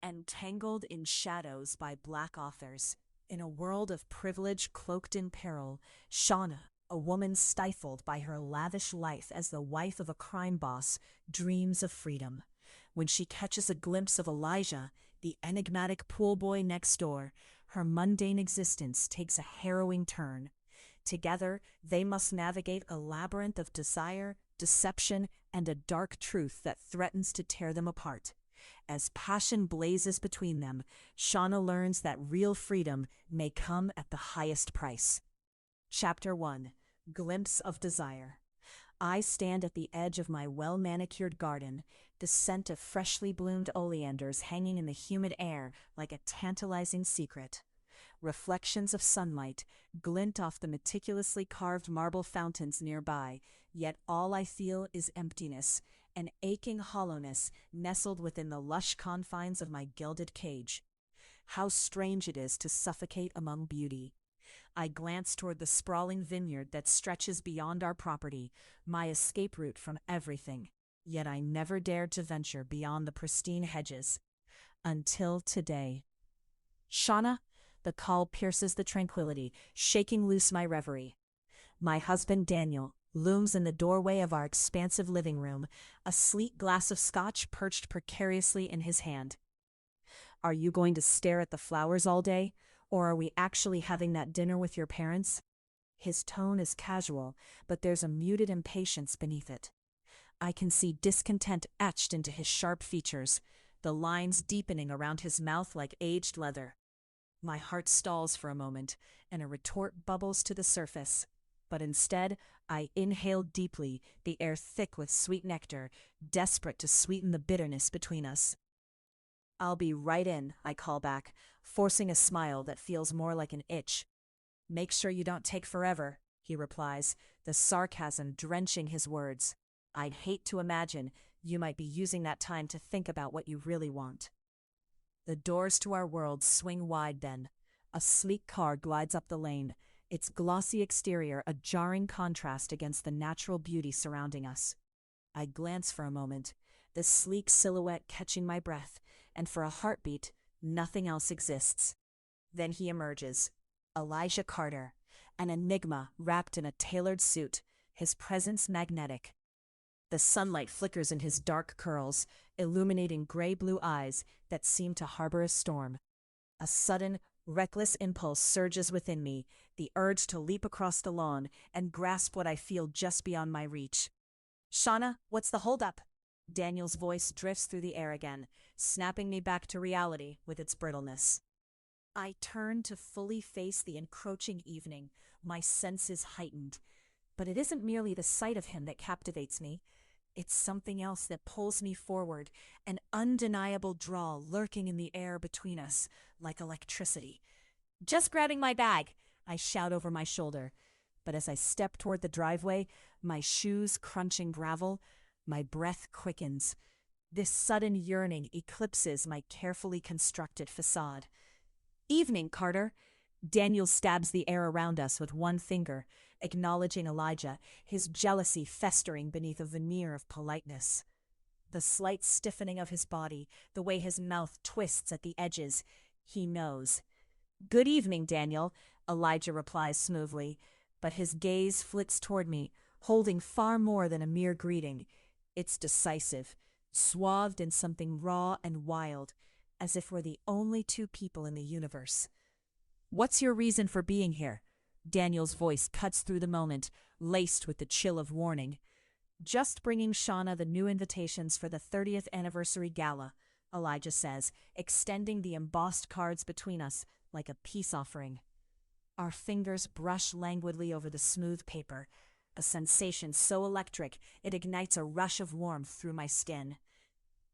Entangled in Shadows by Black authors. In a world of privilege cloaked in peril, Shawnna, a woman stifled by her lavish life as the wife of a crime boss, dreams of freedom. When she catches a glimpse of Elijah, the enigmatic pool boy next door, her mundane existence takes a harrowing turn. Together, they must navigate a labyrinth of desire, deception, and a dark truth that threatens to tear them apart. As passion blazes between them, Shawnna learns that real freedom may come at the highest price. Chapter 1. Glimpse of Desire. I stand at the edge of my well-manicured garden, the scent of freshly bloomed oleanders hanging in the humid air like a tantalizing secret. Reflections of sunlight glint off the meticulously carved marble fountains nearby, yet all I feel is emptiness, an aching hollowness nestled within the lush confines of my gilded cage. How strange it is to suffocate among beauty. I glance toward the sprawling vineyard that stretches beyond our property, my escape route from everything. Yet I never dared to venture beyond the pristine hedges. Until today. Shawnna, the call pierces the tranquility, shaking loose my reverie. My husband Daniel looms in the doorway of our expansive living room, a sleek glass of scotch perched precariously in his hand. Are you going to stare at the flowers all day, or are we actually having that dinner with your parents? His tone is casual, but there's a muted impatience beneath it. I can see discontent etched into his sharp features, the lines deepening around his mouth like aged leather. My heart stalls for a moment, and a retort bubbles to the surface. But instead, I inhale deeply, the air thick with sweet nectar, desperate to sweeten the bitterness between us. I'll be right in, I call back, forcing a smile that feels more like an itch. Make sure you don't take forever, he replies, the sarcasm drenching his words. I'd hate to imagine you might be using that time to think about what you really want. The doors to our world swing wide then. A sleek car glides up the lane, its glossy exterior a jarring contrast against the natural beauty surrounding us. I glance for a moment, the sleek silhouette catching my breath, and for a heartbeat, nothing else exists. Then he emerges. Elijah Carter, an enigma wrapped in a tailored suit, his presence magnetic. The sunlight flickers in his dark curls, illuminating gray-blue eyes that seem to harbor a storm. A sudden, reckless impulse surges within me, the urge to leap across the lawn and grasp what I feel just beyond my reach. Shawnna, what's the holdup? Daniel's voice drifts through the air again, snapping me back to reality with its brittleness. I turn to fully face the encroaching evening, my senses heightened. But it isn't merely the sight of him that captivates me. It's something else that pulls me forward, an undeniable draw lurking in the air between us, like electricity. Just grabbing my bag, I shout over my shoulder. But as I step toward the driveway, my shoes crunching gravel, my breath quickens. This sudden yearning eclipses my carefully constructed facade. Evening, Carter. Daniel stabs the air around us with one finger, acknowledging Elijah, his jealousy festering beneath a veneer of politeness. The slight stiffening of his body, the way his mouth twists at the edges, he knows. Good evening, Daniel, Elijah replies smoothly, but his gaze flits toward me, holding far more than a mere greeting. It's decisive, swathed in something raw and wild, as if we're the only two people in the universe. What's your reason for being here? Daniel's voice cuts through the moment, laced with the chill of warning. Just bringing Shawnna the new invitations for the 30th anniversary gala, Elijah says, extending the embossed cards between us like a peace offering. Our fingers brush languidly over the smooth paper, a sensation so electric it ignites a rush of warmth through my skin.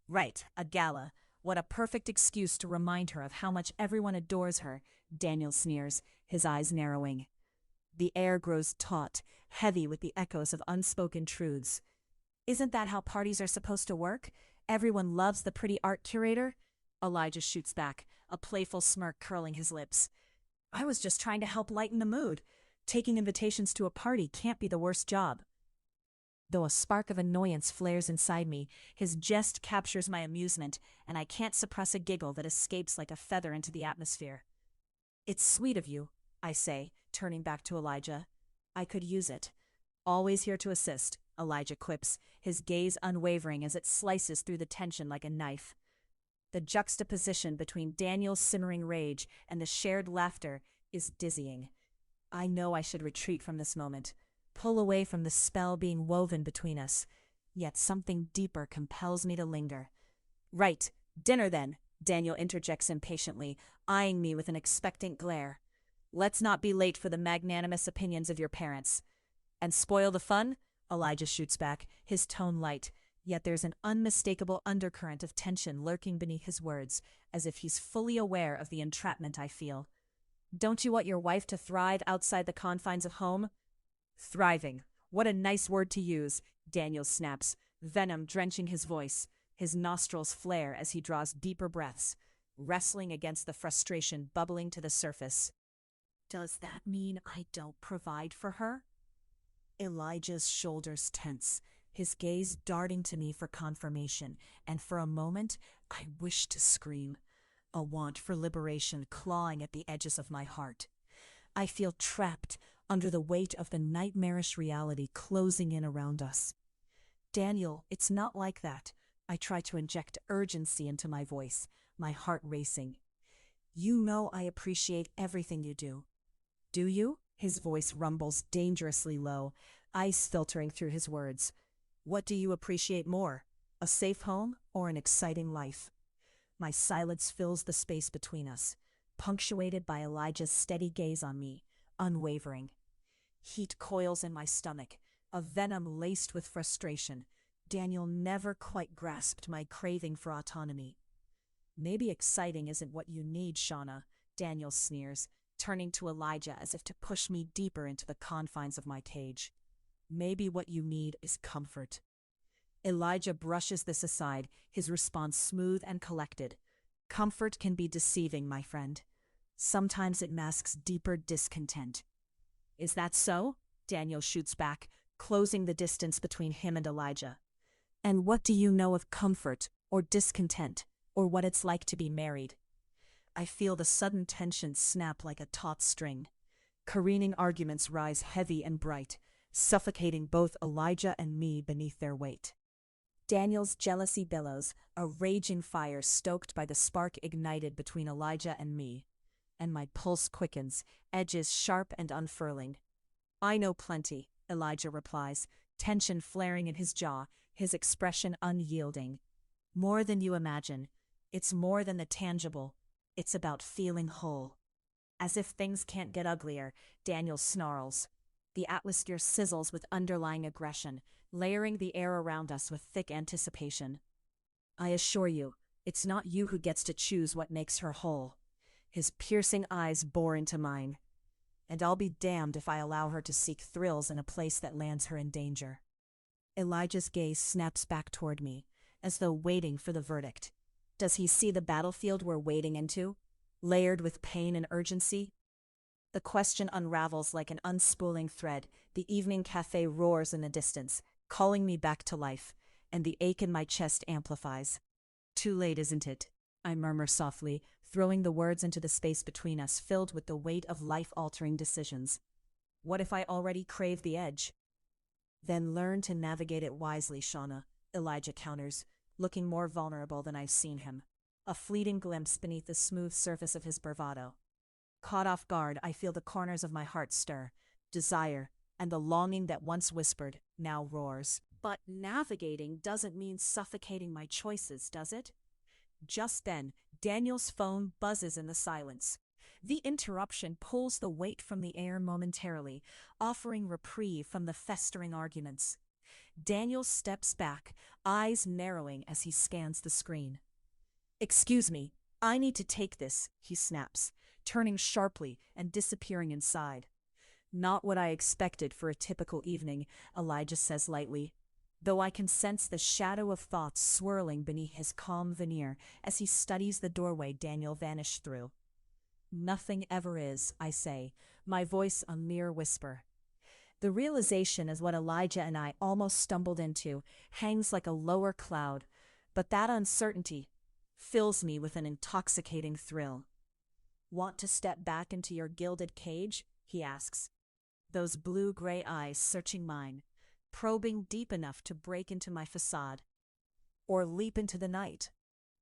Right, a gala. What a perfect excuse to remind her of how much everyone adores her, Daniel sneers, his eyes narrowing. The air grows taut, heavy with the echoes of unspoken truths. Isn't that how parties are supposed to work? Everyone loves the pretty art curator? Elijah shoots back, a playful smirk curling his lips. I was just trying to help lighten the mood. Taking invitations to a party can't be the worst job. Though a spark of annoyance flares inside me, his jest captures my amusement, and I can't suppress a giggle that escapes like a feather into the atmosphere. "It's sweet of you," I say, turning back to Elijah. "I could use it." "Always here to assist," Elijah quips, his gaze unwavering as it slices through the tension like a knife. The juxtaposition between Daniel's simmering rage and the shared laughter is dizzying. I know I should retreat from this moment, pull away from the spell being woven between us, yet something deeper compels me to linger. "Right, dinner then," Daniel interjects impatiently, eyeing me with an expectant glare. "Let's not be late for the magnanimous opinions of your parents." "And spoil the fun?" Elijah shoots back, his tone light, yet there's an unmistakable undercurrent of tension lurking beneath his words, as if he's fully aware of the entrapment I feel. "Don't you want your wife to thrive outside the confines of home?" "Thriving. What a nice word to use," Daniel snaps, venom drenching his voice. His nostrils flare as he draws deeper breaths, wrestling against the frustration bubbling to the surface. "Does that mean I don't provide for her?" Elijah's shoulders tense, his gaze darting to me for confirmation, and for a moment I wish to scream, a want for liberation clawing at the edges of my heart. I feel trapped under the weight of the nightmarish reality closing in around us. "Daniel, it's not like that." I try to inject urgency into my voice, my heart racing. "You know I appreciate everything you do." "Do you?" His voice rumbles dangerously low, ice filtering through his words. "What do you appreciate more? A safe home or an exciting life?" My silence fills the space between us, punctuated by Elijah's steady gaze on me, unwavering. Heat coils in my stomach, a venom laced with frustration. Daniel never quite grasped my craving for autonomy. "Maybe exciting isn't what you need, Shawnna," Daniel sneers, turning to Elijah as if to push me deeper into the confines of my cage. "Maybe what you need is comfort." Elijah brushes this aside, his response smooth and collected. "Comfort can be deceiving, my friend. Sometimes it masks deeper discontent." "Is that so?" Daniel shoots back, closing the distance between him and Elijah. "And what do you know of comfort, or discontent, or what it's like to be married?" I feel the sudden tension snap like a taut string. Careening arguments rise heavy and bright, suffocating both Elijah and me beneath their weight. Daniel's jealousy billows, a raging fire stoked by the spark ignited between Elijah and me, and my pulse quickens, edges sharp and unfurling. "I know plenty," Elijah replies, tension flaring in his jaw, his expression unyielding. "More than you imagine. It's more than the tangible. It's about feeling whole." As if things can't get uglier, Daniel snarls. The atmosphere sizzles with underlying aggression, layering the air around us with thick anticipation. "I assure you, it's not you who gets to choose what makes her whole." His piercing eyes bore into mine. "And I'll be damned if I allow her to seek thrills in a place that lands her in danger." Elijah's gaze snaps back toward me, as though waiting for the verdict. Does he see the battlefield we're wading into, layered with pain and urgency? The question unravels like an unspooling thread. The evening cafe roars in the distance, calling me back to life, and the ache in my chest amplifies. "Too late, isn't it?" I murmur softly, throwing the words into the space between us filled with the weight of life-altering decisions. "What if I already crave the edge?" "Then learn to navigate it wisely, Shawnna," Elijah counters, looking more vulnerable than I've seen him, a fleeting glimpse beneath the smooth surface of his bravado. Caught off guard, I feel the corners of my heart stir. Desire, and the longing that once whispered, now roars. But navigating doesn't mean suffocating my choices, does it? Just then, Daniel's phone buzzes in the silence. The interruption pulls the weight from the air momentarily, offering reprieve from the festering arguments. Daniel steps back, eyes narrowing as he scans the screen. "Excuse me, I need to take this," he snaps, turning sharply and disappearing inside. "Not what I expected for a typical evening," Elijah says lightly, though I can sense the shadow of thoughts swirling beneath his calm veneer as he studies the doorway Daniel vanished through. "Nothing ever is," I say, my voice a mere whisper. The realization is what Elijah and I almost stumbled into, hangs like a lower cloud, but that uncertainty fills me with an intoxicating thrill. Want to step back into your gilded cage? He asks, those blue-gray eyes searching mine, probing deep enough to break into my facade. Or leap into the night,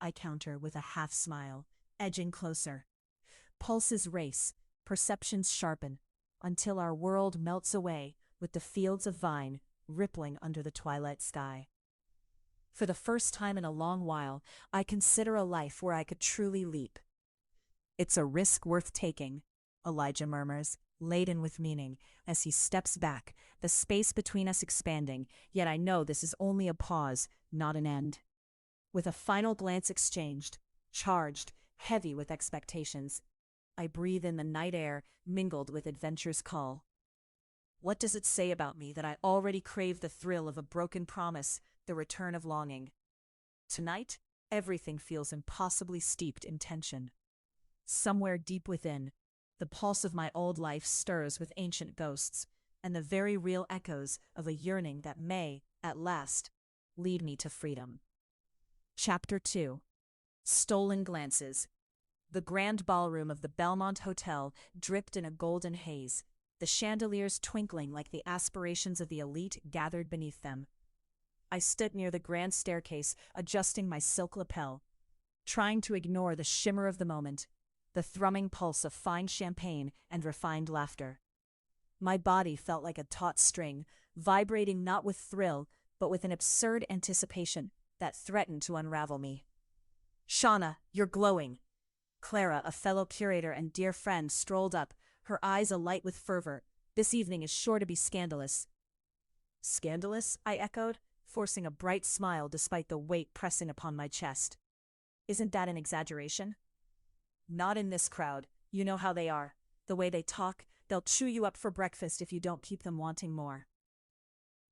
I counter with a half-smile, edging closer. Pulses race, perceptions sharpen, until our world melts away with the fields of vine rippling under the twilight sky. For the first time in a long while, I consider a life where I could truly leap. It's a risk worth taking, Elijah murmurs, laden with meaning, as he steps back, the space between us expanding, yet I know this is only a pause, not an end. With a final glance exchanged, charged, heavy with expectations, I breathe in the night air mingled with adventure's call. What does it say about me that I already crave the thrill of a broken promise, the return of longing? Tonight, everything feels impossibly steeped in tension. Somewhere deep within, the pulse of my old life stirs with ancient ghosts, and the very real echoes of a yearning that may, at last, lead me to freedom. Chapter 2. Stolen Glances. The grand ballroom of the Belmont Hotel dripped in a golden haze, the chandeliers twinkling like the aspirations of the elite gathered beneath them. I stood near the grand staircase, adjusting my silk lapel, trying to ignore the shimmer of the moment, the thrumming pulse of fine champagne and refined laughter. My body felt like a taut string, vibrating not with thrill, but with an absurd anticipation that threatened to unravel me. "Shawnna, you're glowing." Clara, a fellow curator and dear friend, strolled up, her eyes alight with fervor. "This evening is sure to be scandalous." "Scandalous?" I echoed, forcing a bright smile despite the weight pressing upon my chest. "Isn't that an exaggeration?" "Not in this crowd. You know how they are. The way they talk, they'll chew you up for breakfast if you don't keep them wanting more."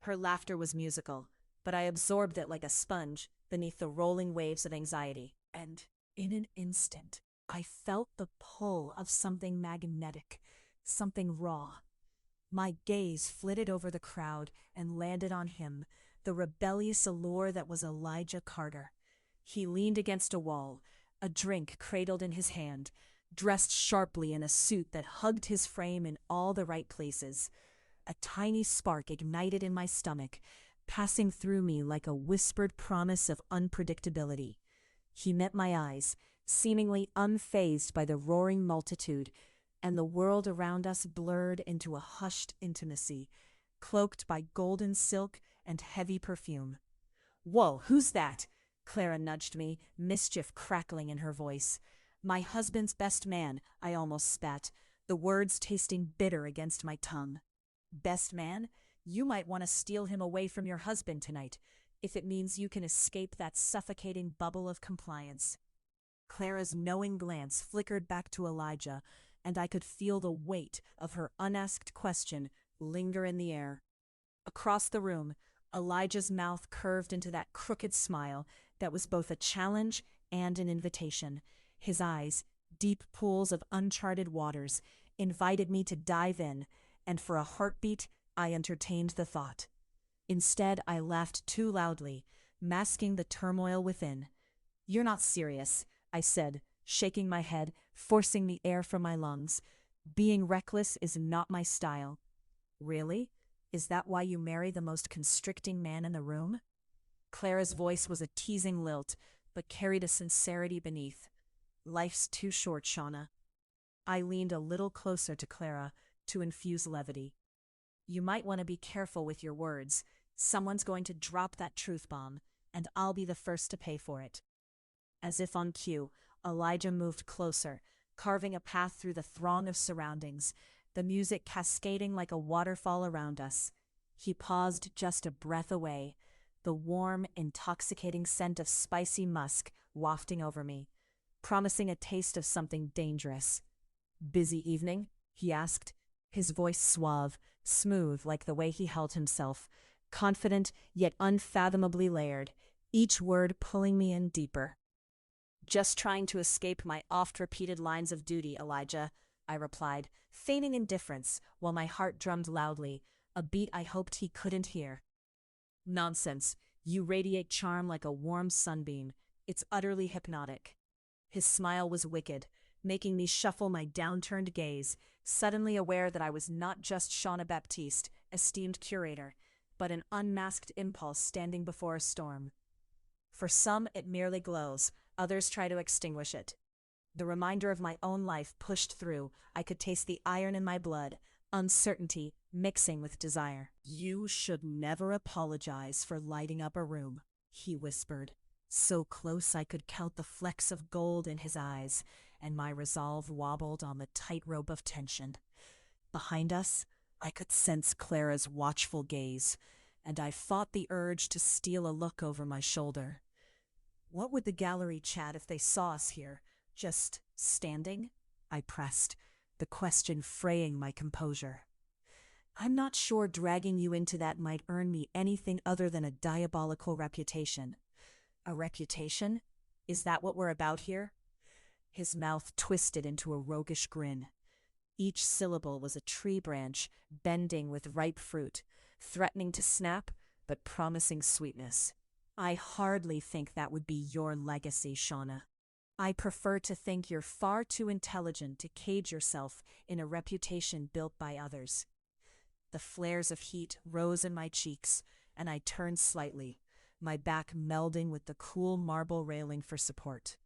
Her laughter was musical, but I absorbed it like a sponge beneath the rolling waves of anxiety. And in an instant, I felt the pull of something magnetic, something raw. My gaze flitted over the crowd and landed on him, the rebellious allure that was Elijah Carter. He leaned against a wall, a drink cradled in his hand, dressed sharply in a suit that hugged his frame in all the right places. A tiny spark ignited in my stomach, passing through me like a whispered promise of unpredictability. He met my eyes, seemingly unfazed by the roaring multitude, and the world around us blurred into a hushed intimacy, cloaked by golden silk and heavy perfume. "Whoa, who's that?" Clara nudged me, mischief crackling in her voice. "My husband's best man," I almost spat, the words tasting bitter against my tongue. "Best man? You might want to steal him away from your husband tonight, if it means you can escape that suffocating bubble of compliance." Clara's knowing glance flickered back to Elijah, and I could feel the weight of her unasked question linger in the air. Across the room, Elijah's mouth curved into that crooked smile that was both a challenge and an invitation. His eyes, deep pools of uncharted waters, invited me to dive in, and for a heartbeat, I entertained the thought. Instead, I laughed too loudly, masking the turmoil within. "You're not serious," I said, shaking my head, forcing the air from my lungs. "Being reckless is not my style." "Really? Is that why you marry the most constricting man in the room?" Clara's voice was a teasing lilt, but carried a sincerity beneath. "Life's too short, Shawnna." I leaned a little closer to Clara to infuse levity. "You might want to be careful with your words. Someone's going to drop that truth bomb, and I'll be the first to pay for it." As if on cue, Elijah moved closer, carving a path through the throng of surroundings, the music cascading like a waterfall around us. He paused just a breath away, the warm, intoxicating scent of spicy musk wafting over me, promising a taste of something dangerous. "Busy evening?" he asked, his voice suave, smooth like the way he held himself, confident yet unfathomably layered, each word pulling me in deeper. "Just trying to escape my oft-repeated lines of duty, Elijah," I replied, feigning indifference while my heart drummed loudly, a beat I hoped he couldn't hear. Nonsense. You radiate charm like a warm sunbeam. It's utterly hypnotic. His smile was wicked, making me shuffle my downturned gaze, suddenly aware that I was not just Shawnna Baptiste, esteemed curator, but an unmasked impulse standing before a storm. For some, it merely glows, others try to extinguish it. The reminder of my own life pushed through. I could taste the iron in my blood, uncertainty mixing with desire. "You should never apologize for lighting up a room," he whispered, so close I could count the flecks of gold in his eyes, and my resolve wobbled on the tightrope of tension. Behind us, I could sense Clara's watchful gaze, and I fought the urge to steal a look over my shoulder. What would the gallery chat if they saw us here? Just standing? I pressed, the question fraying my composure. "I'm not sure dragging you into that might earn me anything other than a diabolical reputation." "A reputation? Is that what we're about here?" His mouth twisted into a roguish grin. Each syllable was a tree branch bending with ripe fruit, threatening to snap, but promising sweetness. "I hardly think that would be your legacy, Shawnna. I prefer to think you're far too intelligent to cage yourself in a reputation built by others." The flares of heat rose in my cheeks, and I turned slightly, my back melding with the cool marble railing for support.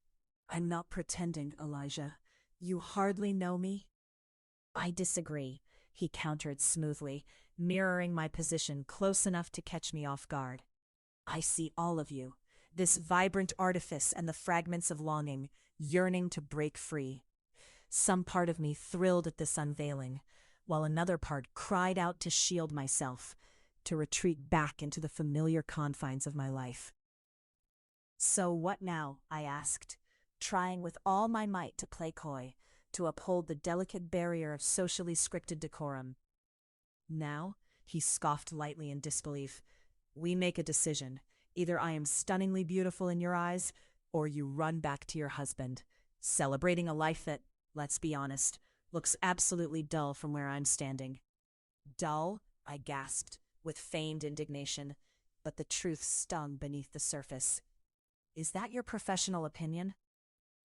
"I'm not pretending, Elijah. You hardly know me." "I disagree," he countered smoothly, mirroring my position close enough to catch me off guard. "I see all of you, this vibrant artifice and the fragments of longing, yearning to break free." Some part of me thrilled at this unveiling, while another part cried out to shield myself, to retreat back into the familiar confines of my life. "So what now?" I asked, trying with all my might to play coy, to uphold the delicate barrier of socially scripted decorum. "Now?" he scoffed lightly in disbelief. "We make a decision. Either I am stunningly beautiful in your eyes, or you run back to your husband, celebrating a life that, let's be honest, looks absolutely dull from where I'm standing." "Dull?" I gasped, with feigned indignation, but the truth stung beneath the surface. "Is that your professional opinion?"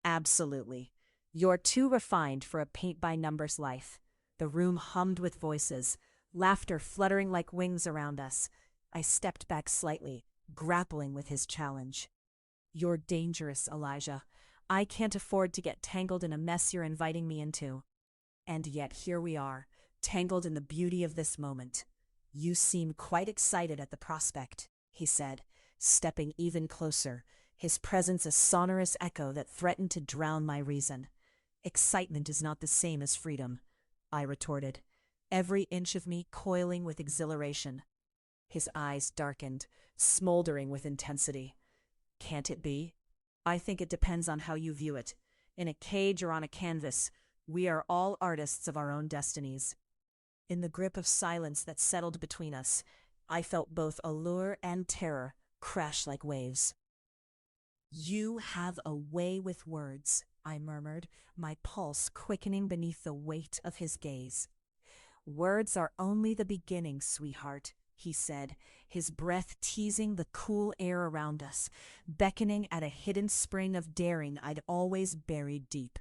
"Absolutely. You're too refined for a paint-by-numbers life." The room hummed with voices, laughter fluttering like wings around us. I stepped back slightly, grappling with his challenge. "You're dangerous, Elijah. I can't afford to get tangled in a mess you're inviting me into. And yet here we are, tangled in the beauty of this moment." "You seem quite excited at the prospect," he said, stepping even closer, his presence a sonorous echo that threatened to drown my reason. "Excitement is not the same as freedom," I retorted, every inch of me coiling with exhilaration. His eyes darkened, smoldering with intensity. "Can't it be? I think it depends on how you view it. In a cage or on a canvas, we are all artists of our own destinies." In the grip of silence that settled between us, I felt both allure and terror crash like waves. "You have a way with words," I murmured, my pulse quickening beneath the weight of his gaze. "Words are only the beginning, sweetheart," he said, his breath teasing the cool air around us, beckoning at a hidden spring of daring I'd always buried deep.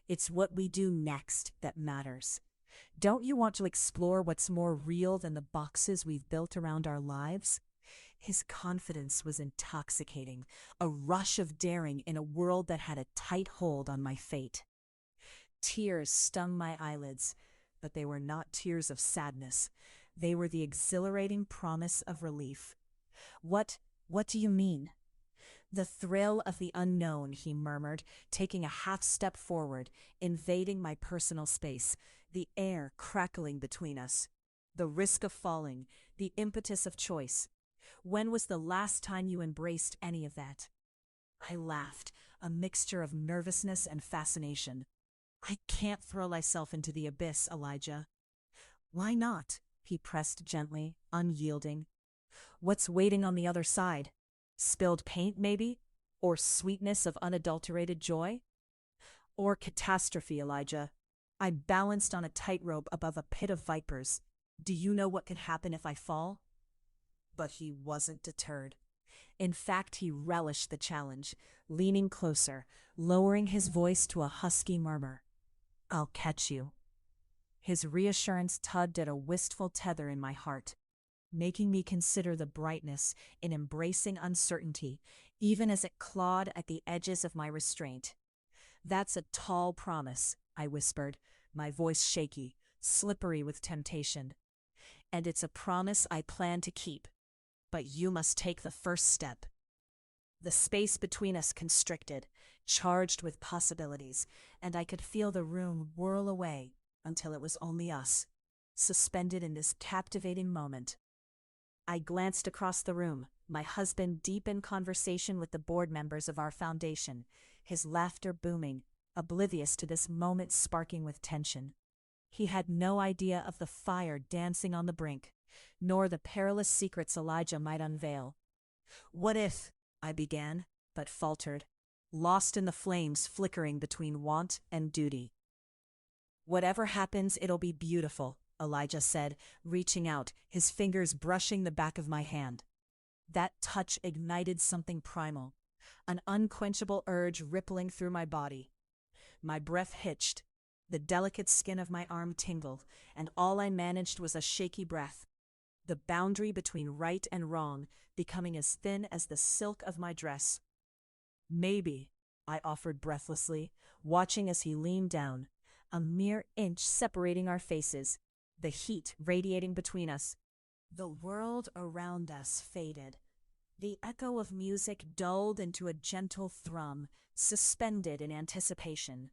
"It's what we do next that matters. Don't you want to explore what's more real than the boxes we've built around our lives?" His confidence was intoxicating, a rush of daring in a world that had a tight hold on my fate. Tears stung my eyelids, but they were not tears of sadness. They were the exhilarating promise of relief. What do you mean?" "The thrill of the unknown," he murmured, taking a half step forward, invading my personal space, the air crackling between us. "The risk of falling, the impetus of choice. When was the last time you embraced any of that?" I laughed, a mixture of nervousness and fascination. "I can't throw myself into the abyss, Elijah." "Why not?" he pressed gently, unyielding. "What's waiting on the other side? Spilled paint, maybe? Or sweetness of unadulterated joy? Or catastrophe, Elijah?" I balanced on a tightrope above a pit of vipers. Do you know what could happen if I fall? But he wasn't deterred. In fact, he relished the challenge, leaning closer, lowering his voice to a husky murmur. I'll catch you. His reassurance tugged at a wistful tether in my heart, making me consider the brightness in embracing uncertainty, even as it clawed at the edges of my restraint. That's a tall promise, I whispered, my voice shaky, slippery with temptation. And it's a promise I plan to keep. But you must take the first step. The space between us constricted, charged with possibilities, and I could feel the room whirl away until it was only us, suspended in this captivating moment. I glanced across the room, my husband deep in conversation with the board members of our foundation, his laughter booming, oblivious to this moment sparking with tension. He had no idea of the fire dancing on the brink, nor the perilous secrets Elijah might unveil. What if, I began, but faltered, lost in the flames flickering between want and duty. Whatever happens, it'll be beautiful, Elijah said, reaching out, his fingers brushing the back of my hand. That touch ignited something primal, an unquenchable urge rippling through my body. My breath hitched, the delicate skin of my arm tingled, and all I managed was a shaky breath, the boundary between right and wrong becoming as thin as the silk of my dress. Maybe, I offered breathlessly, watching as he leaned down, a mere inch separating our faces, the heat radiating between us. The world around us faded. The echo of music dulled into a gentle thrum, suspended in anticipation.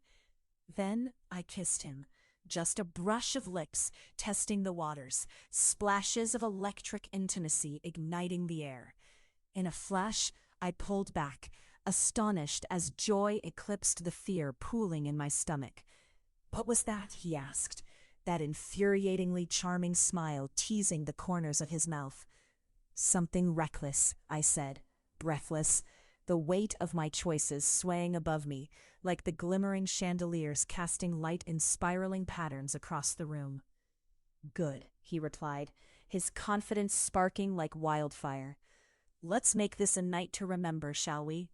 Then I kissed him, just a brush of lips testing the waters, splashes of electric intimacy igniting the air. In a flash, I pulled back, astonished as joy eclipsed the fear pooling in my stomach. What was that? He asked, that infuriatingly charming smile teasing the corners of his mouth. Something reckless, I said, breathless, the weight of my choices swaying above me, like the glimmering chandeliers casting light in spiraling patterns across the room. Good, he replied, his confidence sparking like wildfire. Let's make this a night to remember, shall we?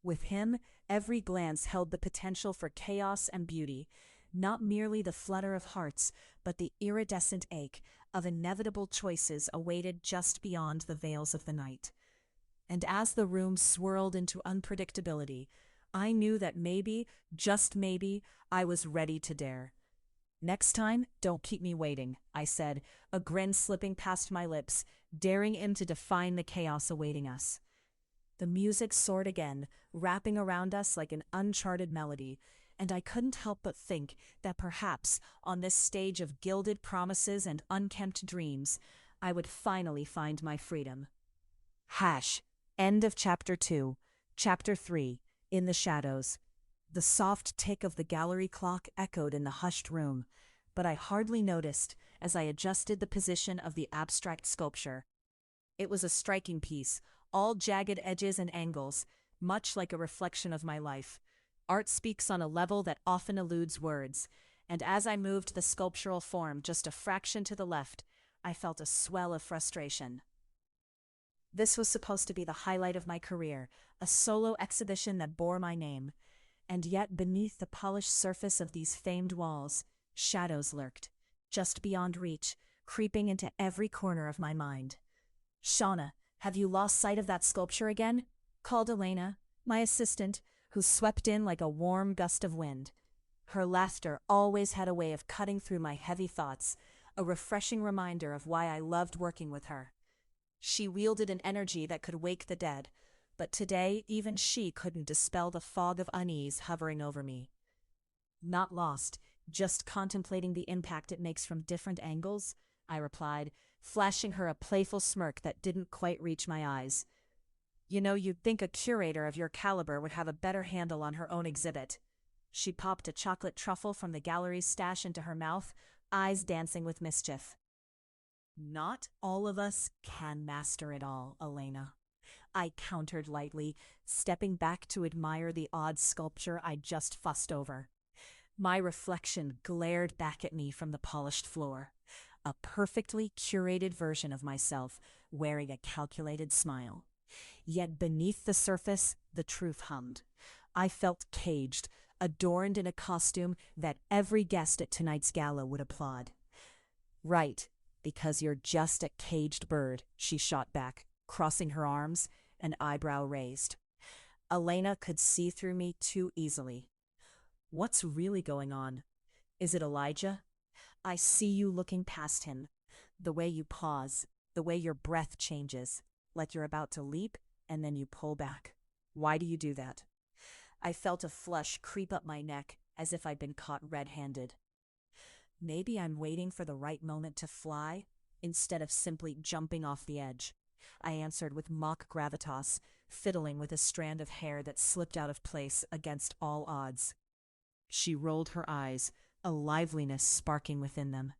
With him, every glance held the potential for chaos and beauty, not merely the flutter of hearts, but the iridescent ache of inevitable choices awaited just beyond the veils of the night. And as the room swirled into unpredictability, I knew that maybe, just maybe, I was ready to dare. Next time, don't keep me waiting, I said, a grin slipping past my lips, daring him to define the chaos awaiting us. The music soared again, wrapping around us like an uncharted melody, and I couldn't help but think that perhaps, on this stage of gilded promises and unkempt dreams, I would finally find my freedom. End of Chapter 2. Chapter 3. In the Shadows. The soft tick of the gallery clock echoed in the hushed room, but I hardly noticed as I adjusted the position of the abstract sculpture. It was a striking piece, all jagged edges and angles, much like a reflection of my life. Art speaks on a level that often eludes words, and as I moved the sculptural form just a fraction to the left, I felt a swell of frustration. This was supposed to be the highlight of my career, a solo exhibition that bore my name. And yet beneath the polished surface of these famed walls, shadows lurked, just beyond reach, creeping into every corner of my mind. Shawnna, have you lost sight of that sculpture again? Called Elena, my assistant, who swept in like a warm gust of wind. Her laughter always had a way of cutting through my heavy thoughts, a refreshing reminder of why I loved working with her. She wielded an energy that could wake the dead, but today even she couldn't dispel the fog of unease hovering over me. Not lost, just contemplating the impact it makes from different angles, I replied, flashing her a playful smirk that didn't quite reach my eyes. You know, you'd think a curator of your caliber would have a better handle on her own exhibit. She popped a chocolate truffle from the gallery's stash into her mouth, eyes dancing with mischief. Not all of us can master it all, Elena, I countered lightly, stepping back to admire the odd sculpture I'd just fussed over. My reflection glared back at me from the polished floor. a perfectly curated version of myself, wearing a calculated smile. Yet beneath the surface, the truth hummed. I felt caged, adorned in a costume that every guest at tonight's gala would applaud. Right, because you're just a caged bird, she shot back, crossing her arms, an eyebrow raised. Elena could see through me too easily. What's really going on? Is it Elijah? I see you looking past him. The way you pause, the way your breath changes, like you're about to leap, and then you pull back. Why do you do that? I felt a flush creep up my neck, as if I'd been caught red-handed. Maybe I'm waiting for the right moment to fly, instead of simply jumping off the edge. I answered with mock gravitas, fiddling with a strand of hair that slipped out of place against all odds. She rolled her eyes, a liveliness sparking within them.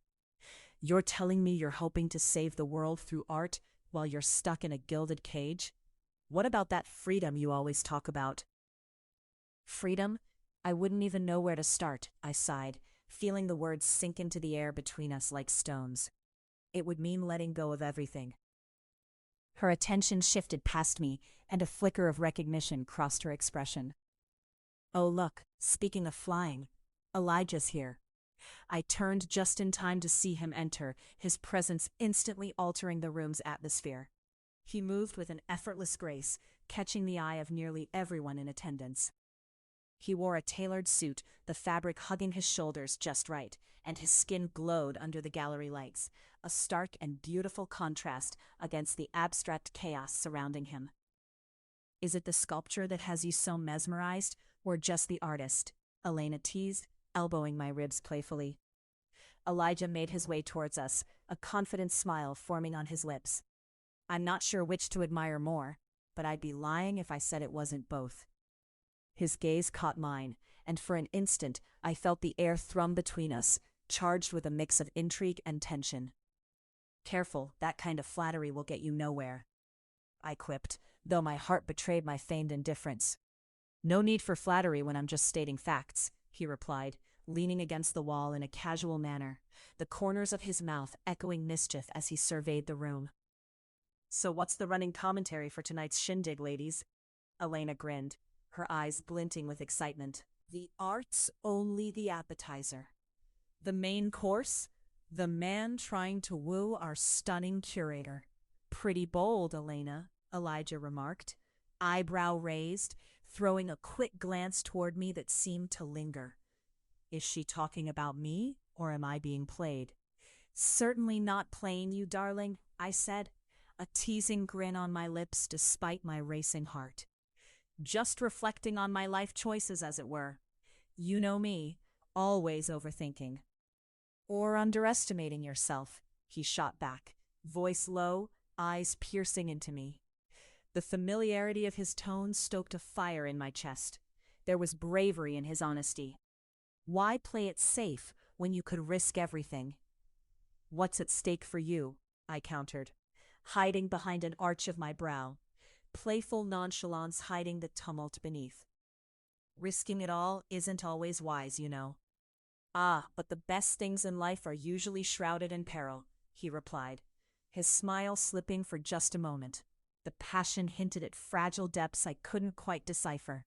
You're telling me you're hoping to save the world through art while you're stuck in a gilded cage? What about that freedom you always talk about? Freedom? I wouldn't even know where to start, I sighed, feeling the words sink into the air between us like stones. It would mean letting go of everything. Her attention shifted past me, and a flicker of recognition crossed her expression. Oh look, speaking of flying, Elijah's here. I turned just in time to see him enter, his presence instantly altering the room's atmosphere. He moved with an effortless grace, catching the eye of nearly everyone in attendance. He wore a tailored suit, the fabric hugging his shoulders just right, and his skin glowed under the gallery lights, a stark and beautiful contrast against the abstract chaos surrounding him. Is it the sculpture that has you so mesmerized, or just the artist? Elena teased, elbowing my ribs playfully. Elijah made his way towards us, a confident smile forming on his lips. I'm not sure which to admire more, but I'd be lying if I said it wasn't both. His gaze caught mine, and for an instant I felt the air thrum between us, charged with a mix of intrigue and tension. Careful, that kind of flattery will get you nowhere, I quipped, though my heart betrayed my feigned indifference. No need for flattery when I'm just stating facts, he replied, leaning against the wall in a casual manner, the corners of his mouth echoing mischief as he surveyed the room. So what's the running commentary for tonight's shindig, ladies? Elena grinned, her eyes glinting with excitement. The art's only the appetizer. The main course? The man trying to woo our stunning curator. Pretty bold, Elena, Elijah remarked, eyebrow raised, throwing a quick glance toward me that seemed to linger. Is she talking about me, or am I being played? Certainly not playing you, darling, I said, a teasing grin on my lips despite my racing heart. Just reflecting on my life choices, as it were. You know me, always overthinking. Or underestimating yourself, he shot back, voice low, eyes piercing into me. The familiarity of his tone stoked a fire in my chest. There was bravery in his honesty. Why play it safe when you could risk everything? What's at stake for you? I countered, hiding behind an arch of my brow, playful nonchalance hiding the tumult beneath. Risking it all isn't always wise, you know. Ah, but the best things in life are usually shrouded in peril, he replied, his smile slipping for just a moment. The passion hinted at fragile depths I couldn't quite decipher.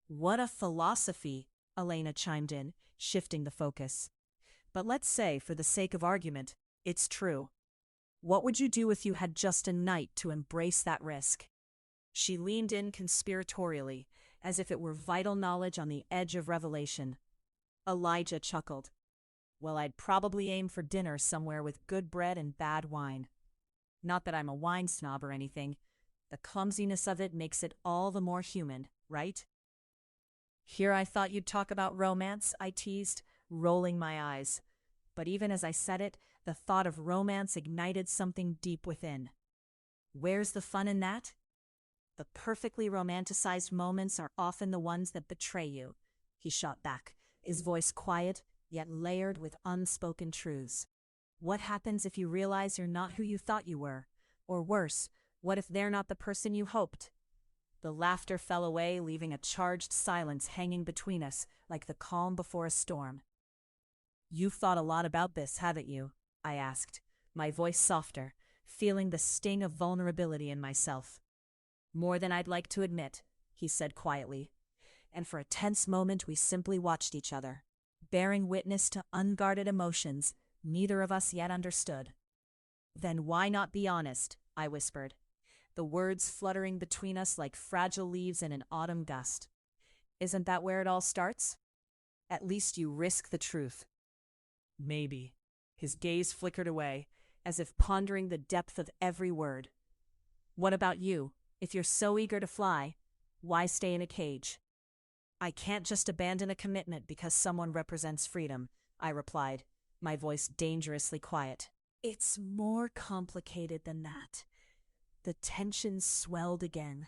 What a philosophy, Elena chimed in, shifting the focus. But let's say, for the sake of argument, it's true. What would you do if you had just a night to embrace that risk? She leaned in conspiratorially, as if it were vital knowledge on the edge of revelation. Elijah chuckled. Well, I'd probably aim for dinner somewhere with good bread and bad wine. Not that I'm a wine snob or anything. The clumsiness of it makes it all the more human, right? Here I thought you'd talk about romance, I teased, rolling my eyes. But even as I said it, the thought of romance ignited something deep within. Where's the fun in that? The perfectly romanticized moments are often the ones that betray you, he shot back, his voice quiet, yet layered with unspoken truths. What happens if you realize you're not who you thought you were? Or worse, what if they're not the person you hoped? The laughter fell away, leaving a charged silence hanging between us, like the calm before a storm. You've thought a lot about this, haven't you? I asked, my voice softer, feeling the sting of vulnerability in myself. More than I'd like to admit, he said quietly, and for a tense moment we simply watched each other, bearing witness to unguarded emotions neither of us yet understood. Then why not be honest? I whispered, the words fluttering between us like fragile leaves in an autumn gust. Isn't that where it all starts? At least you risk the truth. Maybe. His gaze flickered away, as if pondering the depth of every word. What about you? If you're so eager to fly, why stay in a cage? I can't just abandon a commitment because someone represents freedom, I replied, my voice dangerously quiet. It's more complicated than that. The tension swelled again,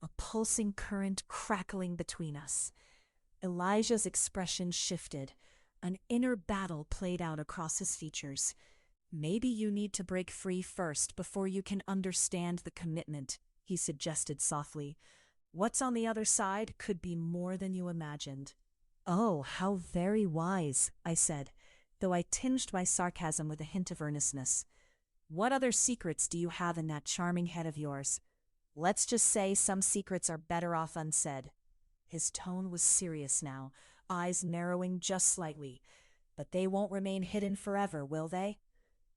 a pulsing current crackling between us. Elijah's expression shifted. An inner battle played out across his features. Maybe you need to break free first before you can understand the commitment, he suggested softly. What's on the other side could be more than you imagined. Oh, how very wise, I said, though I tinged my sarcasm with a hint of earnestness. What other secrets do you have in that charming head of yours? Let's just say some secrets are better off unsaid. His tone was serious now, eyes narrowing just slightly. But they won't remain hidden forever, will they?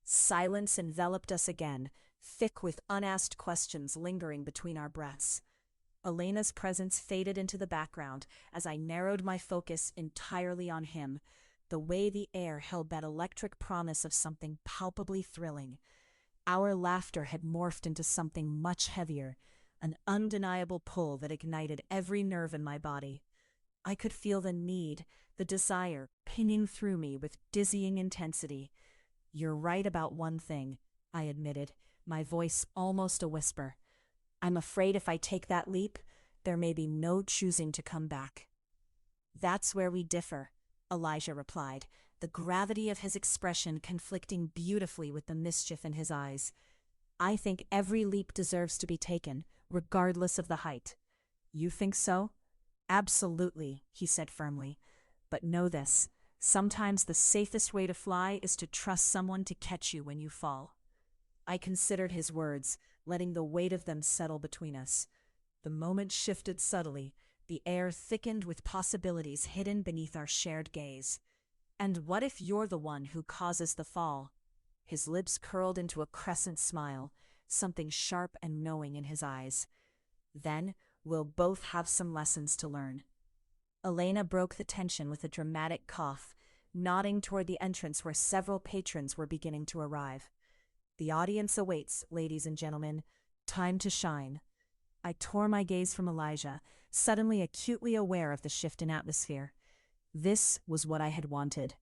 Silence enveloped us again, thick with unasked questions lingering between our breaths. Elena's presence faded into the background as I narrowed my focus entirely on him, the way the air held that electric promise of something palpably thrilling. Our laughter had morphed into something much heavier, an undeniable pull that ignited every nerve in my body. I could feel the need, the desire, pinning through me with dizzying intensity. You're right about one thing, I admitted, my voice almost a whisper. I'm afraid if I take that leap, there may be no choosing to come back. That's where we differ, Elijah replied, the gravity of his expression conflicting beautifully with the mischief in his eyes. I think every leap deserves to be taken, regardless of the height. You think so? Absolutely, he said firmly. But know this, sometimes the safest way to fly is to trust someone to catch you when you fall. I considered his words, letting the weight of them settle between us. The moment shifted subtly, the air thickened with possibilities hidden beneath our shared gaze. And what if you're the one who causes the fall? His lips curled into a crescent smile, something sharp and knowing in his eyes. Then we'll both have some lessons to learn. Elena broke the tension with a dramatic cough, nodding toward the entrance where several patrons were beginning to arrive. The audience awaits, ladies and gentlemen. Time to shine. I tore my gaze from Elijah, suddenly acutely aware of the shift in atmosphere. This was what I had wanted,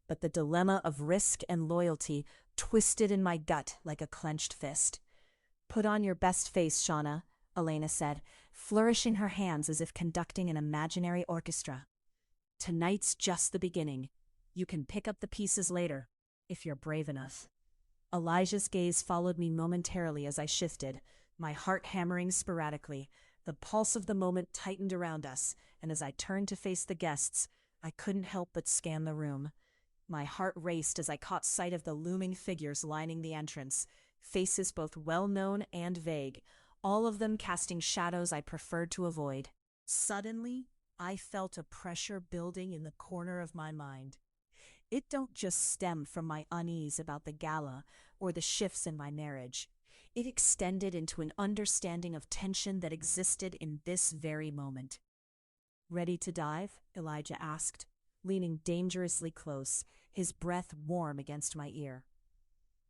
but the dilemma of risk and loyalty twisted in my gut like a clenched fist. Put on your best face, Shawnna, Elena said, flourishing her hands as if conducting an imaginary orchestra. Tonight's just the beginning. You can pick up the pieces later, if you're brave enough. Elijah's gaze followed me momentarily as I shifted, my heart hammering sporadically. The pulse of the moment tightened around us, and as I turned to face the guests, I couldn't help but scan the room. My heart raced as I caught sight of the looming figures lining the entrance, faces both well-known and vague, all of them casting shadows I preferred to avoid. Suddenly, I felt a pressure building in the corner of my mind. It don't just stem from my unease about the gala or the shifts in my marriage. It extended into an understanding of tension that existed in this very moment. Ready to dive? Elijah asked, leaning dangerously close, his breath warm against my ear.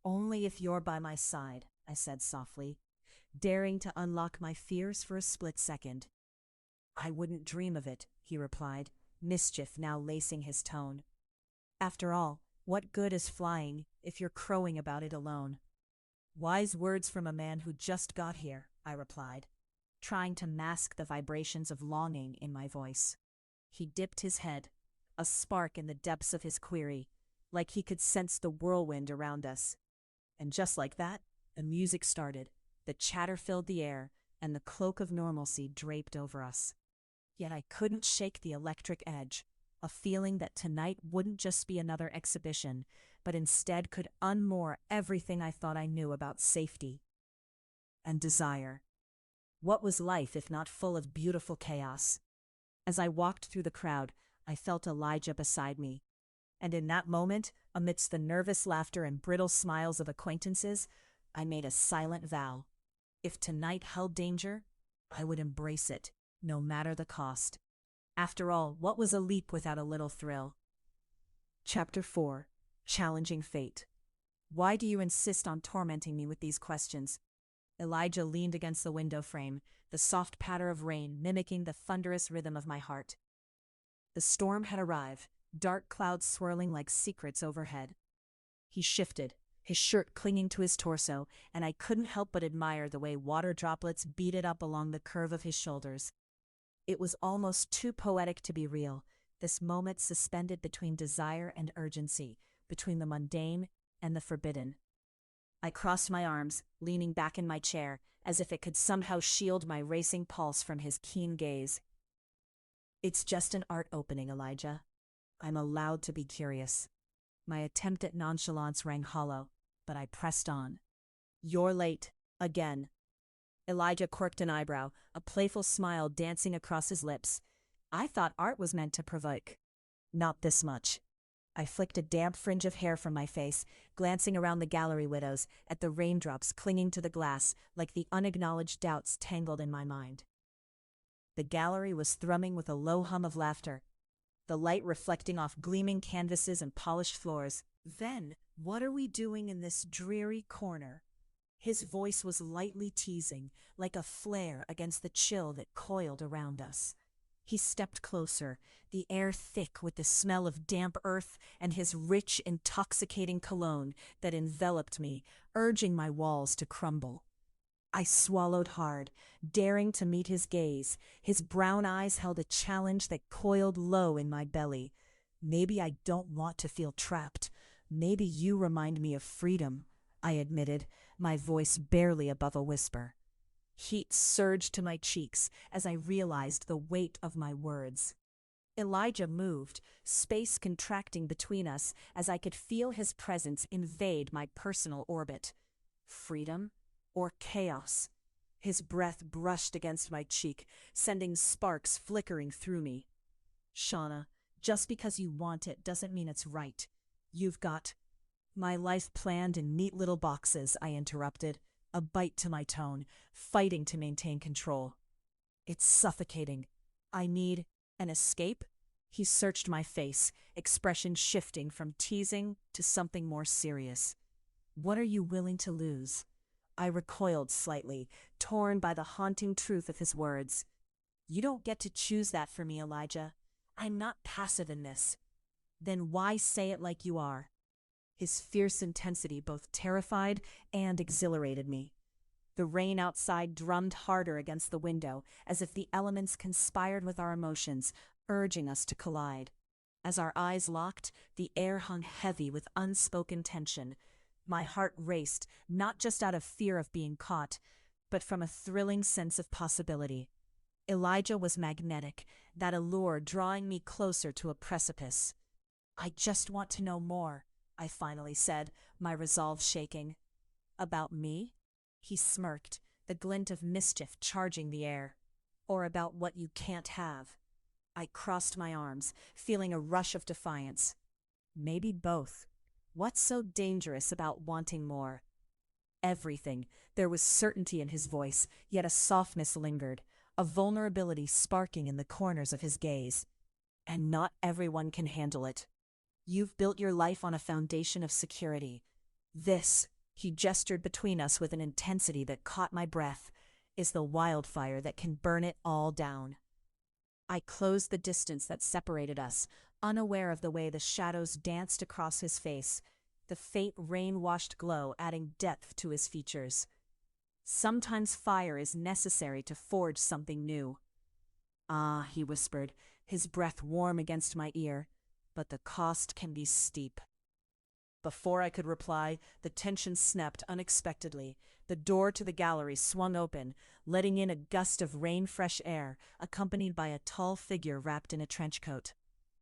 Only if you're by my side, I said softly, daring to unlock my fears for a split second. I wouldn't dream of it, he replied, mischief now lacing his tone. After all, what good is flying if you're crowing about it alone? Wise words from a man who just got here, I replied, trying to mask the vibrations of longing in my voice. He dipped his head, a spark in the depths of his query, like he could sense the whirlwind around us. And just like that, the music started, the chatter filled the air, and the cloak of normalcy draped over us. Yet I couldn't shake the electric edge, a feeling that tonight wouldn't just be another exhibition, but instead could unmoor everything I thought I knew about safety and desire. What was life if not full of beautiful chaos? As I walked through the crowd, I felt Elijah beside me. And in that moment, amidst the nervous laughter and brittle smiles of acquaintances, I made a silent vow. If tonight held danger, I would embrace it, no matter the cost. After all, what was a leap without a little thrill? Chapter 4. Challenging Fate. Why do you insist on tormenting me with these questions? Elijah leaned against the window frame, the soft patter of rain mimicking the thunderous rhythm of my heart. The storm had arrived, dark clouds swirling like secrets overhead. He shifted, his shirt clinging to his torso, and I couldn't help but admire the way water droplets beaded up along the curve of his shoulders. It was almost too poetic to be real, this moment suspended between desire and urgency, between the mundane and the forbidden. I crossed my arms, leaning back in my chair, as if it could somehow shield my racing pulse from his keen gaze. It's just an art opening, Elijah. I'm allowed to be curious. My attempt at nonchalance rang hollow, but I pressed on. You're late, again. Elijah quirked an eyebrow, a playful smile dancing across his lips. I thought art was meant to provoke. Not this much. I flicked a damp fringe of hair from my face, glancing around the gallery windows at the raindrops clinging to the glass like the unacknowledged doubts tangled in my mind. The gallery was thrumming with a low hum of laughter, the light reflecting off gleaming canvases and polished floors. Then, what are we doing in this dreary corner? His voice was lightly teasing, like a flare against the chill that coiled around us. He stepped closer, the air thick with the smell of damp earth and his rich, intoxicating cologne that enveloped me, urging my walls to crumble. I swallowed hard, daring to meet his gaze. His brown eyes held a challenge that coiled low in my belly. Maybe I don't want to feel trapped. Maybe you remind me of freedom, I admitted, my voice barely above a whisper. Heat surged to my cheeks as I realized the weight of my words. Elijah moved, space contracting between us as I could feel his presence invade my personal orbit. Freedom or chaos? His breath brushed against my cheek, sending sparks flickering through me. Shawnna, just because you want it doesn't mean it's right. You've got my life planned in neat little boxes, I interrupted, a bite to my tone, fighting to maintain control. It's suffocating. I need an escape? He searched my face, expression shifting from teasing to something more serious. What are you willing to lose? I recoiled slightly, torn by the haunting truth of his words. You don't get to choose that for me, Elijah. I'm not passive in this. Then why say it like you are? His fierce intensity both terrified and exhilarated me. The rain outside drummed harder against the window, as if the elements conspired with our emotions, urging us to collide. As our eyes locked, the air hung heavy with unspoken tension. My heart raced, not just out of fear of being caught, but from a thrilling sense of possibility. Elijah was magnetic, that allure drawing me closer to a precipice. I just want to know more, I finally said, my resolve shaking. About me? He smirked, the glint of mischief charging the air. Or about what you can't have? I crossed my arms, feeling a rush of defiance. Maybe both. What's so dangerous about wanting more? Everything. There was certainty in his voice, yet a softness lingered, a vulnerability sparking in the corners of his gaze. And not everyone can handle it. You've built your life on a foundation of security. This, he gestured between us with an intensity that caught my breath, is the wildfire that can burn it all down. I closed the distance that separated us, unaware of the way the shadows danced across his face, the faint rain-washed glow adding depth to his features. Sometimes fire is necessary to forge something new. Ah, he whispered, his breath warm against my ear, but the cost can be steep. Before I could reply, the tension snapped unexpectedly. The door to the gallery swung open, letting in a gust of rain-fresh air, accompanied by a tall figure wrapped in a trench coat.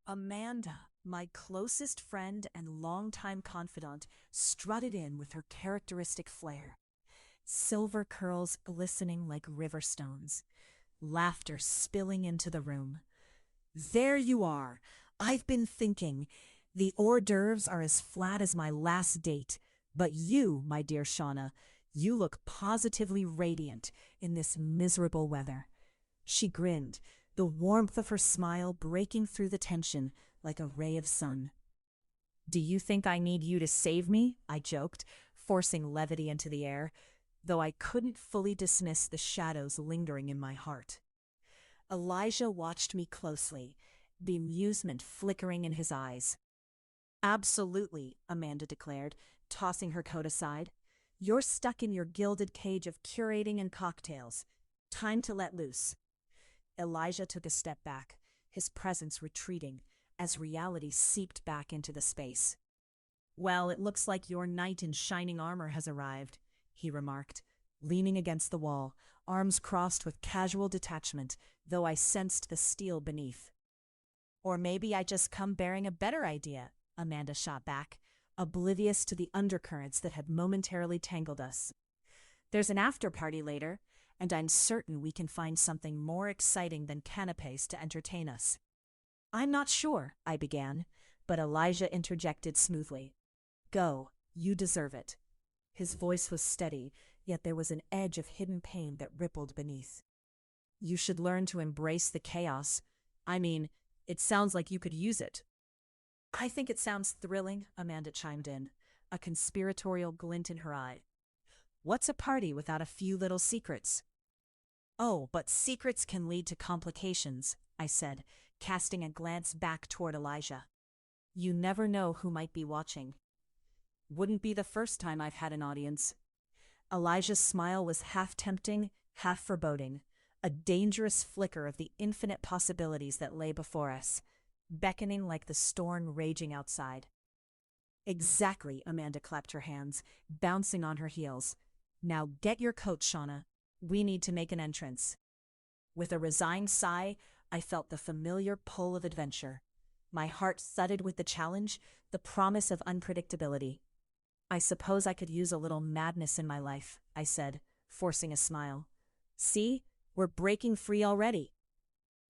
Amanda, My closest friend and longtime confidant strutted in with her characteristic flair, silver curls glistening like river stones, laughter spilling into the room. There you are. I've been thinking. The hors d'oeuvres are as flat as my last date. But you, my dear Shawnna, you look positively radiant in this miserable weather. She grinned, the warmth of her smile breaking through the tension like a ray of sun. Do you think I need you to save me? I joked, forcing levity into the air, though I couldn't fully dismiss the shadows lingering in my heart. Elijah watched me closely, bemusement flickering in his eyes. Absolutely, Amanda declared, tossing her coat aside. You're stuck in your gilded cage of curating and cocktails. Time to let loose. Elijah took a step back, his presence retreating as reality seeped back into the space. Well, it looks like your knight in shining armor has arrived, he remarked, leaning against the wall, arms crossed with casual detachment, though I sensed the steel beneath. Or maybe I just come bearing a better idea, Amanda shot back, oblivious to the undercurrents that had momentarily tangled us. There's an after-party later, and I'm certain we can find something more exciting than canapés to entertain us. I'm not sure, I began, but Elijah interjected smoothly. Go, you deserve it. His voice was steady, yet there was an edge of hidden pain that rippled beneath. You should learn to embrace the chaos. I mean, it sounds like you could use it. I think it sounds thrilling, Amanda chimed in, a conspiratorial glint in her eye. What's a party without a few little secrets? Oh, but secrets can lead to complications, I said, casting a glance back toward Elijah. You never know who might be watching. Wouldn't be the first time I've had an audience. Elijah's smile was half tempting, half foreboding, a dangerous flicker of the infinite possibilities that lay before us, beckoning like the storm raging outside. Exactly, Amanda clapped her hands, bouncing on her heels. Now get your coat, Shawnna. We need to make an entrance. With a resigned sigh, I felt the familiar pull of adventure. My heart thudded with the challenge, the promise of unpredictability. I suppose I could use a little madness in my life, I said, forcing a smile. See, we're breaking free already.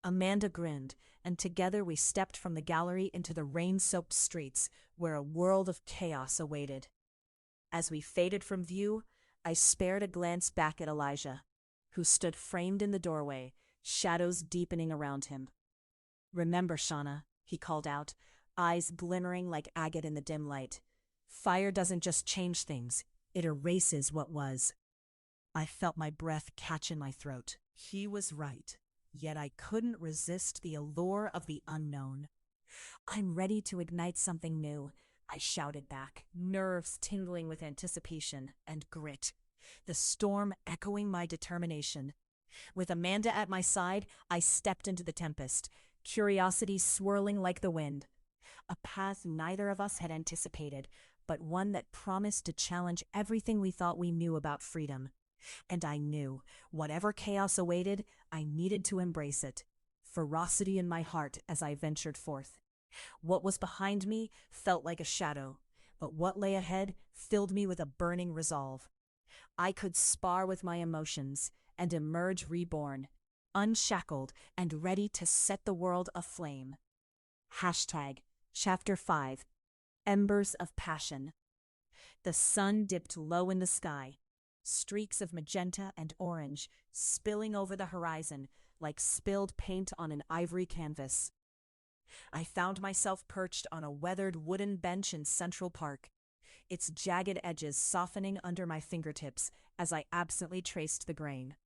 Amanda grinned, and together we stepped from the gallery into the rain-soaked streets, where a world of chaos awaited. As we faded from view, I spared a glance back at Elijah, who stood framed in the doorway, shadows deepening around him. Remember, Shawnna, he called out, eyes glimmering like agate in the dim light. Fire doesn't just change things, it erases what was. I felt my breath catch in my throat. He was right, yet I couldn't resist the allure of the unknown. I'm ready to ignite something new, I shouted back, nerves tingling with anticipation and grit, the storm echoing my determination. With Amanda at my side, I stepped into the tempest, curiosity swirling like the wind. A path neither of us had anticipated, but one that promised to challenge everything we thought we knew about freedom. And I knew, whatever chaos awaited, I needed to embrace it. Ferocity in my heart as I ventured forth. What was behind me felt like a shadow, but what lay ahead filled me with a burning resolve. I could spar with my emotions and emerge reborn, unshackled and ready to set the world aflame. Hashtag Chapter 5, Embers of Passion. The sun dipped low in the sky, streaks of magenta and orange spilling over the horizon like spilled paint on an ivory canvas. I found myself perched on a weathered wooden bench in Central Park, its jagged edges softening under my fingertips as I absently traced the grain.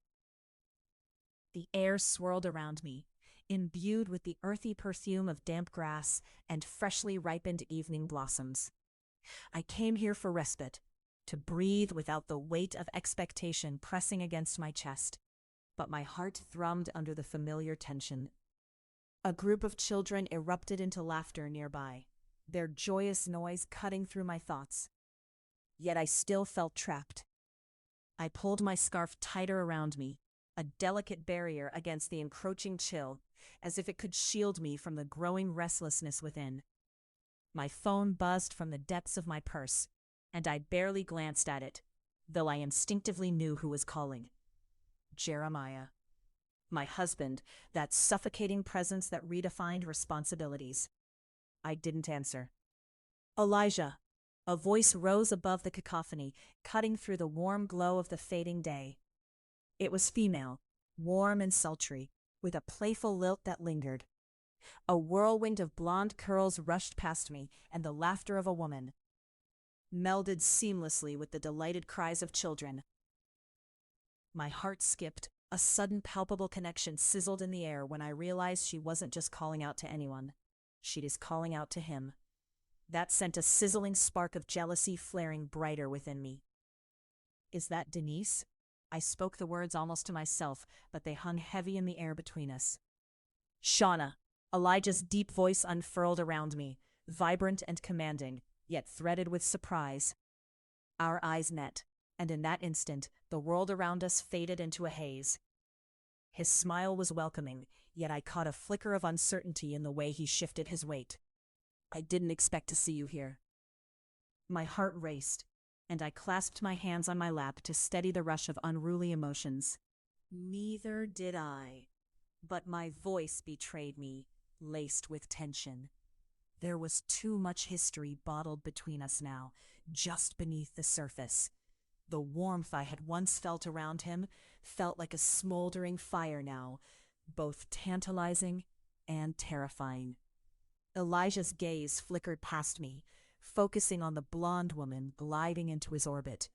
The air swirled around me, imbued with the earthy perfume of damp grass and freshly ripened evening blossoms. I came here for respite, to breathe without the weight of expectation pressing against my chest, but my heart thrummed under the familiar tension. A group of children erupted into laughter nearby, their joyous noise cutting through my thoughts. Yet I still felt trapped. I pulled my scarf tighter around me, a delicate barrier against the encroaching chill, as if it could shield me from the growing restlessness within. My phone buzzed from the depths of my purse, and I barely glanced at it, though I instinctively knew who was calling. Jeremiah. My husband, that suffocating presence that redefined responsibilities. I didn't answer. Elijah. A voice rose above the cacophony, cutting through the warm glow of the fading day. It was female, warm and sultry, with a playful lilt that lingered. A whirlwind of blonde curls rushed past me, and the laughter of a woman melded seamlessly with the delighted cries of children. My heart skipped. A sudden palpable connection sizzled in the air when I realized she wasn't just calling out to anyone. She was calling out to him. That sent a sizzling spark of jealousy flaring brighter within me. Is that Denise? I spoke the words almost to myself, but they hung heavy in the air between us. Shawnna. Elijah's deep voice unfurled around me, vibrant and commanding, yet threaded with surprise. Our eyes met, and in that instant, the world around us faded into a haze. His smile was welcoming, yet I caught a flicker of uncertainty in the way he shifted his weight. I didn't expect to see you here. My heart raced, and I clasped my hands on my lap to steady the rush of unruly emotions. Neither did I. But my voice betrayed me, laced with tension. There was too much history bottled between us now, just beneath the surface. The warmth I had once felt around him felt like a smoldering fire now, both tantalizing and terrifying. Elijah's gaze flickered past me, focusing on the blonde woman gliding into his orbit.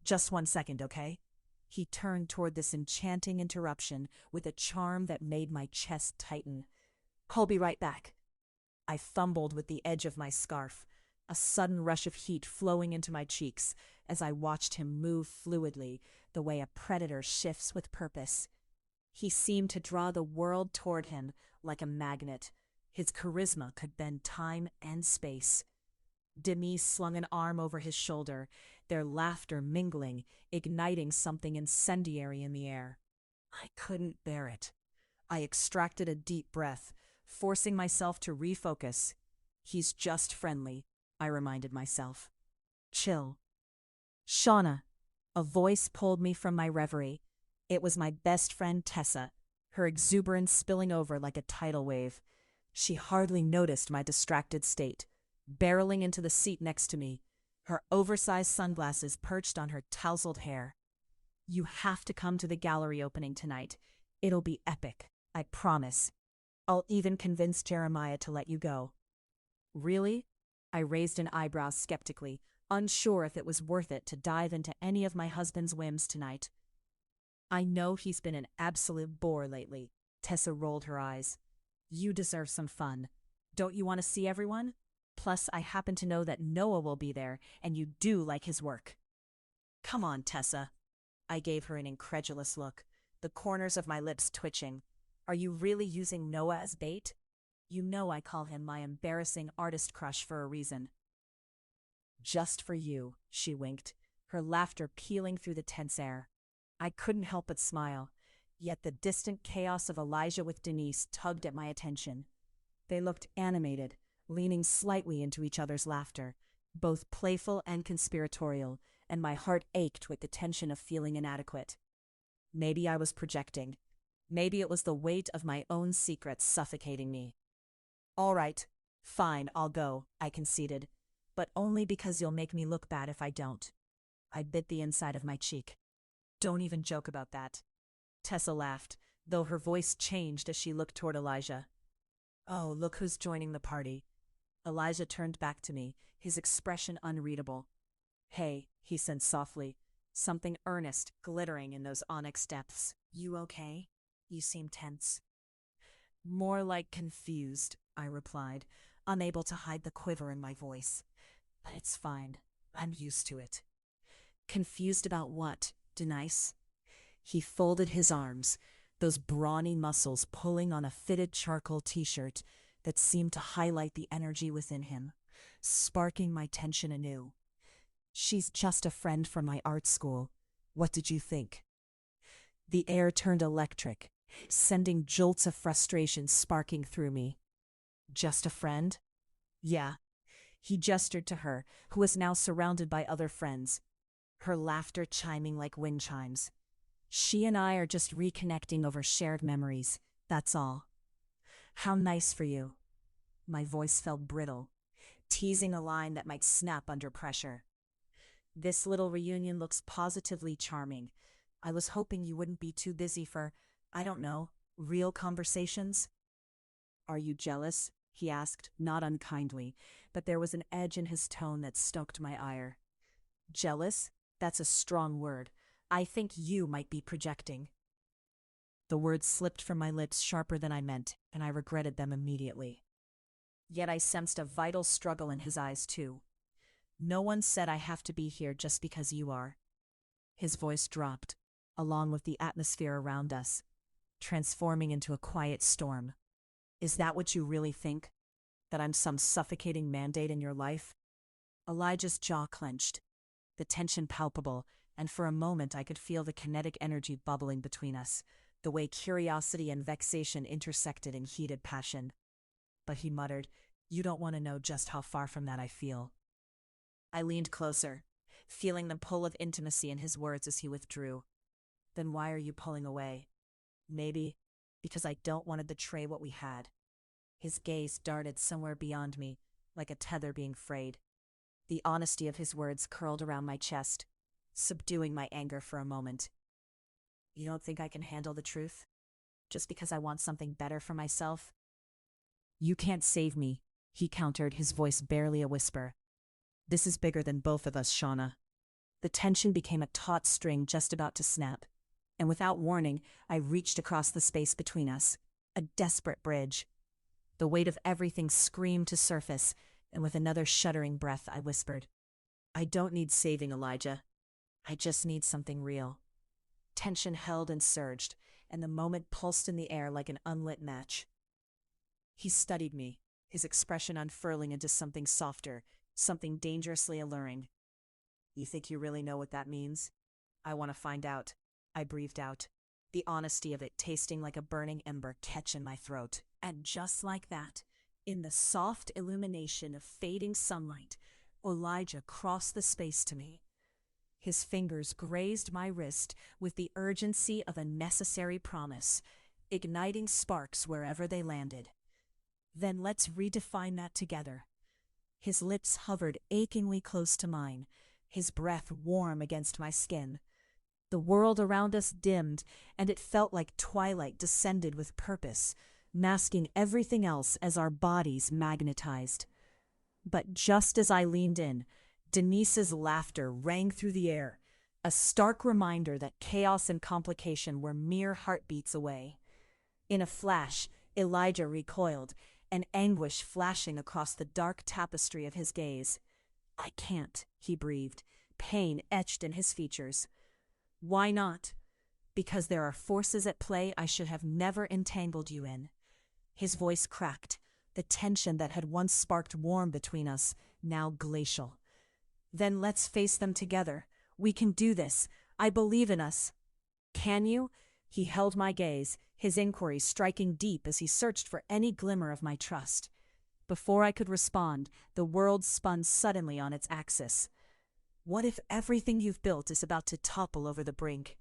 Just 1 second, okay? He turned toward this enchanting interruption with a charm that made my chest tighten. I'll be right back. I fumbled with the edge of my scarf, a sudden rush of heat flowing into my cheeks as I watched him move fluidly, the way a predator shifts with purpose. He seemed to draw the world toward him like a magnet. His charisma could bend time and space. Denise slung an arm over his shoulder, their laughter mingling, igniting something incendiary in the air. I couldn't bear it. I extracted a deep breath, forcing myself to refocus. He's just friendly, I reminded myself. Chill. Shawnna. A voice pulled me from my reverie. It was my best friend Tessa, her exuberance spilling over like a tidal wave. She hardly noticed my distracted state, barreling into the seat next to me, her oversized sunglasses perched on her tousled hair. You have to come to the gallery opening tonight. It'll be epic, I promise. I'll even convince Jeremiah to let you go. Really? I raised an eyebrow skeptically, unsure if it was worth it to dive into any of my husband's whims tonight. I know he's been an absolute bore lately. Tessa rolled her eyes. You deserve some fun. Don't you want to see everyone? Plus, I happen to know that Noah will be there, and you do like his work. Come on, Tessa. I gave her an incredulous look, the corners of my lips twitching. Are you really using Noah as bait? You know I call him my embarrassing artist crush for a reason. Just for you, she winked, her laughter peeling through the tense air. I couldn't help but smile, yet the distant chaos of Elijah with Denise tugged at my attention. They looked animated, leaning slightly into each other's laughter, both playful and conspiratorial, and my heart ached with the tension of feeling inadequate. Maybe I was projecting. Maybe it was the weight of my own secrets suffocating me. All right, fine, I'll go, I conceded, but only because you'll make me look bad if I don't. I bit the inside of my cheek. Don't even joke about that. Tessa laughed, though her voice changed as she looked toward Elijah. Oh, look who's joining the party. Elijah turned back to me, his expression unreadable. Hey, he said softly, something earnest glittering in those onyx depths. You okay? You seem tense. More like confused, I replied, unable to hide the quiver in my voice. But it's fine. I'm used to it. Confused about what, Denise? He folded his arms, those brawny muscles pulling on a fitted charcoal t-shirt that seemed to highlight the energy within him, sparking my tension anew. She's just a friend from my art school. What did you think? The air turned electric, sending jolts of frustration sparking through me. Just a friend? Yeah, He gestured to her, who was now surrounded by other friends, her laughter chiming like wind chimes. She and I are just reconnecting over shared memories, that's all. How nice for you. My voice felt brittle, teasing a line that might snap under pressure. This little reunion looks positively charming. I was hoping you wouldn't be too busy for, I don't know, real conversations. Are you jealous? He asked, not unkindly, but there was an edge in his tone that stoked my ire. Jealous? That's a strong word. I think you might be projecting. The words slipped from my lips sharper than I meant, and I regretted them immediately. Yet I sensed a vital struggle in his eyes, too. No one said I have to be here just because you are. His voice dropped, along with the atmosphere around us, transforming into a quiet storm. Is that what you really think? That I'm some suffocating mandate in your life? Elijah's jaw clenched, the tension palpable, and for a moment I could feel the kinetic energy bubbling between us, the way curiosity and vexation intersected in heated passion. But he muttered, "You don't want to know just how far from that I feel." I leaned closer, feeling the pull of intimacy in his words as he withdrew. Then why are you pulling away? Maybe because I don't want to betray what we had. His gaze darted somewhere beyond me, like a tether being frayed. The honesty of his words curled around my chest, subduing my anger for a moment. You don't think I can handle the truth? Just because I want something better for myself? You can't save me, he countered, his voice barely a whisper. This is bigger than both of us, Shawnna. The tension became a taut string just about to snap, and without warning, I reached across the space between us, a desperate bridge. The weight of everything screamed to surface, and with another shuddering breath, I whispered, I don't need saving, Elijah. I just need something real. Tension held and surged, and the moment pulsed in the air like an unlit match. He studied me, his expression unfurling into something softer, something dangerously alluring. You think you really know what that means? I want to find out, I breathed out, the honesty of it tasting like a burning ember catch in my throat. And just like that, in the soft illumination of fading sunlight, Elijah crossed the space to me. His fingers grazed my wrist with the urgency of a necessary promise, igniting sparks wherever they landed. Then let's redefine that together. His lips hovered achingly close to mine, his breath warm against my skin. The world around us dimmed, and it felt like twilight descended with purpose, masking everything else as our bodies magnetized. But just as I leaned in, Denise's laughter rang through the air, a stark reminder that chaos and complication were mere heartbeats away. In a flash, Elijah recoiled, an anguish flashing across the dark tapestry of his gaze. I can't, he breathed, pain etched in his features. Why not? Because there are forces at play I should have never entangled you in. His voice cracked, the tension that had once sparked warm between us, now glacial. Then let's face them together. We can do this. I believe in us. Can you? He held my gaze, his inquiry striking deep as he searched for any glimmer of my trust. Before I could respond, the world spun suddenly on its axis. What if everything you've built is about to topple over the brink?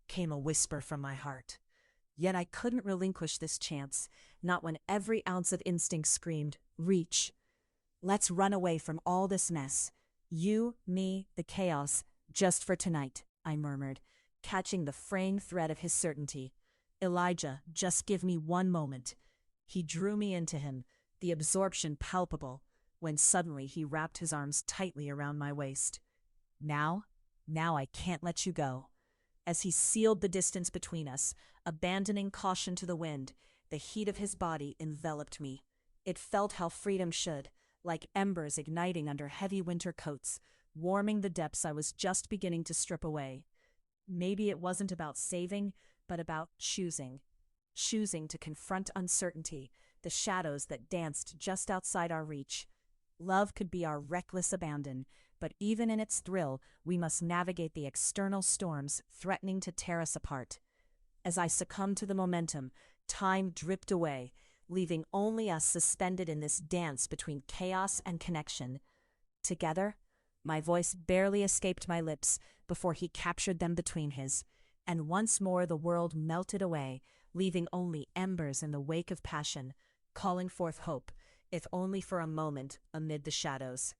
Came a whisper from my heart. Yet I couldn't relinquish this chance, not when every ounce of instinct screamed, reach. Let's run away from all this mess. You, me, the chaos, just for tonight, I murmured, catching the fraying thread of his certainty. Elijah, just give me one moment. He drew me into him, the absorption palpable, when suddenly he wrapped his arms tightly around my waist. Now I can't let you go. As he sealed the distance between us, abandoning caution to the wind, the heat of his body enveloped me. It felt how freedom should, like embers igniting under heavy winter coats, warming the depths I was just beginning to strip away. Maybe it wasn't about saving, but about choosing. Choosing to confront uncertainty, the shadows that danced just outside our reach. Love could be our reckless abandon, but even in its thrill, we must navigate the external storms threatening to tear us apart. As I succumbed to the momentum, time dripped away, leaving only us suspended in this dance between chaos and connection. Together, my voice barely escaped my lips before he captured them between his, and once more the world melted away, leaving only embers in the wake of passion, calling forth hope, if only for a moment, amid the shadows.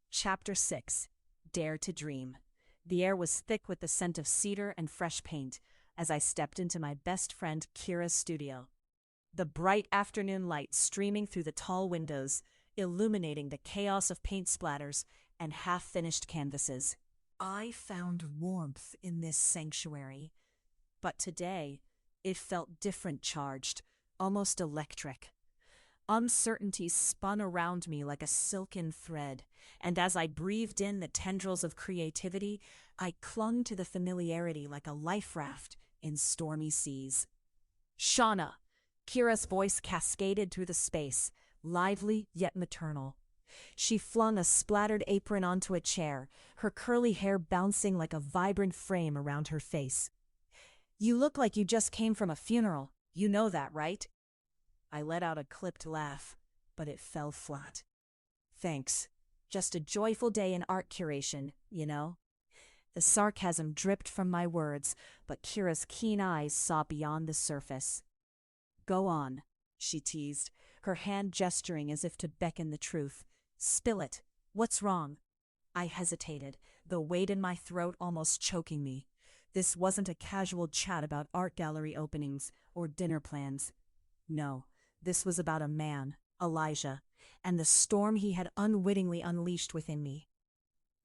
Chapter 6. Dare to Dream. The air was thick with the scent of cedar and fresh paint as I stepped into my best friend Kira's studio. The bright afternoon light streaming through the tall windows, illuminating the chaos of paint splatters and half-finished canvases. I found warmth in this sanctuary, but today it felt different, charged, almost electric. Uncertainty spun around me like a silken thread, and as I breathed in the tendrils of creativity, I clung to the familiarity like a life raft in stormy seas. Shawnna! Kira's voice cascaded through the space, lively yet maternal. She flung a splattered apron onto a chair, her curly hair bouncing like a vibrant frame around her face. "You look like you just came from a funeral. You know that, right?" I let out a clipped laugh, but it fell flat. "Thanks. Just a joyful day in art curation, you know?" The sarcasm dripped from my words, but Kira's keen eyes saw beyond the surface. "Go on," she teased, her hand gesturing as if to beckon the truth. "Spill it. What's wrong?" I hesitated, the weight in my throat almost choking me. This wasn't a casual chat about art gallery openings or dinner plans. No, this was about a man, Elijah, and the storm he had unwittingly unleashed within me.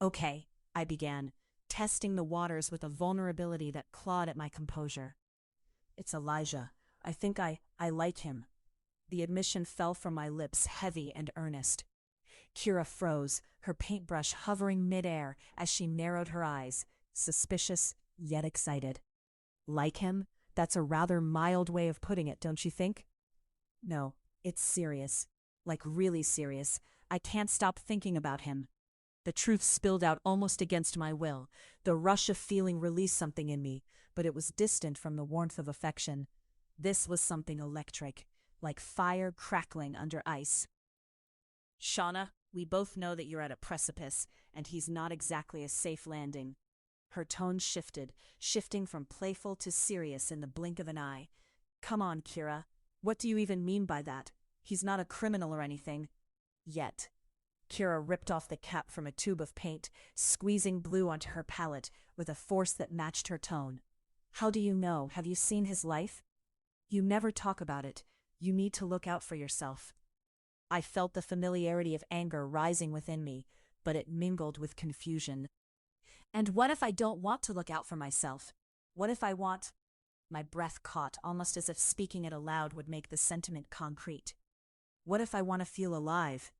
"Okay," I began, testing the waters with a vulnerability that clawed at my composure. "It's Elijah. I think I like him." The admission fell from my lips, heavy and earnest. Kira froze, her paintbrush hovering midair as she narrowed her eyes, suspicious yet excited. "Like him? That's a rather mild way of putting it, don't you think?" "No, it's serious. Like really serious. I can't stop thinking about him." The truth spilled out almost against my will. The rush of feeling released something in me, but it was distant from the warmth of affection. This was something electric, like fire crackling under ice. "Shawnna, we both know that you're at a precipice, and he's not exactly a safe landing." Her tone shifted, shifting from playful to serious in the blink of an eye. "Come on, Kira. What do you even mean by that? He's not a criminal or anything. Yet." Kira ripped off the cap from a tube of paint, squeezing blue onto her palette with a force that matched her tone. "How do you know? Have you seen his life? You never talk about it. You need to look out for yourself." I felt the familiarity of anger rising within me, but it mingled with confusion. "And what if I don't want to look out for myself? What if I want—" My breath caught, almost as if speaking it aloud would make the sentiment concrete. "What if I want to feel alive?"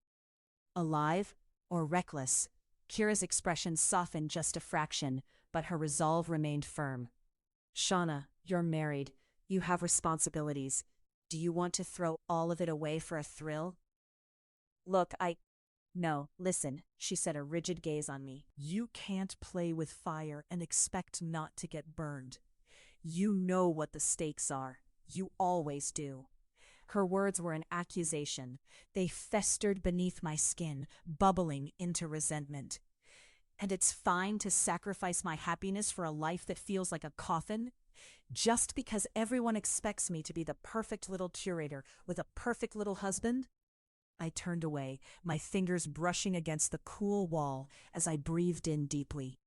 Alive or reckless? Kira's expression softened just a fraction, but her resolve remained firm. "Shawnna, you're married. You have responsibilities. Do you want to throw all of it away for a thrill?" "Look, No, listen," she set a rigid gaze on me. "You can't play with fire and expect not to get burned. You know what the stakes are. You always do." Her words were an accusation. They festered beneath my skin, bubbling into resentment. "And it's fine to sacrifice my happiness for a life that feels like a coffin? Just because everyone expects me to be the perfect little curator with a perfect little husband?" I turned away, my fingers brushing against the cool wall as I breathed in deeply.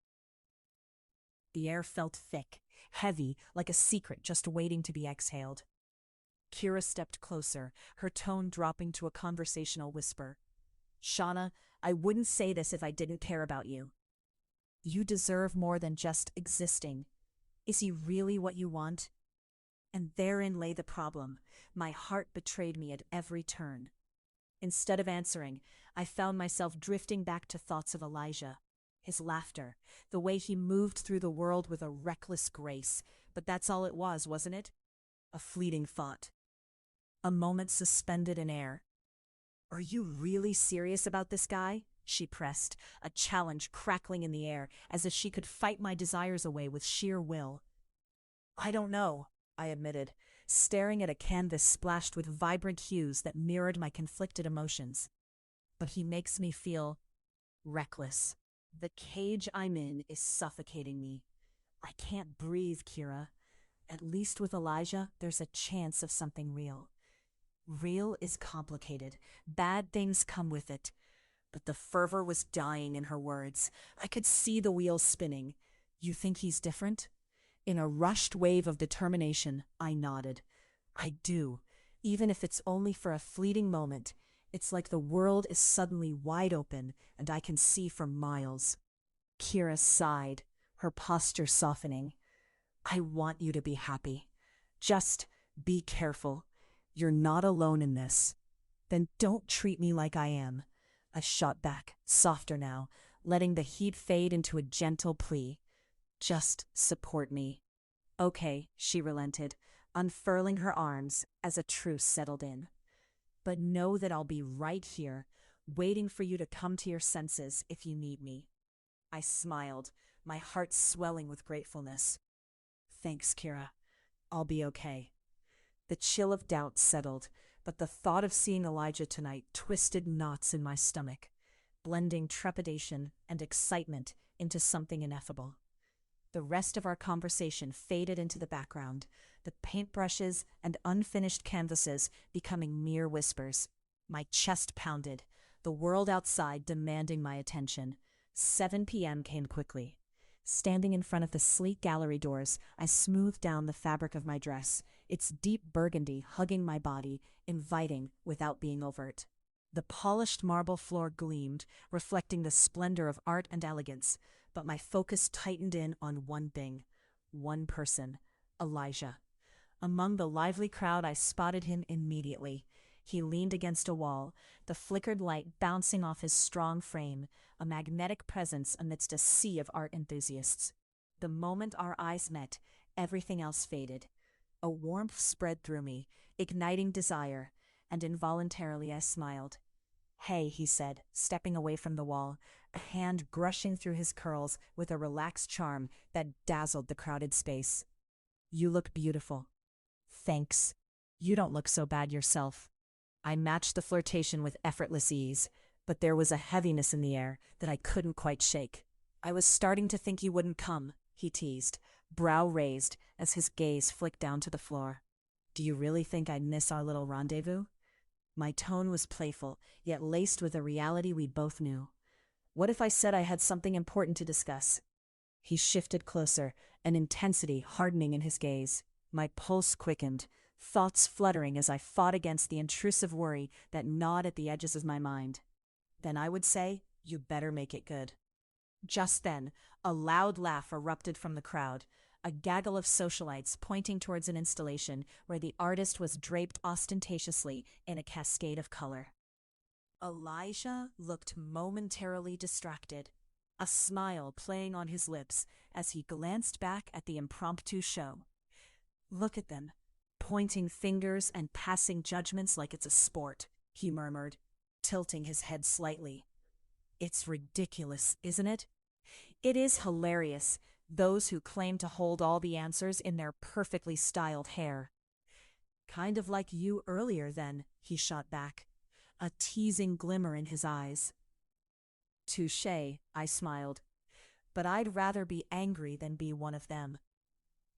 The air felt thick, heavy, like a secret just waiting to be exhaled. Kira stepped closer, her tone dropping to a conversational whisper. "Shawnna, I wouldn't say this if I didn't care about you. You deserve more than just existing. Is he really what you want?" And therein lay the problem. My heart betrayed me at every turn. Instead of answering, I found myself drifting back to thoughts of Elijah. His laughter, the way he moved through the world with a reckless grace. But that's all it was, wasn't it? A fleeting thought. A moment suspended in air. "Are you really serious about this guy?" she pressed, a challenge crackling in the air, as if she could fight my desires away with sheer will. "I don't know," I admitted, staring at a canvas splashed with vibrant hues that mirrored my conflicted emotions. "But he makes me feel reckless. The cage I'm in is suffocating me. I can't breathe, Kira. At least with Elijah, there's a chance of something real. Real is complicated. Bad things come with it. But the fervor was dying in her words. I could see the wheels spinning. You think he's different? In a rushed wave of determination, I nodded. I do, even if it's only for a fleeting moment. It's like the world is suddenly wide open and I can see for miles. Kira sighed, her posture softening. I want you to be happy. Just be careful. You're not alone in this. Then don't treat me like I am. I shot back, softer now, letting the heat fade into a gentle plea. Just support me. Okay, she relented, unfurling her arms as a truce settled in. But know that I'll be right here, waiting for you to come to your senses if you need me. I smiled, my heart swelling with gratefulness. Thanks, Kira. I'll be okay. The chill of doubt settled, but the thought of seeing Elijah tonight twisted knots in my stomach, blending trepidation and excitement into something ineffable. The rest of our conversation faded into the background, the paintbrushes and unfinished canvases becoming mere whispers. My chest pounded, the world outside demanding my attention. 7 p.m. came quickly. Standing in front of the sleek gallery doors, I smoothed down the fabric of my dress, its deep burgundy hugging my body, inviting without being overt. The polished marble floor gleamed, reflecting the splendor of art and elegance, but my focus tightened in on one thing, one person, Elijah. Among the lively crowd, I spotted him immediately. He leaned against a wall, the flickered light bouncing off his strong frame, a magnetic presence amidst a sea of art enthusiasts. The moment our eyes met, everything else faded. A warmth spread through me, igniting desire, and involuntarily I smiled. Hey, he said, stepping away from the wall, a hand brushing through his curls with a relaxed charm that dazzled the crowded space. You look beautiful. Thanks. You don't look so bad yourself. I matched the flirtation with effortless ease, but there was a heaviness in the air that I couldn't quite shake. I was starting to think you wouldn't come, he teased, brow raised as his gaze flicked down to the floor. Do you really think I'd miss our little rendezvous? My tone was playful, yet laced with a reality we both knew. What if I said I had something important to discuss? He shifted closer, an intensity hardening in his gaze. My pulse quickened, thoughts fluttering as I fought against the intrusive worry that gnawed at the edges of my mind. Then I would say, you better make it good. Just then, a loud laugh erupted from the crowd, a gaggle of socialites pointing towards an installation where the artist was draped ostentatiously in a cascade of color. Elijah looked momentarily distracted, a smile playing on his lips as he glanced back at the impromptu show. Look at them, pointing fingers and passing judgments like it's a sport, he murmured, tilting his head slightly. It's ridiculous, isn't it? It is hilarious, those who claim to hold all the answers in their perfectly styled hair. Kind of like you earlier then, he shot back, a teasing glimmer in his eyes. Touché, I smiled, but I'd rather be angry than be one of them.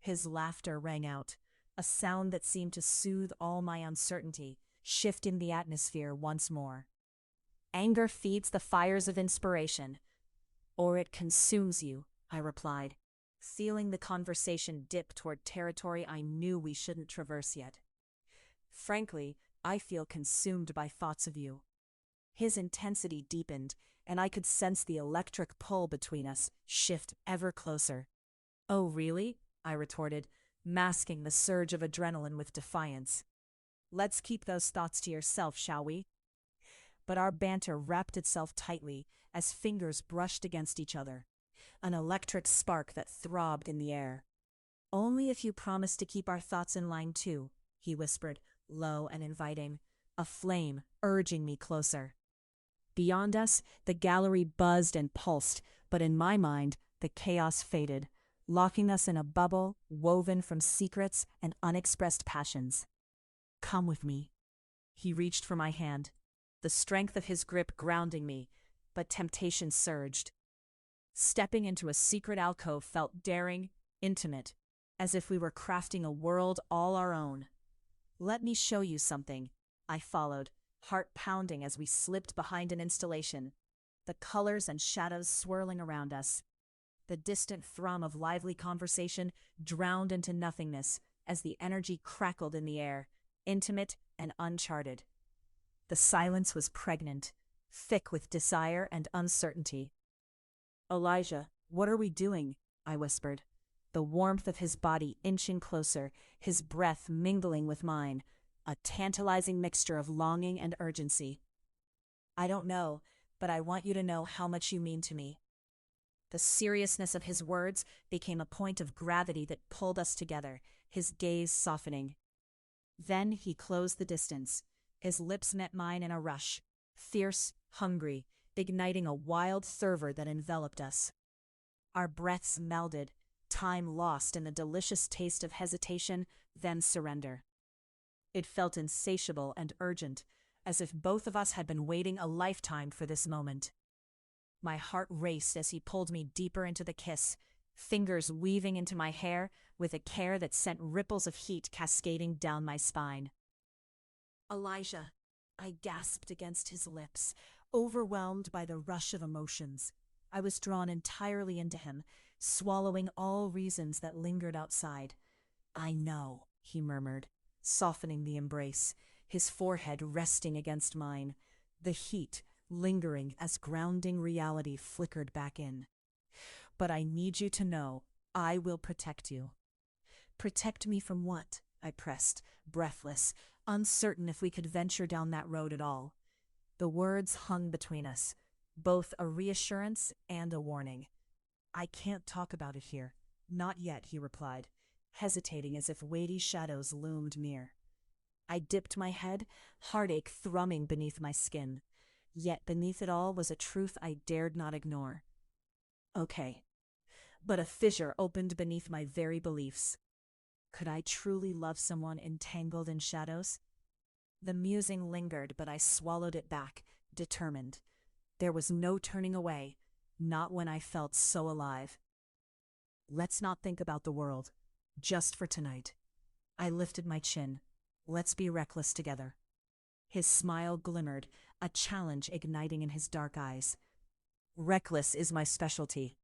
His laughter rang out, a sound that seemed to soothe all my uncertainty, shifting the atmosphere once more. Anger feeds the fires of inspiration, or it consumes you, I replied, feeling the conversation dip toward territory I knew we shouldn't traverse yet. Frankly, I feel consumed by thoughts of you. His intensity deepened, and I could sense the electric pull between us shift ever closer. Oh, really? I retorted, masking the surge of adrenaline with defiance. Let's keep those thoughts to yourself, shall we? But our banter wrapped itself tightly as fingers brushed against each other, an electric spark that throbbed in the air. Only if you promise to keep our thoughts in line too, he whispered, low and inviting, a flame urging me closer. Beyond us, the gallery buzzed and pulsed, but in my mind, the chaos faded, locking us in a bubble woven from secrets and unexpressed passions. Come with me. He reached for my hand, the strength of his grip grounding me, but temptation surged. Stepping into a secret alcove felt daring, intimate, as if we were crafting a world all our own. "Let me show you something," I followed, heart pounding as we slipped behind an installation, the colors and shadows swirling around us. The distant thrum of lively conversation drowned into nothingness as the energy crackled in the air, intimate and uncharted. The silence was pregnant, thick with desire and uncertainty. "Elijah, what are we doing?" I whispered, the warmth of his body inching closer, his breath mingling with mine, a tantalizing mixture of longing and urgency. "I don't know, but I want you to know how much you mean to me." The seriousness of his words became a point of gravity that pulled us together, his gaze softening. Then he closed the distance. His lips met mine in a rush, fierce, hungry, igniting a wild fervor that enveloped us. Our breaths melded, time lost in the delicious taste of hesitation, then surrender. It felt insatiable and urgent, as if both of us had been waiting a lifetime for this moment. My heart raced as he pulled me deeper into the kiss, fingers weaving into my hair with a care that sent ripples of heat cascading down my spine. "Elijah," I gasped against his lips, overwhelmed by the rush of emotions. I was drawn entirely into him, swallowing all reasons that lingered outside. "I know," he murmured, softening the embrace, his forehead resting against mine, the heat lingering as grounding reality flickered back in. "But I need you to know I will protect you." "Protect me from what?" I pressed, breathless, uncertain if we could venture down that road at all. The words hung between us, both a reassurance and a warning. "I can't talk about it here. Not yet," he replied, hesitating as if weighty shadows loomed near. I dipped my head, heartache thrumming beneath my skin. Yet beneath it all was a truth I dared not ignore. "Okay." But a fissure opened beneath my very beliefs. Could I truly love someone entangled in shadows? The musing lingered, but I swallowed it back, determined. There was no turning away, not when I felt so alive. "Let's not think about the world, just for tonight." I lifted my chin. "Let's be reckless together." His smile glimmered, a challenge igniting in his dark eyes. "Reckless is my specialty."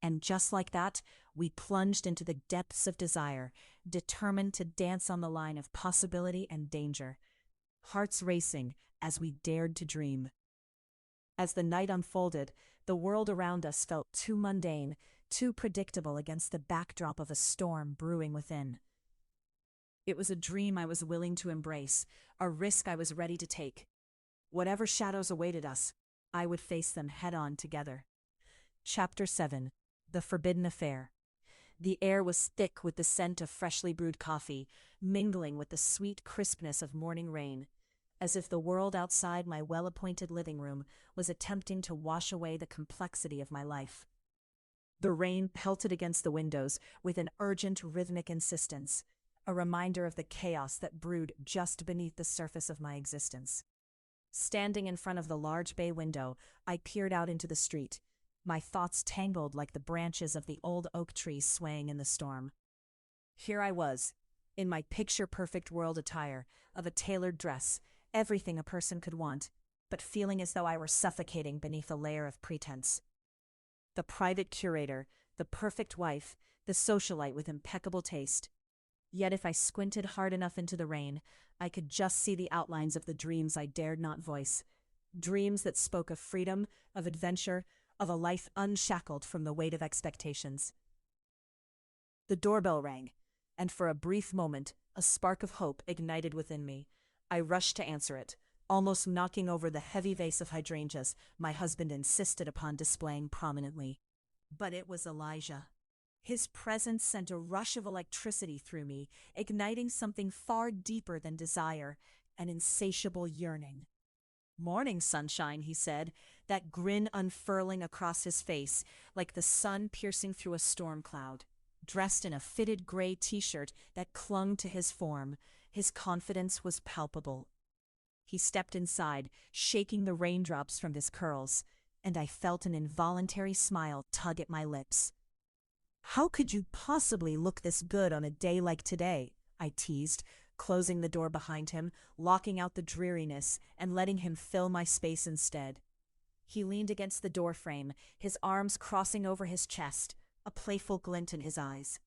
And just like that, we plunged into the depths of desire, determined to dance on the line of possibility and danger, hearts racing as we dared to dream. As the night unfolded, the world around us felt too mundane, too predictable against the backdrop of a storm brewing within. It was a dream I was willing to embrace, a risk I was ready to take. Whatever shadows awaited us, I would face them head-on together. Chapter 7. The Forbidden Affair. The air was thick with the scent of freshly brewed coffee, mingling with the sweet crispness of morning rain, as if the world outside my well-appointed living room was attempting to wash away the complexity of my life. The rain pelted against the windows with an urgent rhythmic insistence, a reminder of the chaos that brewed just beneath the surface of my existence. Standing in front of the large bay window, I peered out into the street, my thoughts tangled like the branches of the old oak tree swaying in the storm. Here I was, in my picture-perfect world attire, of a tailored dress, everything a person could want, but feeling as though I were suffocating beneath a layer of pretense. The private curator, the perfect wife, the socialite with impeccable taste. Yet if I squinted hard enough into the rain, I could just see the outlines of the dreams I dared not voice. Dreams that spoke of freedom, of adventure, of a life unshackled from the weight of expectations. The doorbell rang, and for a brief moment, a spark of hope ignited within me. I rushed to answer it, almost knocking over the heavy vase of hydrangeas my husband insisted upon displaying prominently. But it was Elijah. His presence sent a rush of electricity through me, igniting something far deeper than desire, an insatiable yearning. "Morning, sunshine," he said, that grin unfurling across his face like the sun piercing through a storm cloud. Dressed in a fitted gray t-shirt that clung to his form, his confidence was palpable. He stepped inside, shaking the raindrops from his curls, and I felt an involuntary smile tug at my lips. "How could you possibly look this good on a day like today?" I teased, closing the door behind him, locking out the dreariness, and letting him fill my space instead. He leaned against the doorframe, his arms crossing over his chest, a playful glint in his eyes.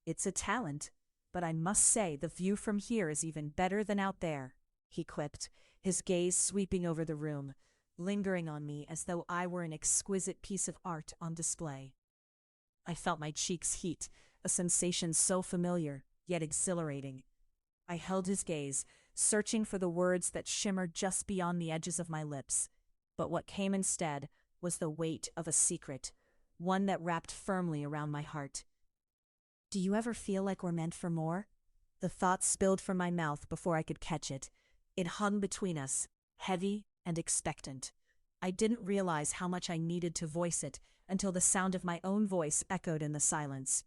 "It's a talent, but I must say the view from here is even better than out there," he quipped, his gaze sweeping over the room, lingering on me as though I were an exquisite piece of art on display. I felt my cheeks heat, a sensation so familiar, yet exhilarating. I held his gaze, searching for the words that shimmered just beyond the edges of my lips. But what came instead was the weight of a secret, one that wrapped firmly around my heart. "Do you ever feel like we're meant for more?" The thought spilled from my mouth before I could catch it. It hung between us, heavy and expectant. I didn't realize how much I needed to voice it until the sound of my own voice echoed in the silence.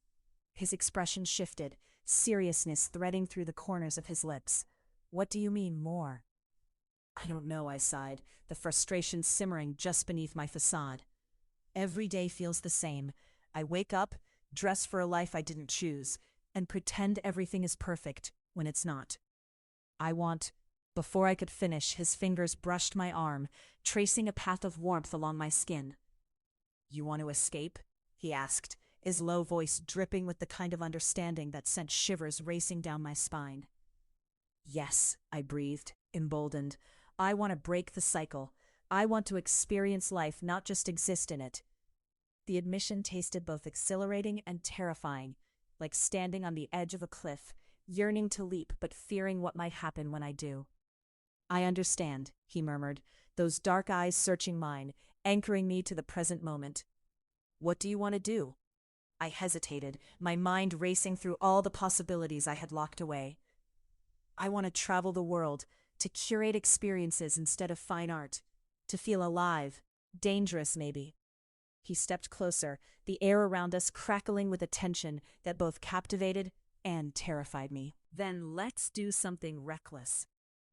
His expression shifted, seriousness threading through the corners of his lips. "What do you mean, more?" "I don't know," I sighed, the frustration simmering just beneath my facade. "Every day feels the same. I wake up, dress for a life I didn't choose, and pretend everything is perfect when it's not. I want—" Before I could finish, his fingers brushed my arm, tracing a path of warmth along my skin. "You want to escape?" he asked, his low voice dripping with the kind of understanding that sent shivers racing down my spine. "Yes," I breathed, emboldened. "I want to break the cycle. I want to experience life, not just exist in it." The admission tasted both exhilarating and terrifying, like standing on the edge of a cliff, yearning to leap but fearing what might happen when I do. "I understand," he murmured, those dark eyes searching mine, anchoring me to the present moment. "What do you want to do?" I hesitated, my mind racing through all the possibilities I had locked away. "I want to travel the world, to curate experiences instead of fine art, to feel alive, dangerous maybe." He stepped closer, the air around us crackling with a tension that both captivated and terrified me. "Then let's do something reckless."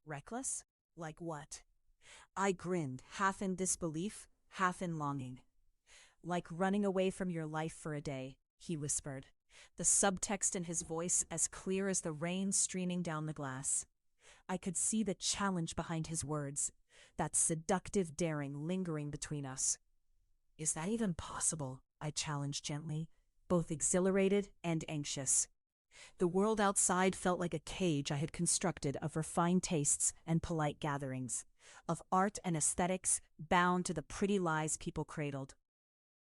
"Reckless? Like what?" I grinned, half in disbelief, half in longing. "Like running away from your life for a day," he whispered, the subtext in his voice as clear as the rain streaming down the glass. I could see the challenge behind his words, that seductive daring lingering between us. "Is that even possible?" I challenged gently, both exhilarated and anxious. The world outside felt like a cage I had constructed of refined tastes and polite gatherings, of art and aesthetics bound to the pretty lies people cradled.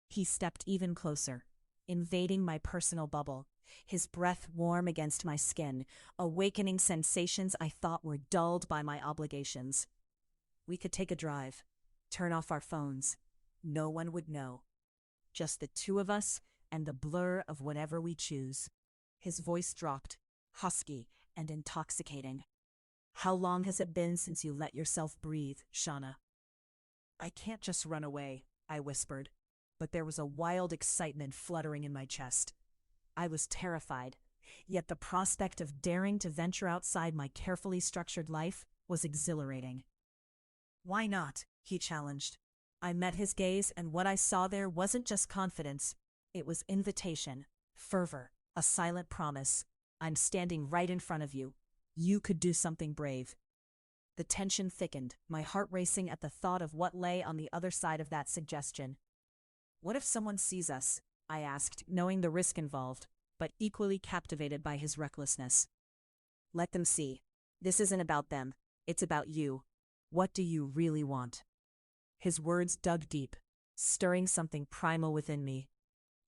He stepped even closer, invading my personal bubble, his breath warm against my skin, awakening sensations I thought were dulled by my obligations. We could take a drive, turn off our phones. No one would know. Just the two of us and the blur of whatever we choose. His voice dropped, husky and intoxicating. "How long has it been since you let yourself breathe, Shawnna?" "I can't just run away," I whispered, but there was a wild excitement fluttering in my chest. I was terrified, yet the prospect of daring to venture outside my carefully structured life was exhilarating. "Why not?" he challenged. I met his gaze, and what I saw there wasn't just confidence. It was invitation, fervor, a silent promise. "I'm standing right in front of you. You could do something brave." The tension thickened, my heart racing at the thought of what lay on the other side of that suggestion. "What if someone sees us?" I asked, knowing the risk involved, but equally captivated by his recklessness. "Let them see. This isn't about them. It's about you. What do you really want?" His words dug deep, stirring something primal within me.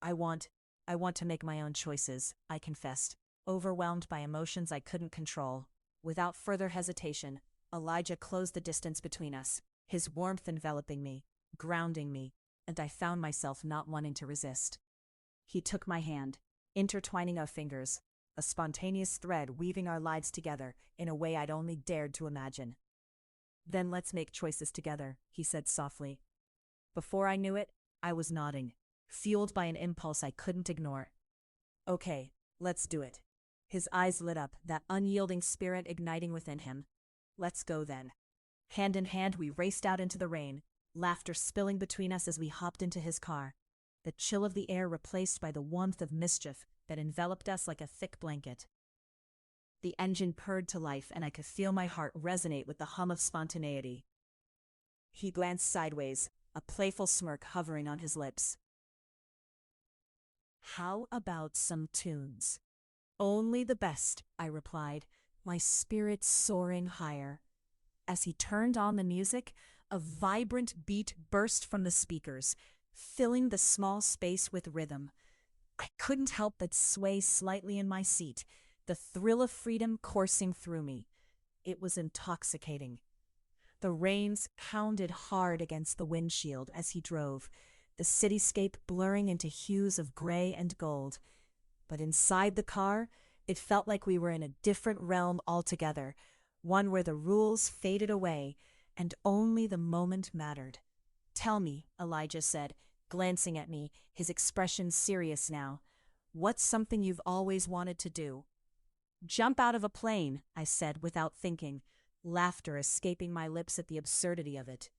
I want to make my own choices," I confessed, overwhelmed by emotions I couldn't control. Without further hesitation, Elijah closed the distance between us, his warmth enveloping me, grounding me, and I found myself not wanting to resist. He took my hand, intertwining our fingers, a spontaneous thread weaving our lives together in a way I'd only dared to imagine. "Then let's make choices together," he said softly. Before I knew it, I was nodding, fueled by an impulse I couldn't ignore. "Okay, let's do it." His eyes lit up, that unyielding spirit igniting within him. "Let's go then." Hand in hand, we raced out into the rain, laughter spilling between us as we hopped into his car, the chill of the air replaced by the warmth of mischief that enveloped us like a thick blanket. The engine purred to life, and I could feel my heart resonate with the hum of spontaneity. He glanced sideways, a playful smirk hovering on his lips. "How about some tunes?" "Only the best," I replied, my spirit soaring higher. As he turned on the music, a vibrant beat burst from the speakers, filling the small space with rhythm. I couldn't help but sway slightly in my seat, the thrill of freedom coursing through me. It was intoxicating. The rains pounded hard against the windshield as he drove, the cityscape blurring into hues of gray and gold. But inside the car, it felt like we were in a different realm altogether, one where the rules faded away and only the moment mattered. "Tell me," Elijah said, glancing at me, his expression serious now, "what's something you've always wanted to do?" "Jump out of a plane," I said without thinking, laughter escaping my lips at the absurdity of it.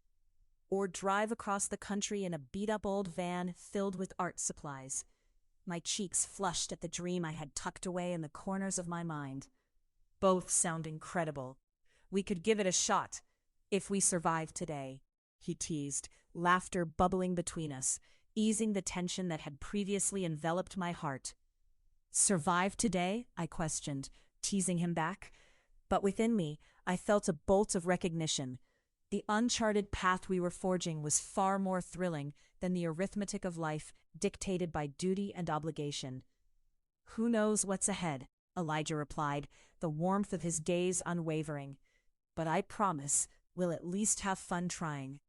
"Or drive across the country in a beat-up old van filled with art supplies." My cheeks flushed at the dream I had tucked away in the corners of my mind. "Both sound incredible. We could give it a shot, if we survive today," he teased, laughter bubbling between us, easing the tension that had previously enveloped my heart. "Survive today?" I questioned, teasing him back. But within me, I felt a bolt of recognition. The uncharted path we were forging was far more thrilling than the arithmetic of life dictated by duty and obligation. "Who knows what's ahead?" Elijah replied, the warmth of his gaze unwavering. "But I promise we'll at least have fun trying."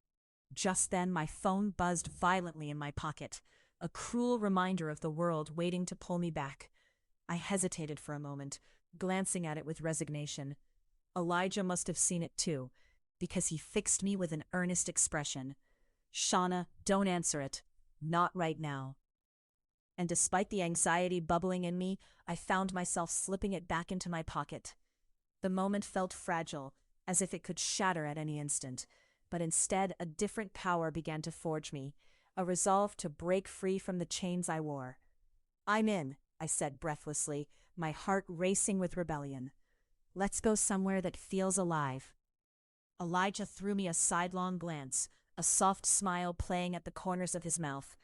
Just then my phone buzzed violently in my pocket, a cruel reminder of the world waiting to pull me back. I hesitated for a moment, glancing at it with resignation. Elijah must have seen it too, because he fixed me with an earnest expression. "Shawnna, don't answer it. Not right now." And despite the anxiety bubbling in me, I found myself slipping it back into my pocket. The moment felt fragile, as if it could shatter at any instant, but instead a different power began to forge me, a resolve to break free from the chains I wore. "I'm in," I said breathlessly, my heart racing with rebellion. "Let's go somewhere that feels alive." Elijah threw me a sidelong glance, a soft smile playing at the corners of his mouth.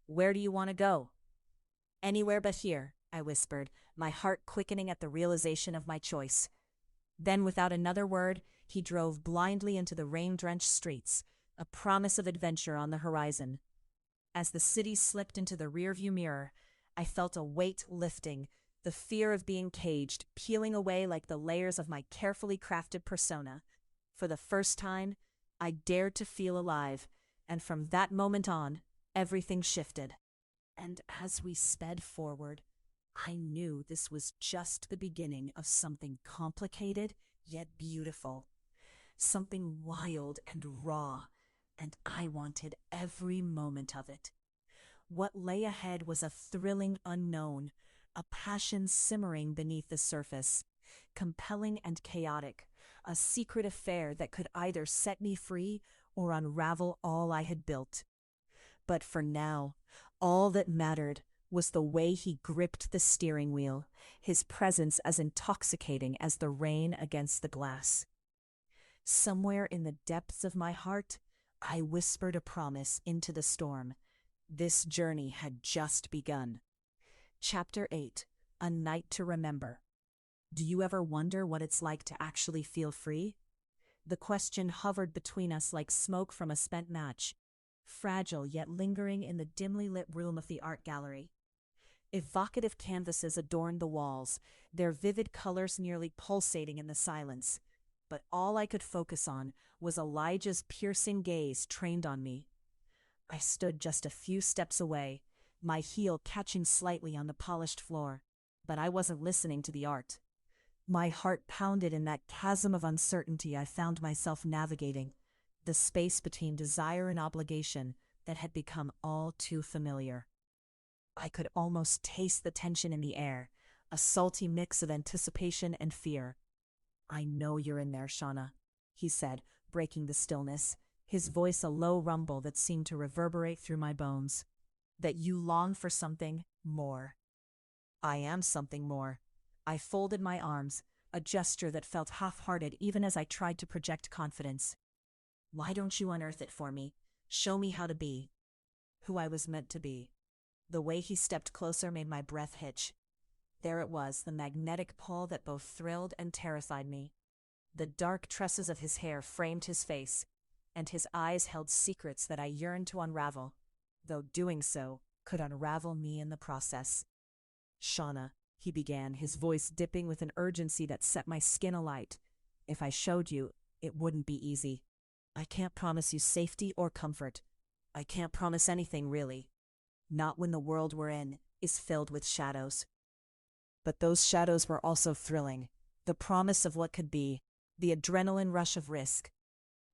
"Where do you want to go?" "Anywhere but here," I whispered, my heart quickening at the realization of my choice. Then, without another word, he drove blindly into the rain-drenched streets, a promise of adventure on the horizon. As the city slipped into the rearview mirror, I felt a weight lifting, the fear of being caged peeling away like the layers of my carefully crafted persona. For the first time, I dared to feel alive, and from that moment on, everything shifted. And as we sped forward, I knew this was just the beginning of something complicated yet beautiful, something wild and raw, and I wanted every moment of it. What lay ahead was a thrilling unknown, a passion simmering beneath the surface, compelling and chaotic, a secret affair that could either set me free or unravel all I had built. But for now, all that mattered was the way he gripped the steering wheel, his presence as intoxicating as the rain against the glass. Somewhere in the depths of my heart, I whispered a promise into the storm. This journey had just begun. Chapter 8, A Night to Remember. Do you ever wonder what it's like to actually feel free? The question hovered between us like smoke from a spent match, fragile yet lingering in the dimly lit room of the art gallery. Evocative canvases adorned the walls, their vivid colors nearly pulsating in the silence. But all I could focus on was Elijah's piercing gaze trained on me. I stood just a few steps away, my heel catching slightly on the polished floor, but I wasn't listening to the art. My heart pounded in that chasm of uncertainty I found myself navigating, the space between desire and obligation that had become all too familiar. I could almost taste the tension in the air, a salty mix of anticipation and fear. "I know you're in there, Shawnna," he said, breaking the stillness, his voice a low rumble that seemed to reverberate through my bones. That you long for something more. I am something more. I folded my arms, a gesture that felt half-hearted even as I tried to project confidence. Why don't you unearth it for me? Show me how to be who I was meant to be. The way he stepped closer made my breath hitch. There it was, the magnetic pull that both thrilled and terrified me. The dark tresses of his hair framed his face, and his eyes held secrets that I yearned to unravel, though doing so could unravel me in the process. Shawnna, he began, his voice dipping with an urgency that set my skin alight. If I showed you, it wouldn't be easy. I can't promise you safety or comfort. I can't promise anything, really. Not when the world we're in is filled with shadows. But those shadows were also thrilling. The promise of what could be, the adrenaline rush of risk.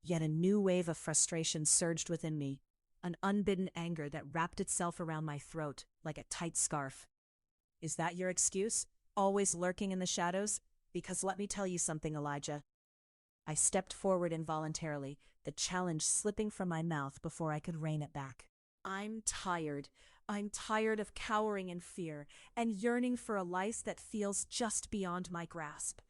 Yet a new wave of frustration surged within me, an unbidden anger that wrapped itself around my throat like a tight scarf. Is that your excuse? Always lurking in the shadows? Because let me tell you something, Elijah. I stepped forward involuntarily, the challenge slipping from my mouth before I could rein it back. I'm tired. I'm tired of cowering in fear and yearning for a life that feels just beyond my grasp.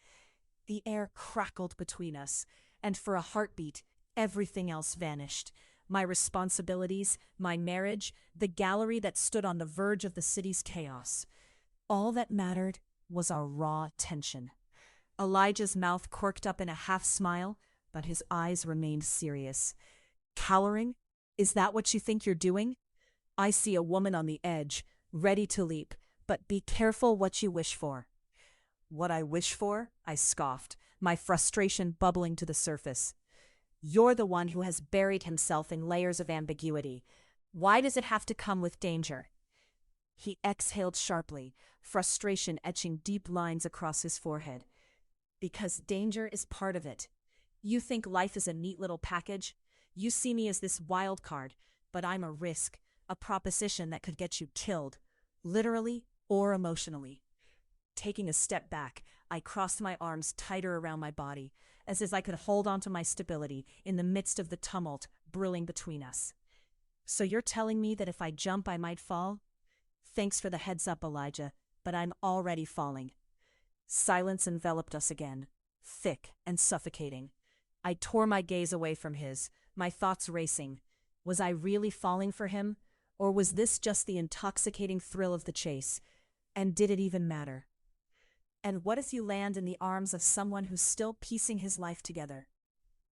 The air crackled between us, and for a heartbeat, everything else vanished. My responsibilities, my marriage, the gallery that stood on the verge of the city's chaos. All that mattered was our raw tension. Elijah's mouth quirked up in a half-smile, but his eyes remained serious. Cowering? Is that what you think you're doing? I see a woman on the edge, ready to leap, but be careful what you wish for. What I wish for? I scoffed, my frustration bubbling to the surface. You're the one who has buried himself in layers of ambiguity. Why does it have to come with danger? He exhaled sharply, frustration etching deep lines across his forehead. Because danger is part of it. You think life is a neat little package? You see me as this wild card, but I'm a risk, a proposition that could get you killed, literally or emotionally. Taking a step back, I crossed my arms tighter around my body, as if I could hold onto my stability in the midst of the tumult brewing between us. So you're telling me that if I jump I might fall? Thanks for the heads up, Elijah, but I'm already falling. Silence enveloped us again, thick and suffocating. I tore my gaze away from his, my thoughts racing. Was I really falling for him? Or was this just the intoxicating thrill of the chase? And did it even matter? And what if you land in the arms of someone who's still piecing his life together?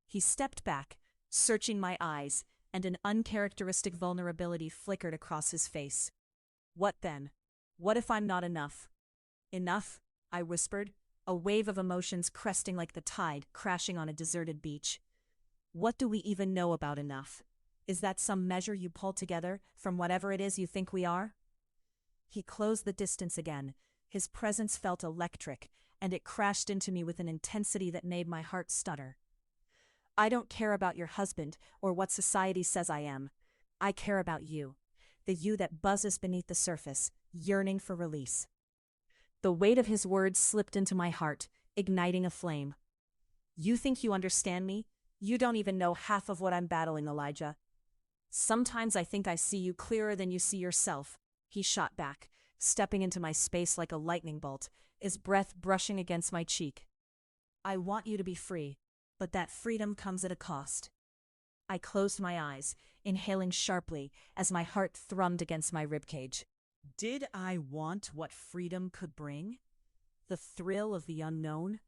He stepped back, searching my eyes, and an uncharacteristic vulnerability flickered across his face. What then? What if I'm not enough? Enough? I whispered, a wave of emotions cresting like the tide crashing on a deserted beach. What do we even know about enough? Is that some measure you pull together from whatever it is you think we are? He closed the distance again. His presence felt electric, and it crashed into me with an intensity that made my heart stutter. I don't care about your husband or what society says I am. I care about you, the you that buzzes beneath the surface, yearning for release. The weight of his words slipped into my heart, igniting a flame. You think you understand me? You don't even know half of what I'm battling, Elijah. Sometimes I think I see you clearer than you see yourself, he shot back, stepping into my space like a lightning bolt, his breath brushing against my cheek. I want you to be free, but that freedom comes at a cost. I closed my eyes, inhaling sharply as my heart thrummed against my ribcage. Did I want what freedom could bring? The thrill of the unknown?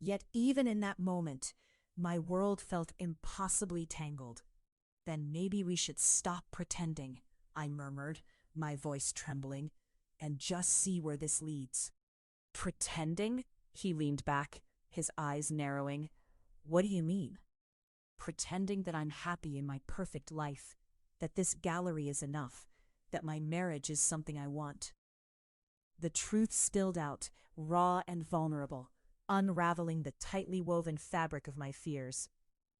Yet even in that moment, my world felt impossibly tangled. Then maybe we should stop pretending, I murmured, my voice trembling, and just see where this leads. Pretending? He leaned back, his eyes narrowing. What do you mean? Pretending that I'm happy in my perfect life, that this gallery is enough, that my marriage is something I want. The truth spilled out, raw and vulnerable, unraveling the tightly woven fabric of my fears.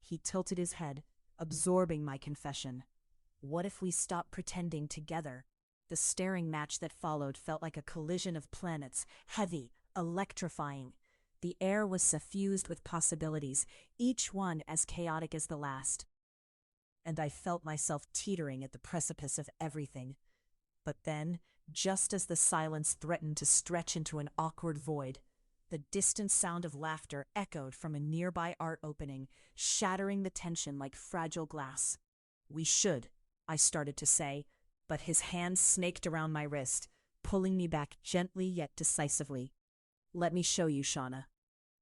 He tilted his head, absorbing my confession. What if we stopped pretending together? The staring match that followed felt like a collision of planets, heavy, electrifying. The air was suffused with possibilities, each one as chaotic as the last. and I felt myself teetering at the precipice of everything. But then, just as the silence threatened to stretch into an awkward void, the distant sound of laughter echoed from a nearby art opening, shattering the tension like fragile glass. "We should," I started to say, but his hand snaked around my wrist, pulling me back gently yet decisively. "Let me show you, Shawnna."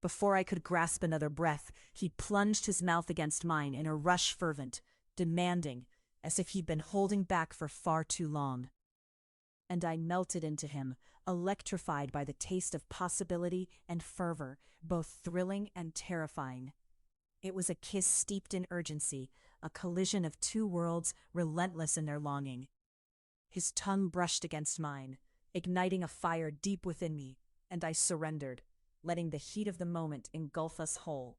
Before I could grasp another breath, he plunged his mouth against mine in a rush fervent, demanding, as if he'd been holding back for far too long. And I melted into him, electrified by the taste of possibility and fervor, both thrilling and terrifying. It was a kiss steeped in urgency, a collision of two worlds relentless in their longing. His tongue brushed against mine, igniting a fire deep within me, and I surrendered, letting the heat of the moment engulf us whole.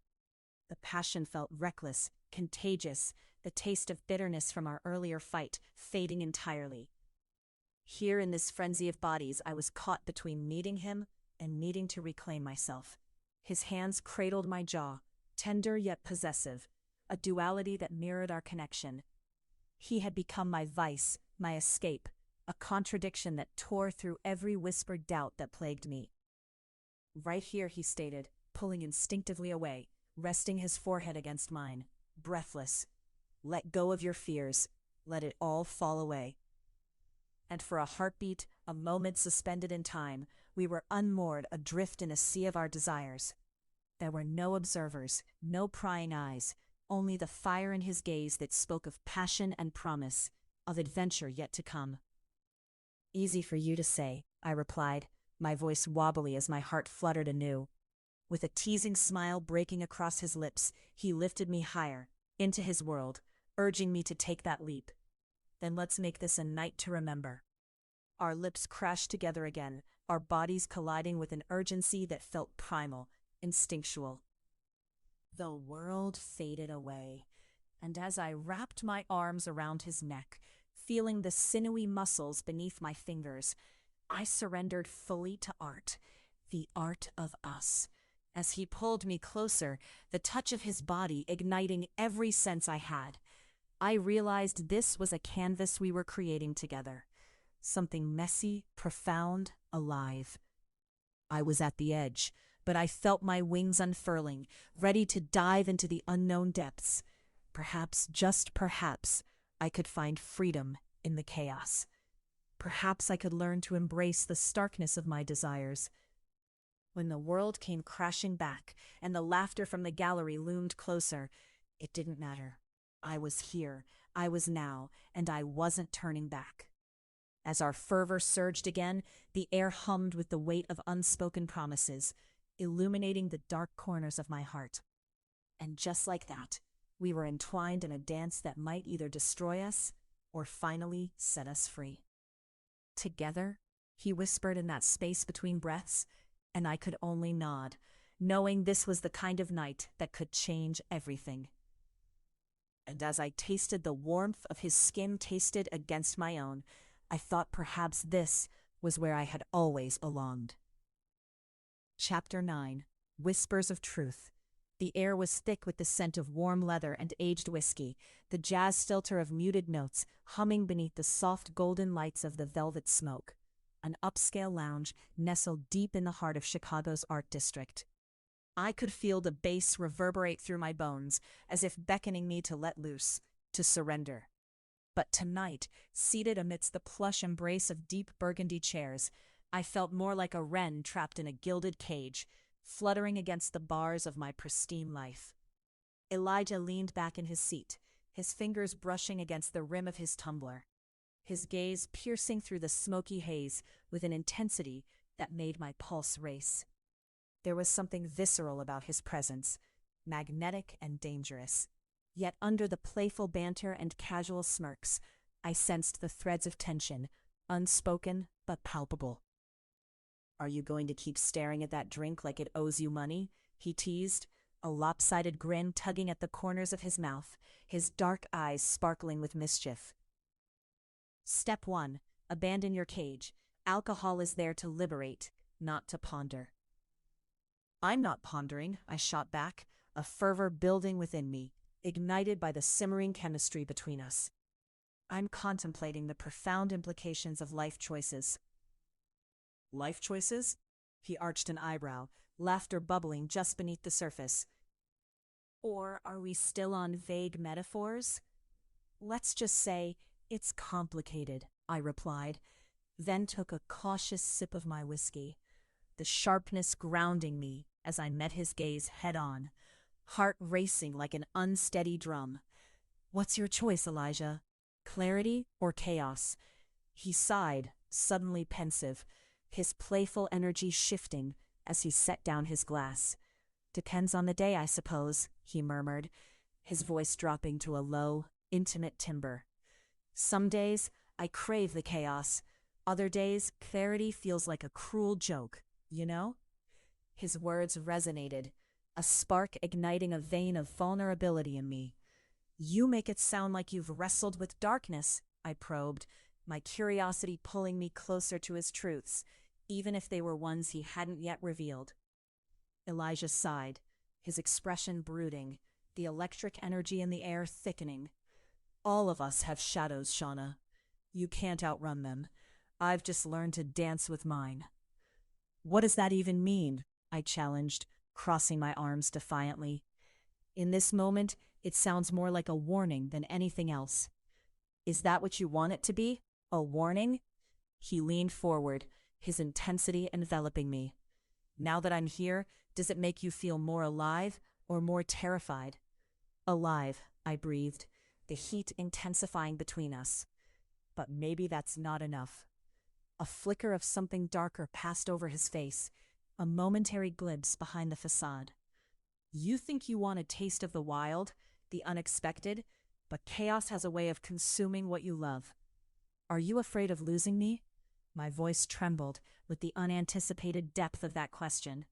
The passion felt reckless, contagious, the taste of bitterness from our earlier fight fading entirely. Here in this frenzy of bodies, I was caught between needing him and needing to reclaim myself. His hands cradled my jaw, tender yet possessive, a duality that mirrored our connection. He had become my vice, my escape, a contradiction that tore through every whispered doubt that plagued me. "Right here," he stated, pulling instinctively away, resting his forehead against mine, breathless. "Let go of your fears. Let it all fall away." And for a heartbeat, a moment suspended in time, we were unmoored adrift in a sea of our desires. There were no observers, no prying eyes, only the fire in his gaze that spoke of passion and promise, of adventure yet to come. "Easy for you to say," I replied, my voice wobbly as my heart fluttered anew. With a teasing smile breaking across his lips, he lifted me higher, into his world, urging me to take that leap. "Then let's make this a night to remember." Our lips crashed together again, our bodies colliding with an urgency that felt primal, instinctual. The world faded away, and as I wrapped my arms around his neck, feeling the sinewy muscles beneath my fingers, I surrendered fully to art, the art of us. As he pulled me closer, the touch of his body igniting every sense I had, I realized this was a canvas we were creating together. Something messy, profound, alive. I was at the edge, but I felt my wings unfurling, ready to dive into the unknown depths. Perhaps, just perhaps, I could find freedom in the chaos. Perhaps I could learn to embrace the starkness of my desires. When the world came crashing back and the laughter from the gallery loomed closer, it didn't matter. I was here, I was now, and I wasn't turning back. As our fervor surged again, the air hummed with the weight of unspoken promises, illuminating the dark corners of my heart. And just like that, we were entwined in a dance that might either destroy us or finally set us free. "Together," he whispered in that space between breaths, and I could only nod, knowing this was the kind of night that could change everything. And as I tasted the warmth of his skin tasted against my own, I thought perhaps this was where I had always belonged. Chapter 9. Whispers of Truth. The air was thick with the scent of warm leather and aged whiskey, the jazz filter of muted notes humming beneath the soft golden lights of the velvet smoke. An upscale lounge nestled deep in the heart of Chicago's art district. I could feel the bass reverberate through my bones, as if beckoning me to let loose, to surrender. But tonight, seated amidst the plush embrace of deep burgundy chairs, I felt more like a wren trapped in a gilded cage, fluttering against the bars of my pristine life. Elijah leaned back in his seat, his fingers brushing against the rim of his tumbler, his gaze piercing through the smoky haze with an intensity that made my pulse race. There was something visceral about his presence, magnetic and dangerous. Yet under the playful banter and casual smirks, I sensed the threads of tension, unspoken but palpable. "Are you going to keep staring at that drink like it owes you money?" he teased, a lopsided grin tugging at the corners of his mouth, his dark eyes sparkling with mischief. Step 1. Abandon your cage. Alcohol is there to liberate, not to ponder. "I'm not pondering," I shot back, a fervor building within me, ignited by the simmering chemistry between us. I'm contemplating the profound implications of life choices. Life choices? He arched an eyebrow, laughter bubbling just beneath the surface. Or are we still on vague metaphors? Let's just say it's complicated, I replied, then took a cautious sip of my whiskey, the sharpness grounding me as I met his gaze head-on, heart racing like an unsteady drum. What's your choice, Elijah? Clarity or chaos? He sighed, suddenly pensive, his playful energy shifting as he set down his glass. Depends on the day, I suppose, he murmured, his voice dropping to a low, intimate timbre. Some days I crave the chaos. Other days, clarity feels like a cruel joke, you know? His words resonated, a spark igniting a vein of vulnerability in me. You make it sound like you've wrestled with darkness, I probed, my curiosity pulling me closer to his truths, even if they were ones he hadn't yet revealed. Elijah sighed, his expression brooding, the electric energy in the air thickening. All of us have shadows, Shawnna. You can't outrun them. I've just learned to dance with mine. What does that even mean? I challenged, crossing my arms defiantly. In this moment, it sounds more like a warning than anything else. Is that what you want it to be? A warning? He leaned forward, his intensity enveloping me. Now that I'm here, does it make you feel more alive or more terrified? Alive, I breathed, the heat intensifying between us. But maybe that's not enough. A flicker of something darker passed over his face, a momentary glimpse behind the facade. You think you want a taste of the wild, the unexpected, but chaos has a way of consuming what you love. Are you afraid of losing me? My voice trembled with the unanticipated depth of that question.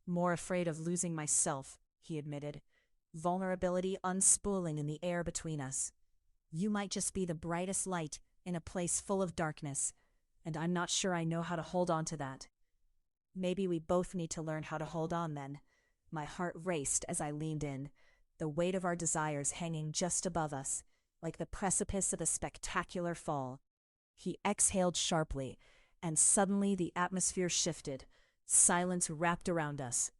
More afraid of losing myself, he admitted, vulnerability unspooling in the air between us. You might just be the brightest light in a place full of darkness, and I'm not sure I know how to hold on to that. Maybe we both need to learn how to hold on then. My heart raced as I leaned in, the weight of our desires hanging just above us, like the precipice of a spectacular fall. He exhaled sharply, and suddenly the atmosphere shifted. Silence wrapped around us.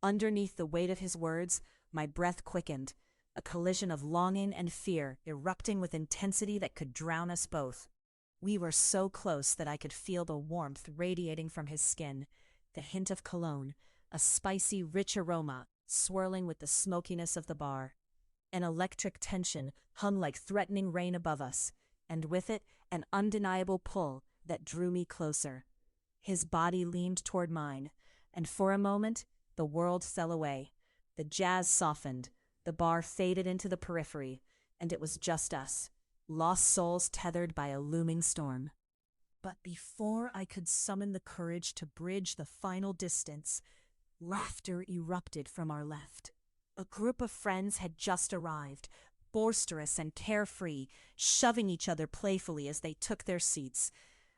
Underneath the weight of his words, my breath quickened, a collision of longing and fear erupting with intensity that could drown us both. We were so close that I could feel the warmth radiating from his skin, the hint of cologne, a spicy, rich aroma swirling with the smokiness of the bar. An electric tension hung like threatening rain above us, and with it, an undeniable pull that drew me closer. His body leaned toward mine, and for a moment, the world fell away. The jazz softened, the bar faded into the periphery, and it was just us, lost souls tethered by a looming storm. But before I could summon the courage to bridge the final distance, laughter erupted from our left. A group of friends had just arrived, boisterous and carefree, shoving each other playfully as they took their seats.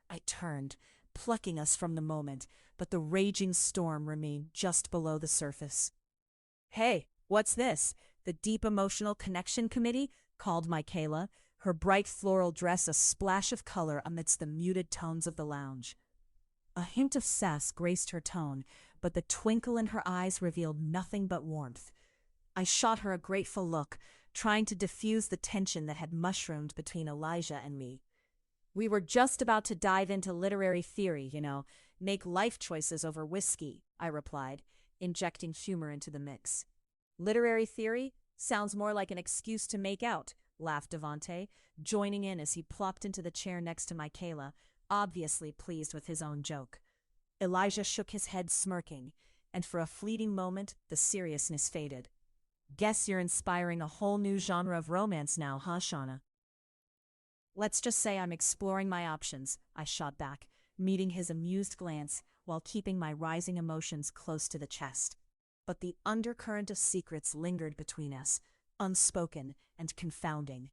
I turned, plucking us from the moment, but the raging storm remained just below the surface. Hey, what's this? The Deep Emotional Connection Committee? Called Michaela, her bright floral dress a splash of color amidst the muted tones of the lounge. A hint of sass graced her tone, but the twinkle in her eyes revealed nothing but warmth. I shot her a grateful look, trying to diffuse the tension that had mushroomed between Elijah and me. We were just about to dive into literary theory, make life choices over whiskey, I replied, injecting humor into the mix. Literary theory? Sounds more like an excuse to make out, laughed Devante, joining in as he plopped into the chair next to Michaela, obviously pleased with his own joke. Elijah shook his head smirking, and for a fleeting moment the seriousness faded. Guess you're inspiring a whole new genre of romance now, huh, Shawnna? Let's just say I'm exploring my options, I shot back, meeting his amused glance while keeping my rising emotions close to the chest. But the undercurrent of secrets lingered between us, unspoken and confounding.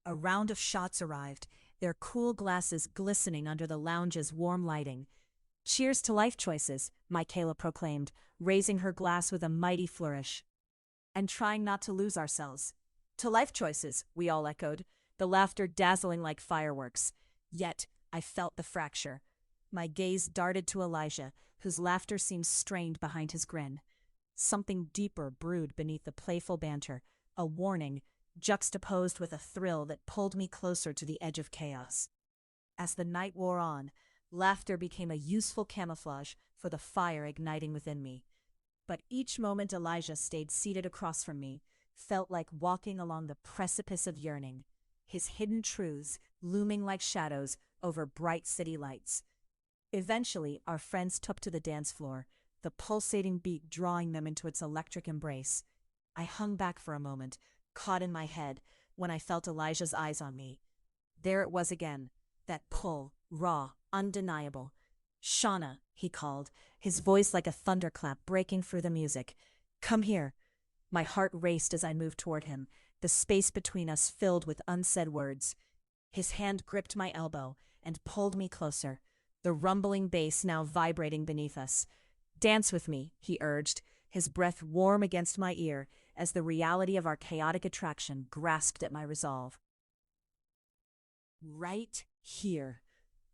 A round of shots arrived, their cool glasses glistening under the lounge's warm lighting. Cheers to life choices, Michaela proclaimed, raising her glass with a mighty flourish. and trying not to lose ourselves. To life choices, we all echoed, the laughter dazzling like fireworks. Yet, I felt the fracture. My gaze darted to Elijah, whose laughter seemed strained behind his grin. Something deeper brewed beneath the playful banter, a warning, juxtaposed with a thrill that pulled me closer to the edge of chaos. As the night wore on, laughter became a useful camouflage for the fire igniting within me. But each moment Elijah stayed seated across from me felt like walking along the precipice of yearning, his hidden truths looming like shadows over bright city lights. Eventually, our friends took to the dance floor, the pulsating beat drawing them into its electric embrace. I hung back for a moment, caught in my head, when I felt Elijah's eyes on me. There it was again, that pull, raw, undeniable. "Shawnna," he called, his voice like a thunderclap breaking through the music. "Come here." My heart raced as I moved toward him, the space between us filled with unsaid words. His hand gripped my elbow and pulled me closer, the rumbling bass now vibrating beneath us. "Dance with me," he urged, his breath warm against my ear as the reality of our chaotic attraction grasped at my resolve. "Right here."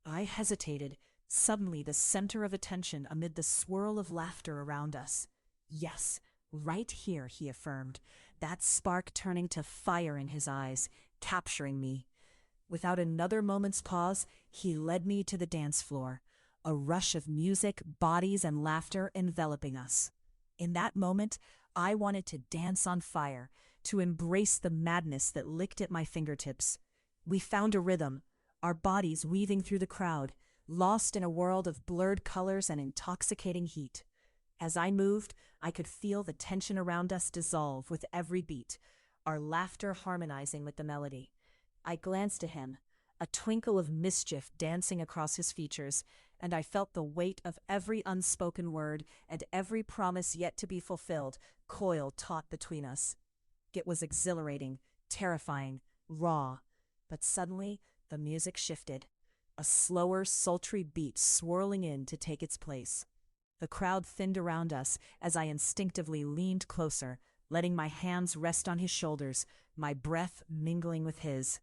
I hesitated, suddenly the center of attention amid the swirl of laughter around us. "Yes, right here," he affirmed, that spark turning to fire in his eyes, capturing me. Without another moment's pause, he led me to the dance floor, a rush of music, bodies, and laughter enveloping us. In that moment, I wanted to dance on fire, to embrace the madness that licked at my fingertips. We found a rhythm, our bodies weaving through the crowd, lost in a world of blurred colors and intoxicating heat. As I moved, I could feel the tension around us dissolve with every beat, our laughter harmonizing with the melody. I glanced at him, a twinkle of mischief dancing across his features, and I felt the weight of every unspoken word and every promise yet to be fulfilled coil taut between us. It was exhilarating, terrifying, raw, but suddenly the music shifted, a slower, sultry beat swirling in to take its place. The crowd thinned around us as I instinctively leaned closer, letting my hands rest on his shoulders, my breath mingling with his.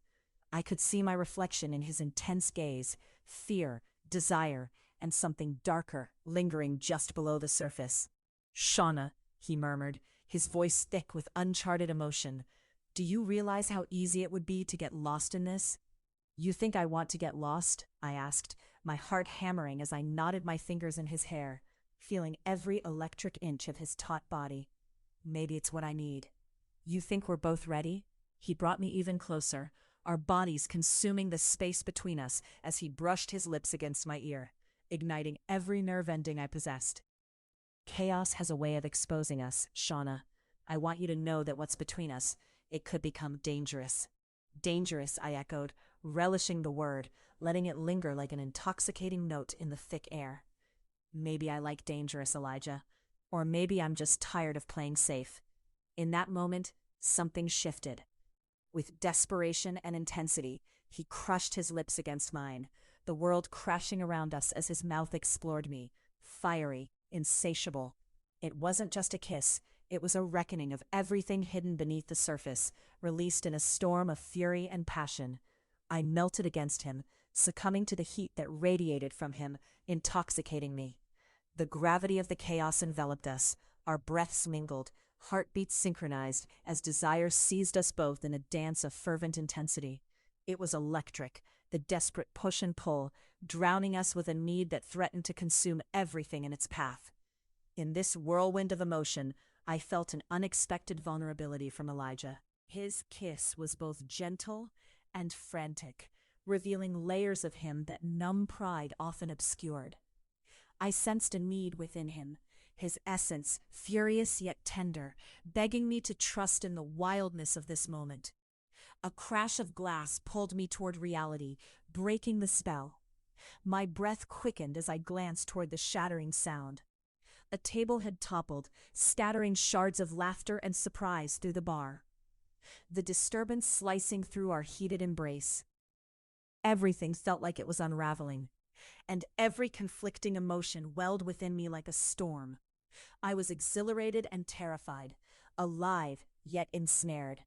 I could see my reflection in his intense gaze, fear, desire, and something darker lingering just below the surface. "Shawnna," he murmured, his voice thick with uncharted emotion. "Do you realize how easy it would be to get lost in this?" "You think I want to get lost?" I asked, my heart hammering as I knotted my fingers in his hair, feeling every electric inch of his taut body. "Maybe it's what I need." "You think we're both ready?" He brought me even closer, our bodies consuming the space between us as he brushed his lips against my ear, igniting every nerve ending I possessed. "Chaos has a way of exposing us, Shawnna. I want you to know that what's between us, it could become dangerous." "Dangerous," I echoed, relishing the word, letting it linger like an intoxicating note in the thick air. "Maybe I like dangerous, Elijah. Or maybe I'm just tired of playing safe." In that moment, something shifted. With desperation and intensity, he crushed his lips against mine, the world crashing around us as his mouth explored me, fiery, insatiable. It wasn't just a kiss, it was a reckoning of everything hidden beneath the surface, released in a storm of fury and passion. I melted against him, succumbing to the heat that radiated from him, intoxicating me. The gravity of the chaos enveloped us, our breaths mingled, heartbeats synchronized as desire seized us both in a dance of fervent intensity. It was electric, the desperate push and pull, drowning us with a need that threatened to consume everything in its path. In this whirlwind of emotion, I felt an unexpected vulnerability from Elijah. His kiss was both gentle and frantic, revealing layers of him that numb pride often obscured. I sensed a need within him, his essence, furious yet tender, begging me to trust in the wildness of this moment. A crash of glass pulled me toward reality, breaking the spell. My breath quickened as I glanced toward the shattering sound. A table had toppled, scattering shards of laughter and surprise through the bar, the disturbance slicing through our heated embrace. Everything felt like it was unraveling, and every conflicting emotion welled within me like a storm. I was exhilarated and terrified, alive yet ensnared.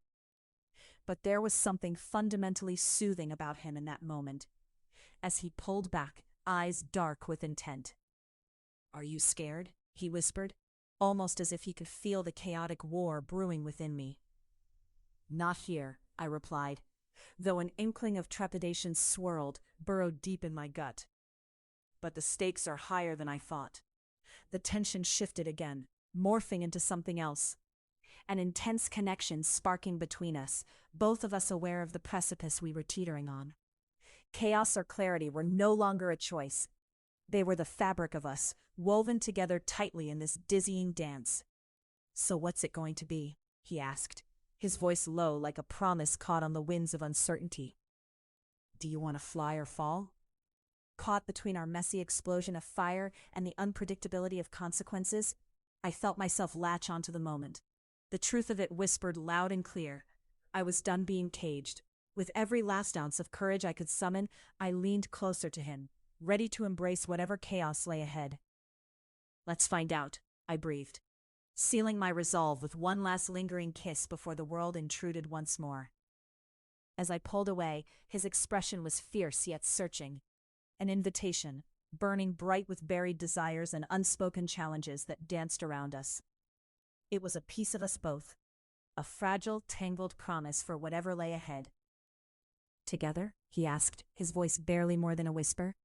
But there was something fundamentally soothing about him in that moment, as he pulled back, eyes dark with intent. "Are you scared?" he whispered, almost as if he could feel the chaotic war brewing within me. "Not here," I replied, though an inkling of trepidation burrowed deep in my gut. But the stakes are higher than I thought. The tension shifted again, morphing into something else. An intense connection sparking between us, both of us aware of the precipice we were teetering on. Chaos or clarity were no longer a choice. They were the fabric of us, woven together tightly in this dizzying dance. "So what's it going to be?" he asked, his voice low like a promise caught on the winds of uncertainty. "Do you want to fly or fall?" Caught between our messy explosion of fire and the unpredictability of consequences, I felt myself latch onto the moment. The truth of it whispered loud and clear. I was done being caged. With every last ounce of courage I could summon, I leaned closer to him, ready to embrace whatever chaos lay ahead. "Let's find out," I breathed, sealing my resolve with one last lingering kiss before the world intruded once more. As I pulled away, his expression was fierce yet searching. An invitation, burning bright with buried desires and unspoken challenges that danced around us. It was a piece of us both, a fragile, tangled promise for whatever lay ahead. "Together?" he asked, his voice barely more than a whisper.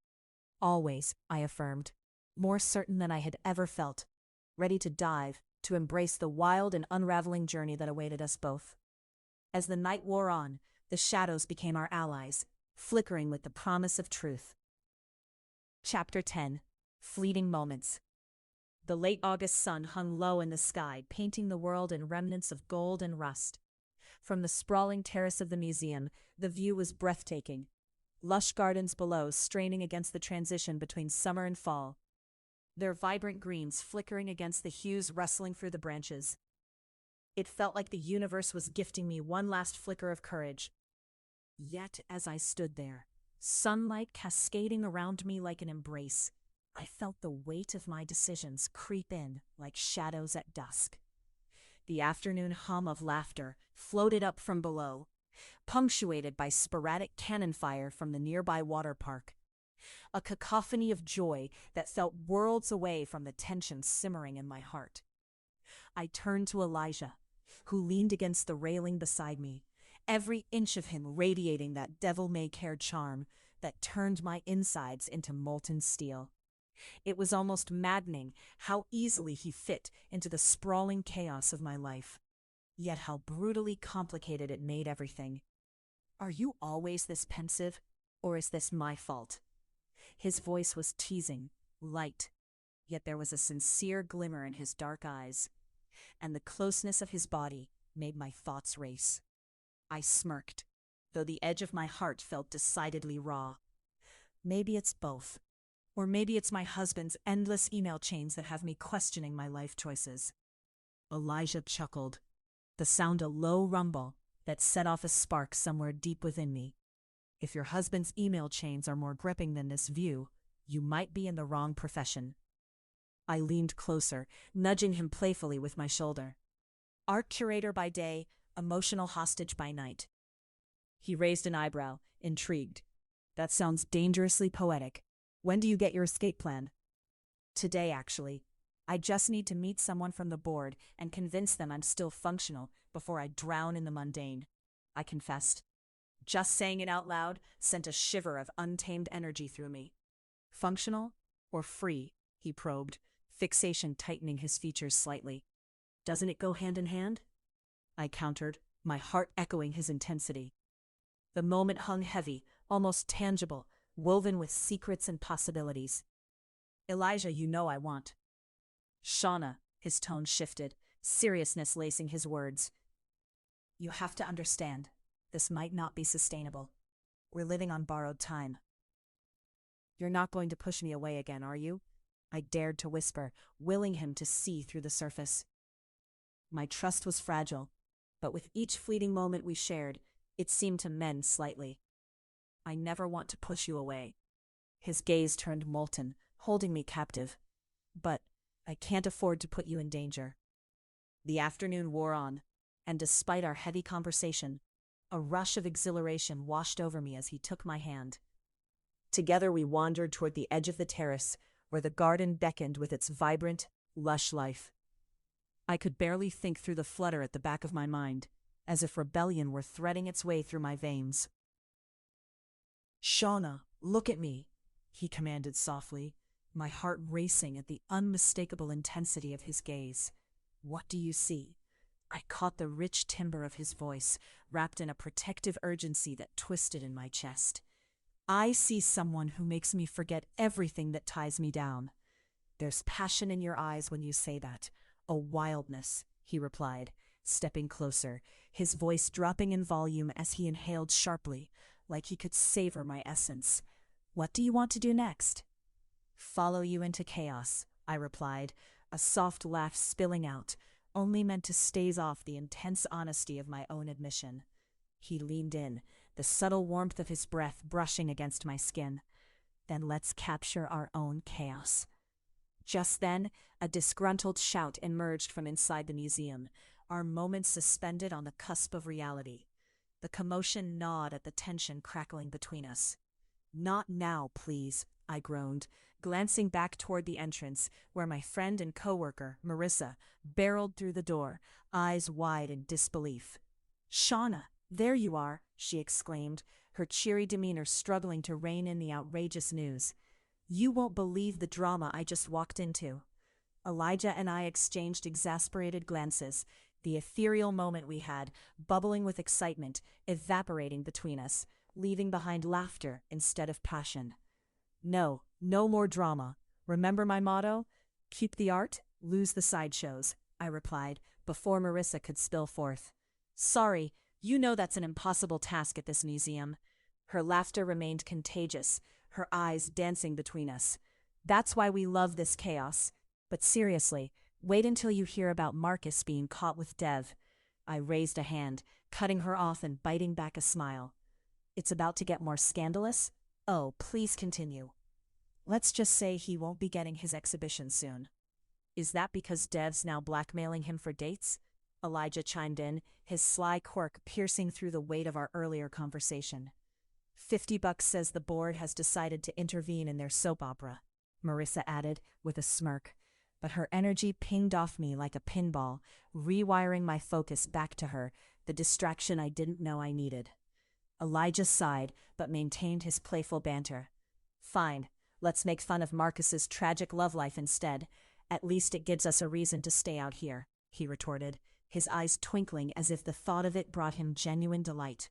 "Always," I affirmed, more certain than I had ever felt, ready to dive, to embrace the wild and unraveling journey that awaited us both. As the night wore on, the shadows became our allies, flickering with the promise of truth. Chapter 10. Fleeting Moments. The late August sun hung low in the sky, painting the world in remnants of gold and rust. From the sprawling terrace of the museum, the view was breathtaking. Lush gardens below straining against the transition between summer and fall, their vibrant greens flickering against the hues rustling through the branches. It felt like the universe was gifting me one last flicker of courage. Yet as I stood there, sunlight cascading around me like an embrace, I felt the weight of my decisions creep in like shadows at dusk. The afternoon hum of laughter floated up from below, punctuated by sporadic cannon fire from the nearby water park. A cacophony of joy that felt worlds away from the tension simmering in my heart. I turned to Elijah, who leaned against the railing beside me, every inch of him radiating that devil-may-care charm that turned my insides into molten steel. It was almost maddening how easily he fit into the sprawling chaos of my life, yet how brutally complicated it made everything. "Are you always this pensive, or is this my fault?" His voice was teasing, light, yet there was a sincere glimmer in his dark eyes, and the closeness of his body made my thoughts race. I smirked, though the edge of my heart felt decidedly raw. Maybe it's both. Or maybe it's my husband's endless email chains that have me questioning my life choices. Elijah chuckled, the sound a low rumble that set off a spark somewhere deep within me. "If your husband's email chains are more gripping than this view, you might be in the wrong profession." I leaned closer, nudging him playfully with my shoulder. "Art curator by day, emotional hostage by night." He raised an eyebrow, intrigued. "That sounds dangerously poetic. When do you get your escape plan?" "Today, actually. I just need to meet someone from the board and convince them I'm still functional before I drown in the mundane," I confessed. Just saying it out loud sent a shiver of untamed energy through me. "Functional or free?" he probed, fixation tightening his features slightly. "Doesn't it go hand in hand?" I countered, my heart echoing his intensity. The moment hung heavy, almost tangible, woven with secrets and possibilities. "Elijah, you know I want." "Shawnna," his tone shifted, seriousness lacing his words. "You have to understand, this might not be sustainable. We're living on borrowed time." "You're not going to push me away again, are you?" I dared to whisper, willing him to see through the surface. My trust was fragile, but with each fleeting moment we shared, it seemed to mend slightly. "I never want to push you away." His gaze turned molten, holding me captive. "But I can't afford to put you in danger." The afternoon wore on, and despite our heavy conversation, a rush of exhilaration washed over me as he took my hand. Together we wandered toward the edge of the terrace, where the garden beckoned with its vibrant, lush life. I could barely think through the flutter at the back of my mind, as if rebellion were threading its way through my veins. "Shawnna, look at me," he commanded softly, my heart racing at the unmistakable intensity of his gaze. "What do you see?" I caught the rich timbre of his voice, wrapped in a protective urgency that twisted in my chest. "I see someone who makes me forget everything that ties me down." "There's passion in your eyes when you say that, a wildness," he replied, stepping closer, his voice dropping in volume as he inhaled sharply, like he could savor my essence. "What do you want to do next?" "Follow you into chaos," I replied, a soft laugh spilling out, only meant to stave off the intense honesty of my own admission. He leaned in, the subtle warmth of his breath brushing against my skin. "Then let's capture our own chaos." Just then, a disgruntled shout emerged from inside the museum, our moments suspended on the cusp of reality. The commotion gnawed at the tension crackling between us. "Not now, please," I groaned, glancing back toward the entrance, where my friend and coworker, Marissa, barreled through the door, eyes wide in disbelief. "Shawnna, there you are," she exclaimed, her cheery demeanor struggling to rein in the outrageous news. "You won't believe the drama I just walked into." Elijah and I exchanged exasperated glances, the ethereal moment we had, bubbling with excitement, evaporating between us, leaving behind laughter instead of passion. "No, no more drama. Remember my motto? Keep the art, lose the sideshows," I replied, before Marissa could spill forth. "Sorry, you know that's an impossible task at this museum." Her laughter remained contagious, her eyes dancing between us. "That's why we love this chaos. But seriously, wait until you hear about Marcus being caught with Dev." I raised a hand, cutting her off and biting back a smile. "It's about to get more scandalous? Oh, please continue." "Let's just say he won't be getting his exhibition soon." "Is that because Dev's now blackmailing him for dates?" Elijah chimed in, his sly quirk piercing through the weight of our earlier conversation. $50 says the board has decided to intervene in their soap opera," Marissa added, with a smirk. But her energy pinged off me like a pinball, rewiring my focus back to her, the distraction I didn't know I needed. Elijah sighed, but maintained his playful banter. "Fine, let's make fun of Marcus's tragic love life instead. At least it gives us a reason to stay out here," he retorted, his eyes twinkling as if the thought of it brought him genuine delight.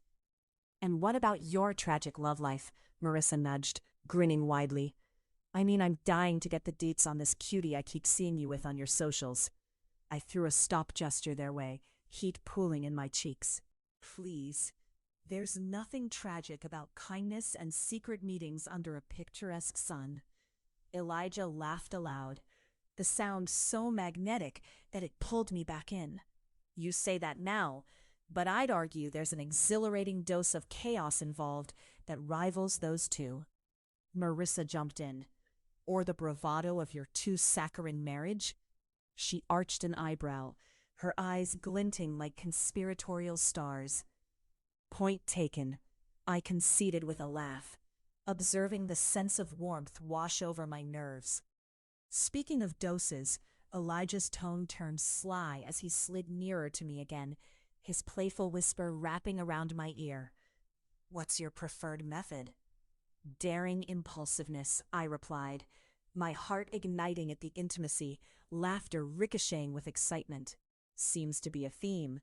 "And what about your tragic love life?" Marissa nudged, grinning widely. "I mean, I'm dying to get the deets on this cutie I keep seeing you with on your socials." I threw a stop gesture their way, heat pooling in my cheeks. "Please. There's nothing tragic about kindness and secret meetings under a picturesque sun." Elijah laughed aloud, the sound so magnetic that it pulled me back in. "You say that now, but I'd argue there's an exhilarating dose of chaos involved that rivals those two." Marissa jumped in. "Or the bravado of your too saccharine marriage?" She arched an eyebrow, her eyes glinting like conspiratorial stars. "Point taken," I conceded with a laugh, observing the sense of warmth wash over my nerves. Speaking of doses, Elijah's tone turned sly as he slid nearer to me again, his playful whisper wrapping around my ear. "What's your preferred method?" "Daring impulsiveness," I replied, my heart igniting at the intimacy, laughter ricocheting with excitement. "Seems to be a theme."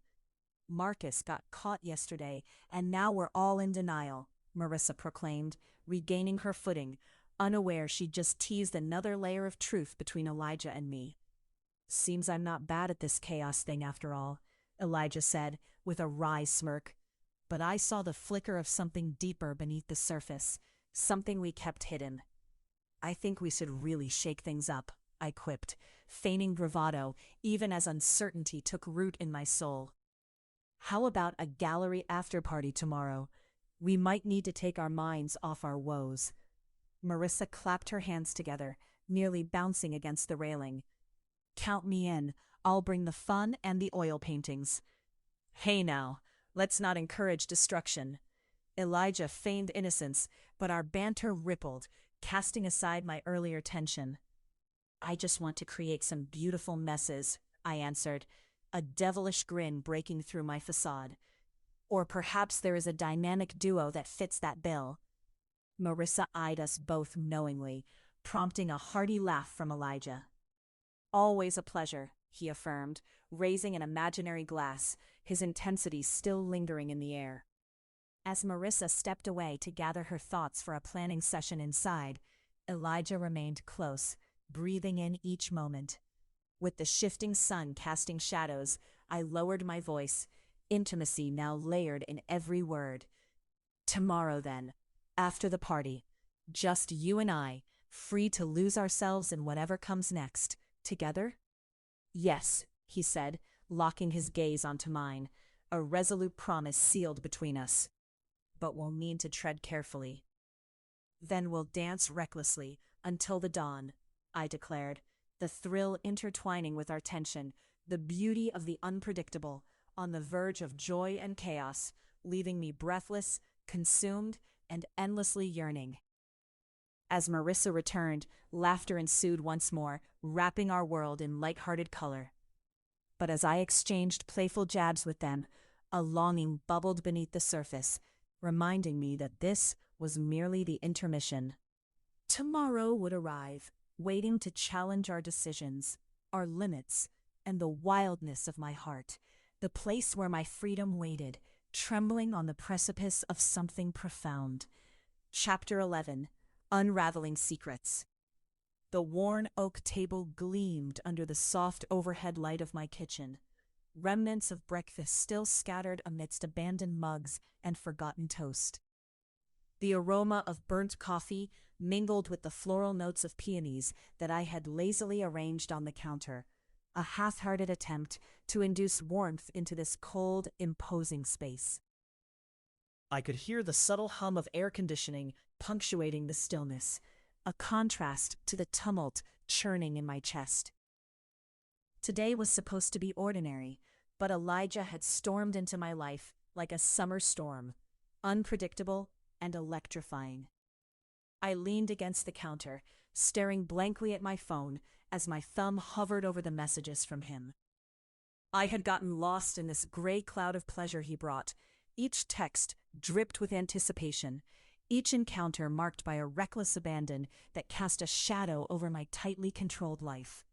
"Marcus got caught yesterday, and now we're all in denial," Marissa proclaimed, regaining her footing, unaware she'd just teased another layer of truth between Elijah and me. "Seems I'm not bad at this chaos thing after all," Elijah said, with a wry smirk. "But I saw the flicker of something deeper beneath the surface, something we kept hidden." "I think we should really shake things up," I quipped, feigning bravado, even as uncertainty took root in my soul. "How about a gallery after-party tomorrow? We might need to take our minds off our woes." Marissa clapped her hands together, nearly bouncing against the railing. "Count me in. I'll bring the fun and the oil paintings. Hey now, let's not encourage destruction. Elijah feigned innocence, but our banter rippled, casting aside my earlier tension. I just want to create some beautiful messes, I answered, a devilish grin breaking through my facade. Or perhaps there is a dynamic duo that fits that bill. Marissa eyed us both knowingly, prompting a hearty laugh from Elijah. Always a pleasure, he affirmed, raising an imaginary glass, his intensity still lingering in the air. As Marissa stepped away to gather her thoughts for a planning session inside, Elijah remained close, breathing in each moment. With the shifting sun casting shadows, I lowered my voice, intimacy now layered in every word. Tomorrow then, after the party, just you and I, free to lose ourselves in whatever comes next, together? Yes, he said, locking his gaze onto mine, a resolute promise sealed between us. But we'll need to tread carefully. Then we'll dance recklessly until the dawn, I declared, the thrill intertwining with our tension, the beauty of the unpredictable, on the verge of joy and chaos, leaving me breathless, consumed, and endlessly yearning. As Marissa returned, laughter ensued once more, wrapping our world in light-hearted color. But as I exchanged playful jabs with them, a longing bubbled beneath the surface, reminding me that this was merely the intermission. Tomorrow would arrive, waiting to challenge our decisions, our limits, and the wildness of my heart, the place where my freedom waited, trembling on the precipice of something profound. Chapter 11. Unraveling Secrets. The worn oak table gleamed under the soft overhead light of my kitchen, remnants of breakfast still scattered amidst abandoned mugs and forgotten toast. The aroma of burnt coffee mingled with the floral notes of peonies that I had lazily arranged on the counter, a half-hearted attempt to induce warmth into this cold, imposing space. I could hear the subtle hum of air conditioning punctuating the stillness, a contrast to the tumult churning in my chest. Today was supposed to be ordinary, but Elijah had stormed into my life like a summer storm, unpredictable and electrifying. I leaned against the counter, staring blankly at my phone as my thumb hovered over the messages from him. I had gotten lost in this gray cloud of pleasure he brought, each text dripped with anticipation, each encounter marked by a reckless abandon that cast a shadow over my tightly controlled life.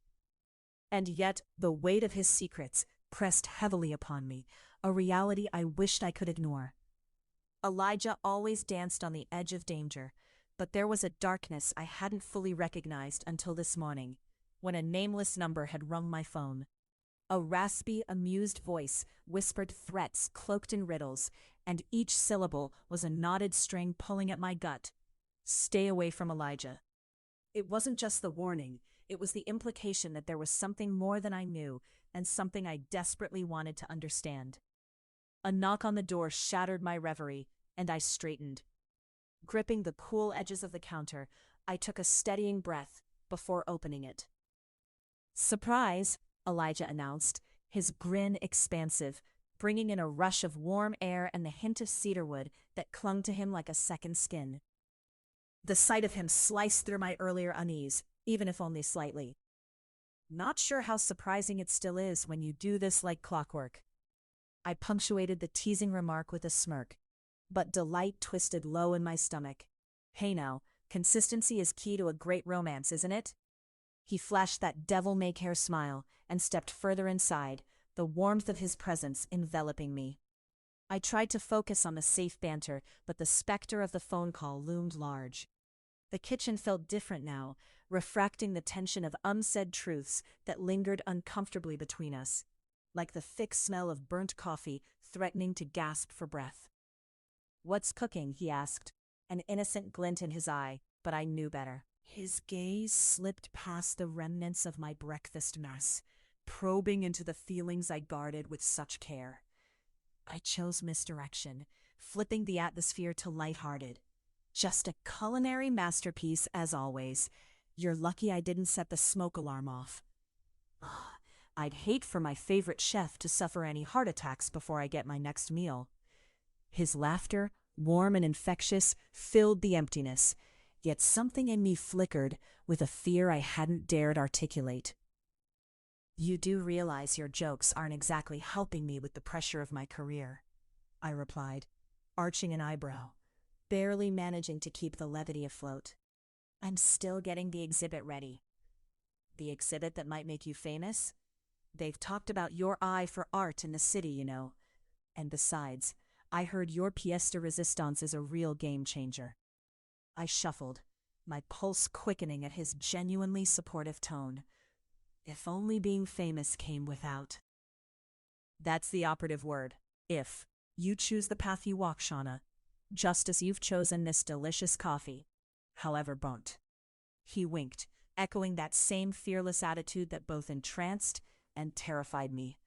And yet the weight of his secrets pressed heavily upon me, a reality I wished I could ignore. Elijah always danced on the edge of danger, but there was a darkness I hadn't fully recognized until this morning, when a nameless number had rung my phone. A raspy, amused voice whispered threats cloaked in riddles, and each syllable was a knotted string pulling at my gut. Stay away from Elijah. It wasn't just the warning, it was the implication that there was something more than I knew, and something I desperately wanted to understand. A knock on the door shattered my reverie, and I straightened. Gripping the cool edges of the counter, I took a steadying breath before opening it. Surprise, Elijah announced, his grin expansive, bringing in a rush of warm air and the hint of cedarwood that clung to him like a second skin. The sight of him sliced through my earlier unease, even if only slightly. Not sure how surprising it still is when you do this like clockwork. I punctuated the teasing remark with a smirk, but delight twisted low in my stomach. Hey now, consistency is key to a great romance, isn't it? He flashed that devil-may-care smile and stepped further inside, the warmth of his presence enveloping me. I tried to focus on the safe banter, but the specter of the phone call loomed large. The kitchen felt different now, refracting the tension of unsaid truths that lingered uncomfortably between us, like the thick smell of burnt coffee threatening to gasp for breath. "What's cooking?" he asked, an innocent glint in his eye, but I knew better. His gaze slipped past the remnants of my breakfast mess, probing into the feelings I guarded with such care. I chose misdirection, flipping the atmosphere to lighthearted. Just a culinary masterpiece as always. You're lucky I didn't set the smoke alarm off. I'd hate for my favorite chef to suffer any heart attacks before I get my next meal. His laughter, warm and infectious, filled the emptiness, yet something in me flickered with a fear I hadn't dared articulate. "You do realize your jokes aren't exactly helping me with the pressure of my career," I replied, arching an eyebrow, barely managing to keep the levity afloat. "I'm still getting the exhibit ready." "The exhibit that might make you famous? They've talked about your eye for art in the city, you know. And besides, I heard your pièce de résistance is a real game changer." I shuffled, my pulse quickening at his genuinely supportive tone. If only being famous came without. "That's the operative word. If. You choose the path you walk, Shawnna, just as you've chosen this delicious coffee. However, don't." He winked, echoing that same fearless attitude that both entranced and terrified me.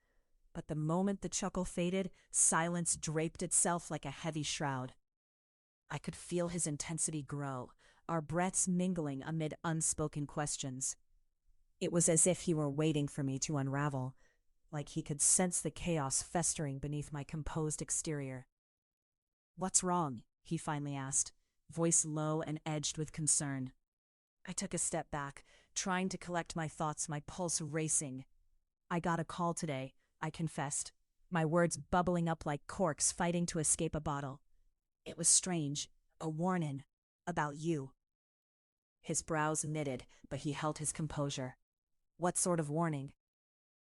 But the moment the chuckle faded, silence draped itself like a heavy shroud. I could feel his intensity grow, our breaths mingling amid unspoken questions. It was as if he were waiting for me to unravel, like he could sense the chaos festering beneath my composed exterior. "What's wrong?" he finally asked, voice low and edged with concern. I took a step back, trying to collect my thoughts, my pulse racing. "I got a call today," I confessed, my words bubbling up like corks fighting to escape a bottle. "It was strange, a warning, about you." His brows knitted, but he held his composure. "What sort of warning?"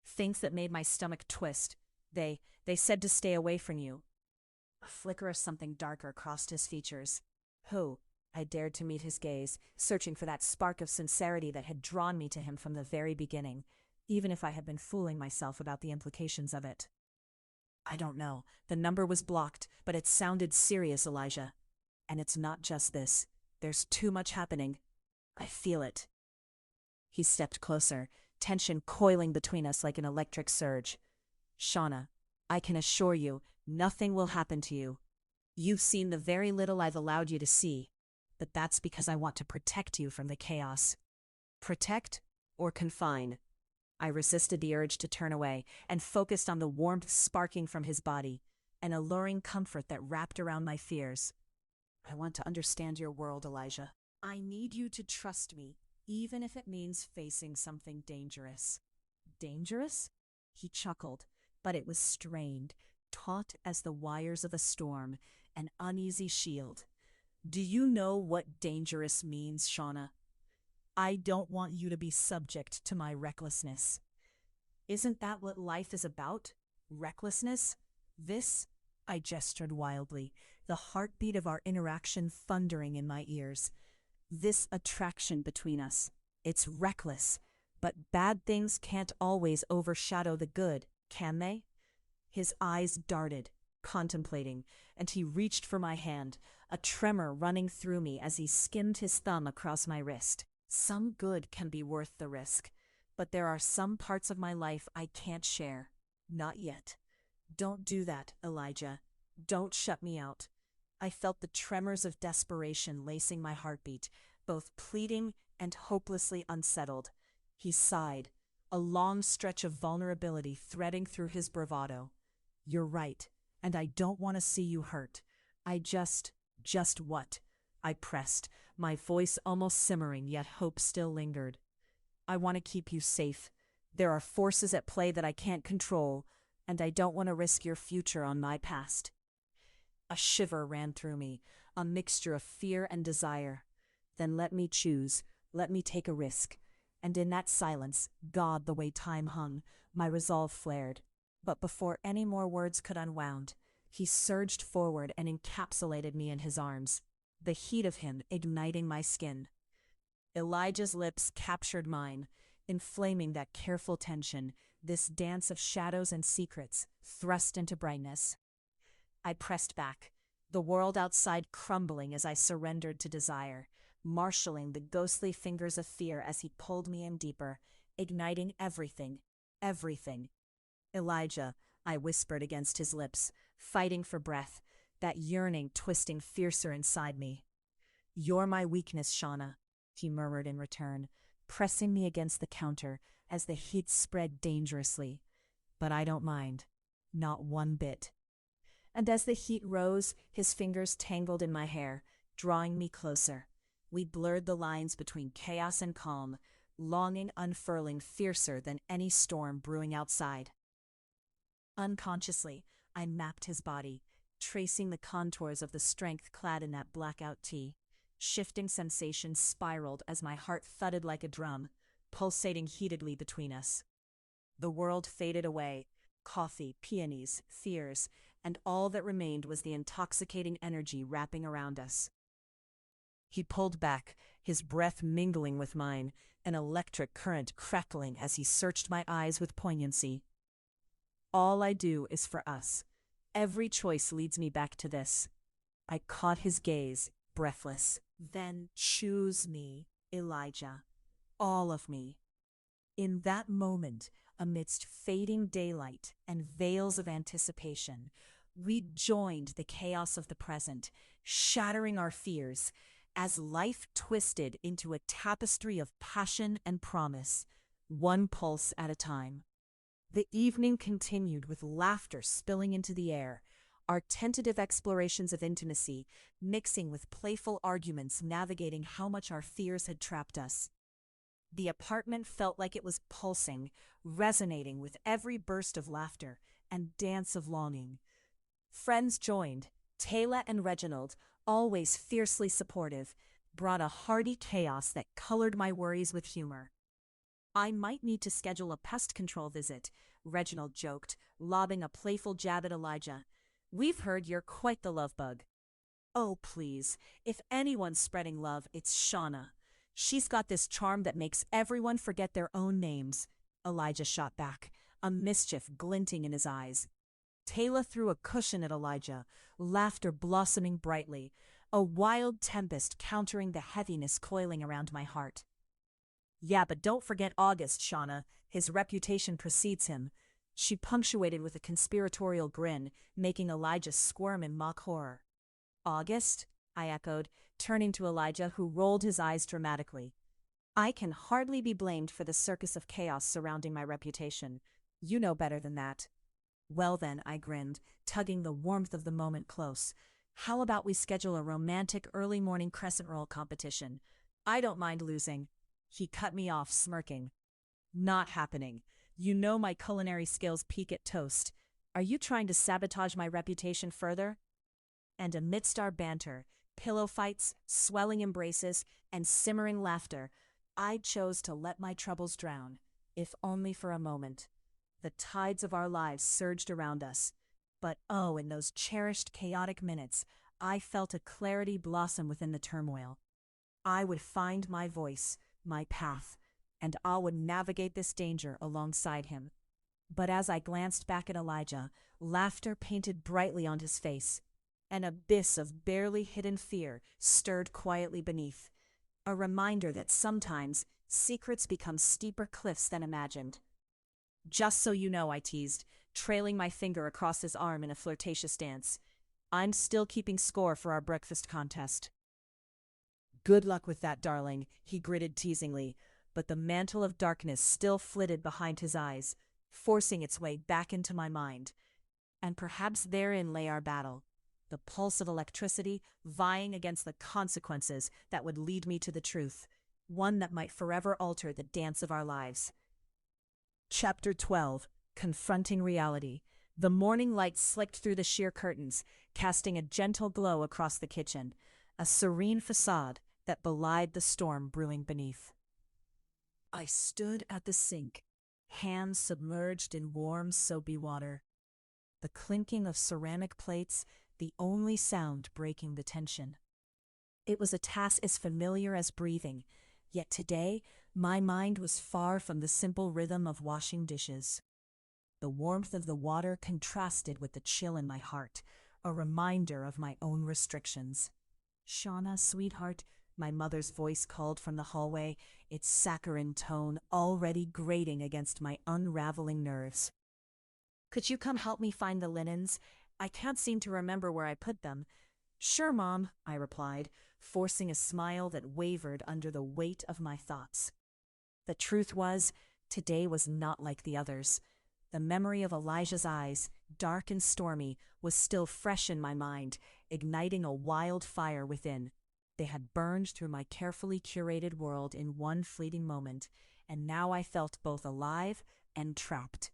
"Things that made my stomach twist. They said to stay away from you." A flicker of something darker crossed his features. "Who?" I dared to meet his gaze, searching for that spark of sincerity that had drawn me to him from the very beginning, even if I had been fooling myself about the implications of it. "I don't know. The number was blocked, but it sounded serious, Elijah. And it's not just this. There's too much happening. I feel it." He stepped closer, tension coiling between us like an electric surge. "Shawnna, I can assure you, nothing will happen to you. You've seen the very little I've allowed you to see, but that's because I want to protect you from the chaos." Protect or confine? I resisted the urge to turn away and focused on the warmth sparking from his body, an alluring comfort that wrapped around my fears. "I want to understand your world, Elijah. I need you to trust me, even if it means facing something dangerous." "Dangerous?" He chuckled, but it was strained, taut as the wires of a storm, an uneasy shield. "Do you know what dangerous means, Shawnna? I don't want you to be subject to my recklessness." "Isn't that what life is about? Recklessness? This?" I gestured wildly, the heartbeat of our interaction thundering in my ears. "This attraction between us. It's reckless, but bad things can't always overshadow the good, can they?" His eyes darted, contemplating, and he reached for my hand, a tremor running through me as he skimmed his thumb across my wrist. "Some good can be worth the risk, but there are some parts of my life I can't share. Not yet. Don't do that, Elijah. Don't shut me out." I felt the tremors of desperation lacing my heartbeat, both pleading and hopelessly unsettled. He sighed, a long stretch of vulnerability threading through his bravado. "You're right, and I don't want to see you hurt. I just what?" I pressed, my voice almost simmering, yet hope still lingered. "I want to keep you safe. There are forces at play that I can't control, and I don't want to risk your future on my past." A shiver ran through me, a mixture of fear and desire. Then let me choose, let me take a risk. And in that silence, God, the way time hung, my resolve flared. But before any more words could unwound, he surged forward and encapsulated me in his arms, the heat of him igniting my skin. Elijah's lips captured mine, inflaming that careful tension, this dance of shadows and secrets, thrust into brightness. I pressed back, the world outside crumbling as I surrendered to desire, marshalling the ghostly fingers of fear as he pulled me in deeper, igniting everything, everything. "Elijah," I whispered against his lips, fighting for breath, that yearning twisting fiercer inside me. "You're my weakness, Shawnna," he murmured in return, pressing me against the counter as the heat spread dangerously. But I don't mind. Not one bit. And as the heat rose, his fingers tangled in my hair, drawing me closer. We blurred the lines between chaos and calm, longing unfurling fiercer than any storm brewing outside. Unconsciously, I mapped his body, tracing the contours of the strength clad in that blackout tee. Shifting sensations spiraled as my heart thudded like a drum, pulsating heatedly between us. The world faded away, coffee, peonies, fears, and all that remained was the intoxicating energy wrapping around us. He pulled back, his breath mingling with mine, an electric current crackling as he searched my eyes with poignancy. All I do is for us. Every choice leads me back to this. I caught his gaze, breathless. Then choose me, Elijah. All of me. In that moment, amidst fading daylight and veils of anticipation, we joined the chaos of the present, shattering our fears, as life twisted into a tapestry of passion and promise, one pulse at a time. The evening continued with laughter spilling into the air, our tentative explorations of intimacy mixing with playful arguments navigating how much our fears had trapped us. The apartment felt like it was pulsing, resonating with every burst of laughter and dance of longing. Friends joined. Taylor and Reginald, always fiercely supportive, brought a hearty chaos that colored my worries with humor. I might need to schedule a pest control visit, Reginald joked, lobbing a playful jab at Elijah. We've heard you're quite the love bug. Oh, please, if anyone's spreading love, it's Shawnna. She's got this charm that makes everyone forget their own names, Elijah shot back, a mischief glinting in his eyes. Taylor threw a cushion at Elijah, laughter blossoming brightly, a wild tempest countering the heaviness coiling around my heart. Yeah, but don't forget August, Shawnna. His reputation precedes him. She punctuated with a conspiratorial grin, making Elijah squirm in mock horror. August? I echoed, turning to Elijah, who rolled his eyes dramatically. I can hardly be blamed for the circus of chaos surrounding my reputation. You know better than that. Well then, I grinned, tugging the warmth of the moment close. How about we schedule a romantic early morning crescent roll competition? I don't mind losing. He cut me off, smirking. Not happening. You know my culinary skills peak at toast. Are you trying to sabotage my reputation further? And amidst our banter, pillow fights, swelling embraces, and simmering laughter, I chose to let my troubles drown, if only for a moment. The tides of our lives surged around us. But oh, in those cherished chaotic minutes, I felt a clarity blossom within the turmoil. I would find my voice, my path, and I would navigate this danger alongside him. But as I glanced back at Elijah, laughter painted brightly on his face. An abyss of barely hidden fear stirred quietly beneath. A reminder that sometimes secrets become steeper cliffs than imagined. Just so you know, I teased, trailing my finger across his arm in a flirtatious dance. I'm still keeping score for our breakfast contest. Good luck with that, darling, he gritted teasingly, but the mantle of darkness still flitted behind his eyes, forcing its way back into my mind. And perhaps therein lay our battle, the pulse of electricity vying against the consequences that would lead me to the truth, one that might forever alter the dance of our lives. Chapter 12. Confronting Reality. The morning light slicked through the sheer curtains, casting a gentle glow across the kitchen, a serene facade that belied the storm brewing beneath. I stood at the sink, hands submerged in warm, soapy water. The clinking of ceramic plates, the only sound breaking the tension. It was a task as familiar as breathing, yet today my mind was far from the simple rhythm of washing dishes. The warmth of the water contrasted with the chill in my heart, a reminder of my own restrictions. Shawnna, sweetheart, my mother's voice called from the hallway, its saccharine tone already grating against my unraveling nerves. Could you come help me find the linens? I can't seem to remember where I put them. Sure, Mom, I replied, forcing a smile that wavered under the weight of my thoughts. The truth was, today was not like the others. The memory of Elijah's eyes, dark and stormy, was still fresh in my mind, igniting a wild fire within. They had burned through my carefully curated world in one fleeting moment, and now I felt both alive and trapped.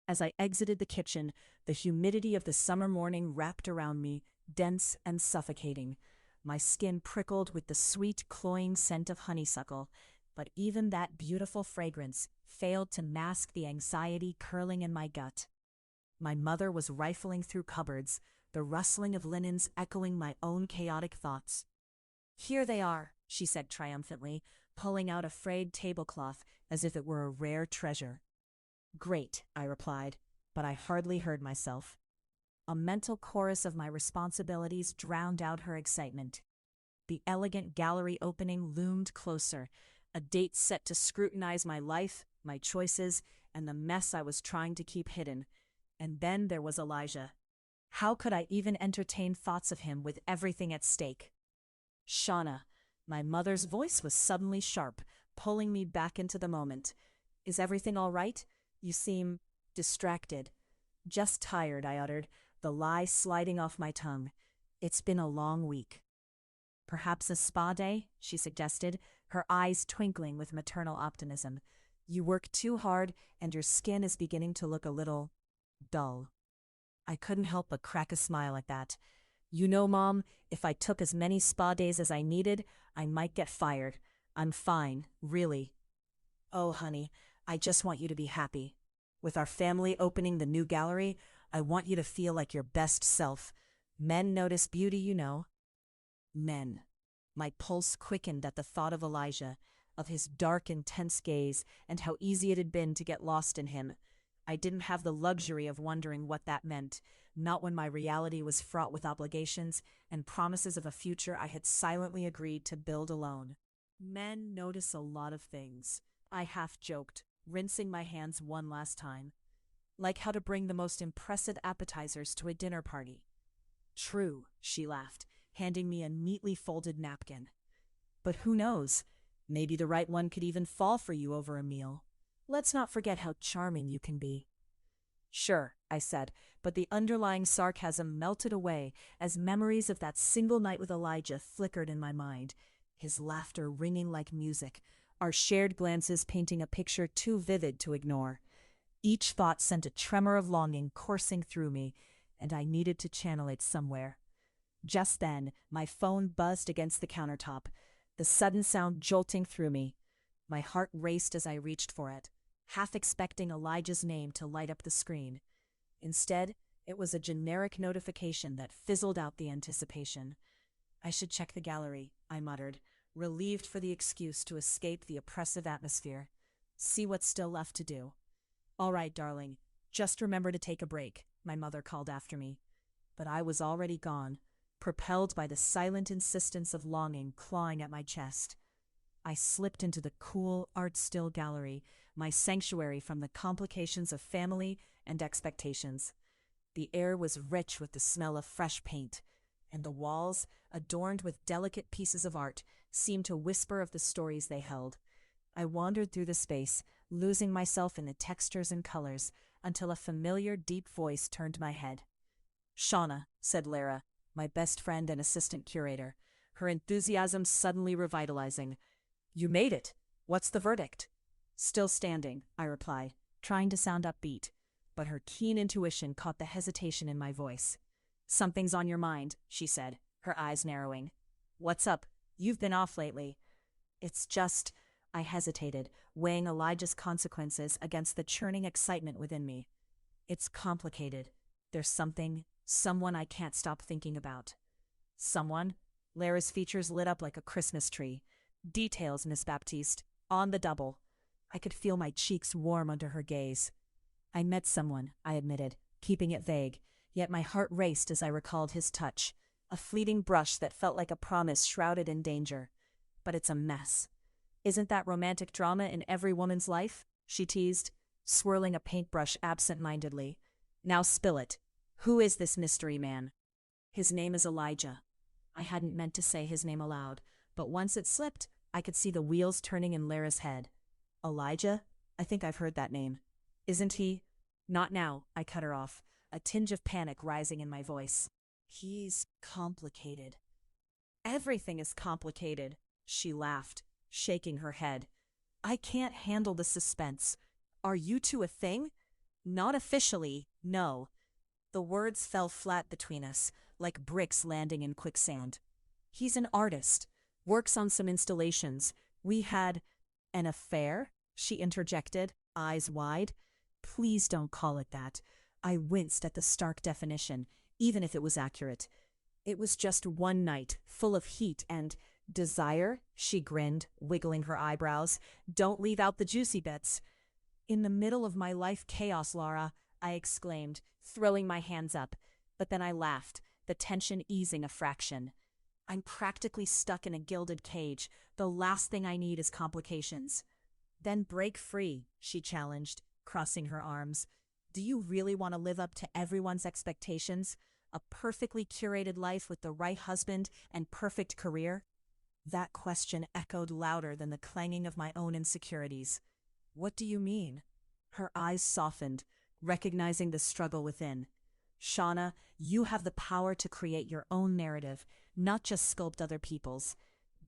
As I exited the kitchen, the humidity of the summer morning wrapped around me, dense and suffocating. My skin prickled with the sweet, cloying scent of honeysuckle, but even that beautiful fragrance failed to mask the anxiety curling in my gut. My mother was rifling through cupboards, the rustling of linens echoing my own chaotic thoughts. "Here they are," she said triumphantly, pulling out a frayed tablecloth as if it were a rare treasure. "Great," I replied, but I hardly heard myself. A mental chorus of my responsibilities drowned out her excitement. The elegant gallery opening loomed closer, a date set to scrutinize my life, my choices, and the mess I was trying to keep hidden. And then there was Elijah. How could I even entertain thoughts of him with everything at stake? "Shawnna," my mother's voice was suddenly sharp, pulling me back into the moment. "Is everything all right? You seem distracted." "Just tired," I uttered, the lie sliding off my tongue. "It's been a long week." "Perhaps a spa day?" she suggested, her eyes twinkling with maternal optimism. "You work too hard, and your skin is beginning to look a little dull." I couldn't help but crack a smile at that. "You know, Mom, if I took as many spa days as I needed, I might get fired. I'm fine, really." "Oh, honey, I just want you to be happy. With our family opening the new gallery, I want you to feel like your best self. Men notice beauty, you know." Men. My pulse quickened at the thought of Elijah, of his dark, intense gaze, and how easy it had been to get lost in him. I didn't have the luxury of wondering what that meant, not when my reality was fraught with obligations and promises of a future I had silently agreed to build alone. "Men notice a lot of things," I half-joked, rinsing my hands one last time. "Like how to bring the most impressive appetizers to a dinner party." "True," she laughed, handing me a neatly folded napkin. "But who knows? Maybe the right one could even fall for you over a meal. Let's not forget how charming you can be." "Sure," I said, but the underlying sarcasm melted away as memories of that single night with Elijah flickered in my mind, his laughter ringing like music, our shared glances painting a picture too vivid to ignore. Each thought sent a tremor of longing coursing through me, and I needed to channel it somewhere. Just then, my phone buzzed against the countertop, the sudden sound jolting through me. My heart raced as I reached for it, half expecting Elijah's name to light up the screen. Instead, it was a generic notification that fizzled out the anticipation. "I should check the gallery," I muttered, relieved for the excuse to escape the oppressive atmosphere. "See what's still left to do." "All right, darling, just remember to take a break," my mother called after me. But I was already gone, propelled by the silent insistence of longing clawing at my chest. I slipped into the cool, art-still gallery, my sanctuary from the complications of family and expectations. The air was rich with the smell of fresh paint, and the walls, adorned with delicate pieces of art, seemed to whisper of the stories they held. I wandered through the space, losing myself in the textures and colors, until a familiar, deep voice turned my head. "Shawnna," said Lara, my best friend and assistant curator, her enthusiasm suddenly revitalizing. "You made it. What's the verdict?" "Still standing," I replied, trying to sound upbeat, but her keen intuition caught the hesitation in my voice. "Something's on your mind," she said, her eyes narrowing. "What's up? You've been off lately." "It's just," I hesitated, weighing Elijah's consequences against the churning excitement within me. "It's complicated. There's someone I can't stop thinking about." "Someone?" Lara's features lit up like a Christmas tree. "Details, Miss Baptiste. On the double." I could feel my cheeks warm under her gaze. "I met someone," I admitted, keeping it vague, yet my heart raced as I recalled his touch, a fleeting brush that felt like a promise shrouded in danger. "But it's a mess." "Isn't that romantic drama in every woman's life?" she teased, swirling a paintbrush absent-mindedly. "Now spill it. Who is this mystery man?" "His name is Elijah." I hadn't meant to say his name aloud, but once it slipped, I could see the wheels turning in Lara's head. Elijah? I think I've heard that name. Isn't he? Not now, I cut her off, a tinge of panic rising in my voice. He's complicated. Everything is complicated, she laughed, shaking her head. I can't handle the suspense. Are you two a thing? Not officially, no. The words fell flat between us, like bricks landing in quicksand. He's an artist, works on some installations. We had an affair, she interjected, eyes wide. Please don't call it that. I winced at the stark definition, even if it was accurate. It was just one night, full of heat and desire, she grinned, wiggling her eyebrows. Don't leave out the juicy bits. In the middle of my life chaos, Laura, I exclaimed, throwing my hands up. But then I laughed, the tension easing a fraction. I'm practically stuck in a gilded cage. The last thing I need is complications. Then break free, she challenged, crossing her arms. Do you really want to live up to everyone's expectations? A perfectly curated life with the right husband and perfect career? That question echoed louder than the clanging of my own insecurities. What do you mean? Her eyes softened, recognizing the struggle within. Shawnna, you have the power to create your own narrative, not just sculpt other people's.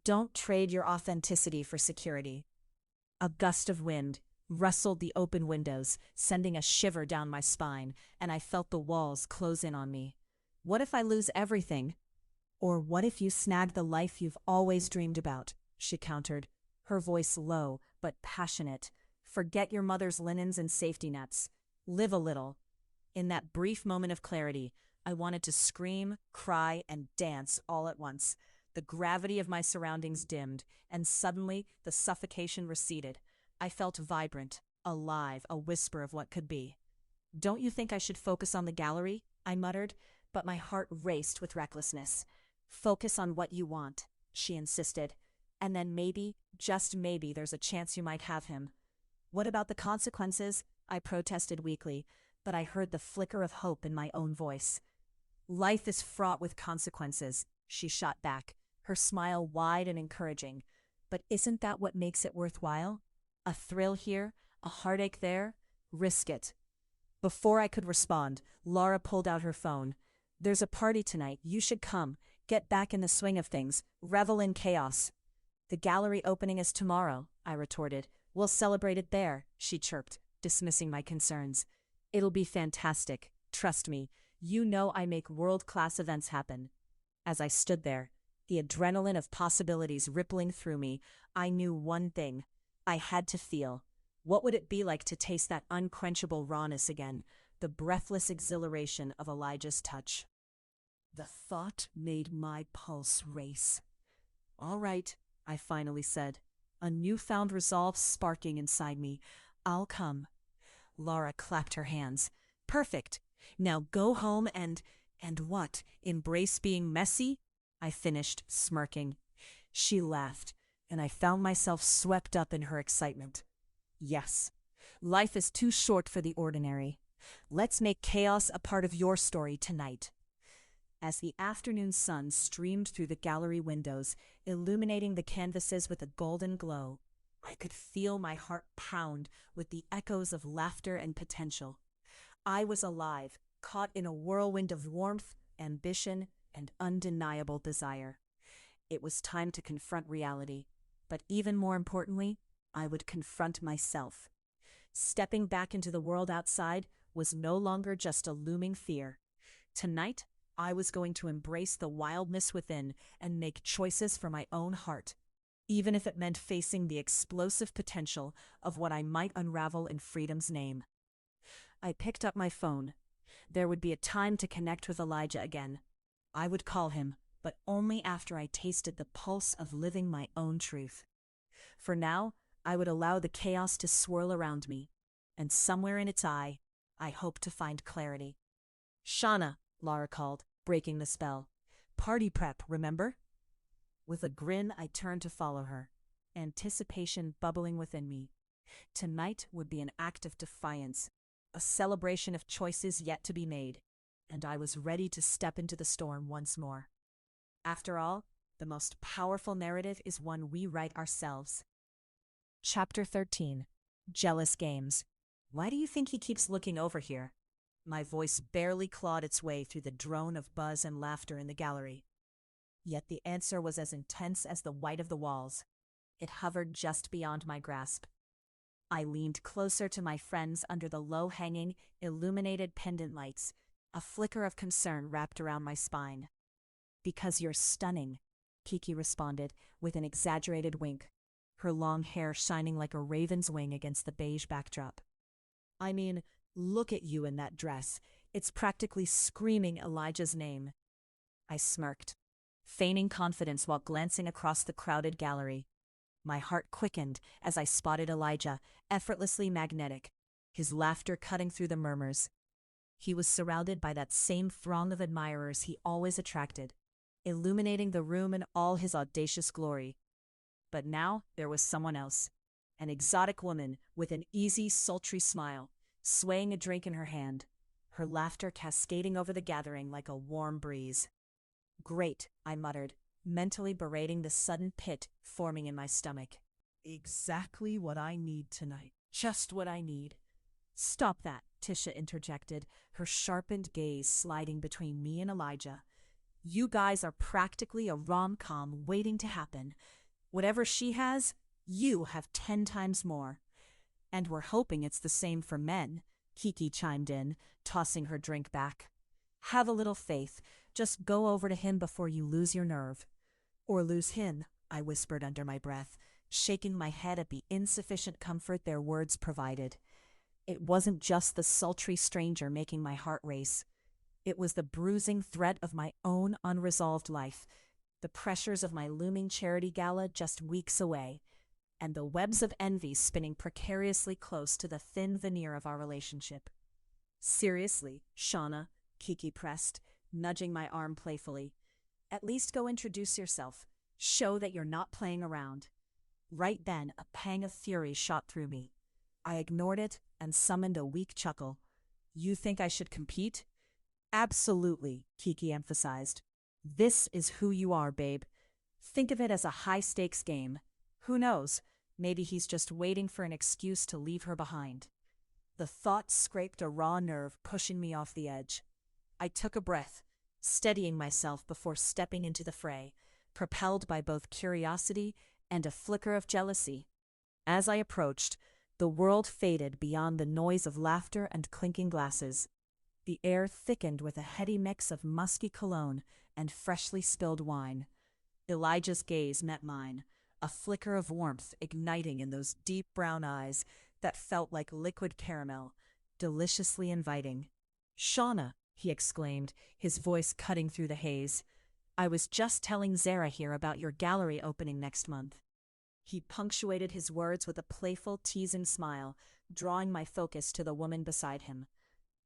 Don't trade your authenticity for security. A gust of wind rustled the open windows, sending a shiver down my spine, and I felt the walls close in on me. What if I lose everything? Or what if you snag the life you've always dreamed about? She countered, her voice low but passionate. Forget your mother's linens and safety nets. Live a little. In that brief moment of clarity, I wanted to scream, cry, and dance all at once. The gravity of my surroundings dimmed, and suddenly the suffocation receded. I felt vibrant, alive, a whisper of what could be. Don't you think I should focus on the gallery? I muttered, but my heart raced with recklessness. Focus on what you want, she insisted. And then maybe, just maybe, there's a chance you might have him. What about the consequences? I protested weakly, but I heard the flicker of hope in my own voice. Life is fraught with consequences, she shot back, her smile wide and encouraging. But isn't that what makes it worthwhile? A thrill here, a heartache there. Risk it. Before I could respond, Laura pulled out her phone. There's a party tonight. You should come. Get back in the swing of things. Revel in chaos. The gallery opening is tomorrow, I retorted. We'll celebrate it there, she chirped, dismissing my concerns. It'll be fantastic. Trust me. You know I make world-class events happen. As I stood there, the adrenaline of possibilities rippling through me, I knew one thing. I had to feel. What would it be like to taste that unquenchable rawness again, the breathless exhilaration of Elijah's touch? The thought made my pulse race. All right, I finally said, a newfound resolve sparking inside me. I'll come. Laura clapped her hands. Perfect. Now go home and what? Embrace being messy? I finished, smirking. She laughed, and I found myself swept up in her excitement. Yes, life is too short for the ordinary. Let's make chaos a part of your story tonight. As the afternoon sun streamed through the gallery windows, illuminating the canvases with a golden glow, I could feel my heart pound with the echoes of laughter and potential. I was alive, caught in a whirlwind of warmth, ambition, and undeniable desire. It was time to confront reality, but even more importantly, I would confront myself. Stepping back into the world outside was no longer just a looming fear. Tonight, I was going to embrace the wildness within and make choices for my own heart, even if it meant facing the explosive potential of what I might unravel in freedom's name. I picked up my phone. There would be a time to connect with Elijah again. I would call him, but only after I tasted the pulse of living my own truth. For now, I would allow the chaos to swirl around me, and somewhere in its eye, I hoped to find clarity. Shawnna, Laura called, breaking the spell. Party prep, remember? With a grin, I turned to follow her, anticipation bubbling within me. Tonight would be an act of defiance, a celebration of choices yet to be made, and I was ready to step into the storm once more. After all, the most powerful narrative is one we write ourselves. Chapter 13. Jealous Games. Why do you think he keeps looking over here? My voice barely clawed its way through the drone of buzz and laughter in the gallery. Yet the answer was as intense as the white of the walls. It hovered just beyond my grasp. I leaned closer to my friends under the low-hanging, illuminated pendant lights, a flicker of concern wrapped around my spine. "Because you're stunning," Kiki responded with an exaggerated wink, her long hair shining like a raven's wing against the beige backdrop. "I mean, look at you in that dress. It's practically screaming Elijah's name." I smirked, feigning confidence while glancing across the crowded gallery. My heart quickened as I spotted Elijah, effortlessly magnetic, his laughter cutting through the murmurs. He was surrounded by that same throng of admirers he always attracted, illuminating the room in all his audacious glory. But now there was someone else, an exotic woman with an easy, sultry smile, swaying a drink in her hand, her laughter cascading over the gathering like a warm breeze. "Great," I muttered, mentally berating the sudden pit forming in my stomach. "Exactly what I need tonight. Just what I need." "Stop that," Tisha interjected, her sharpened gaze sliding between me and Elijah. "You guys are practically a rom-com waiting to happen. Whatever she has, you have 10 times more." "And we're hoping it's the same for men," Kiki chimed in, tossing her drink back. "Have a little faith. Just go over to him before you lose your nerve." "Or lose him," I whispered under my breath, shaking my head at the insufficient comfort their words provided. It wasn't just the sultry stranger making my heart race. It was the bruising threat of my own unresolved life, the pressures of my looming charity gala just weeks away, and the webs of envy spinning precariously close to the thin veneer of our relationship. "Seriously, Shawnna," Kiki pressed, nudging my arm playfully. "At least go introduce yourself. Show that you're not playing around." Right then, a pang of fury shot through me. I ignored it and summoned a weak chuckle. "You think I should compete?" "Absolutely," Kiki emphasized. "This is who you are, babe. Think of it as a high-stakes game. Who knows, maybe he's just waiting for an excuse to leave her behind." The thought scraped a raw nerve, pushing me off the edge. I took a breath, steadying myself before stepping into the fray, propelled by both curiosity and a flicker of jealousy. As I approached, the world faded beyond the noise of laughter and clinking glasses. The air thickened with a heady mix of musky cologne and freshly spilled wine. Elijah's gaze met mine, a flicker of warmth igniting in those deep brown eyes that felt like liquid caramel, deliciously inviting. "Shawnna," he exclaimed, his voice cutting through the haze. "I was just telling Zara here about your gallery opening next month." He punctuated his words with a playful, teasing smile, drawing my focus to the woman beside him.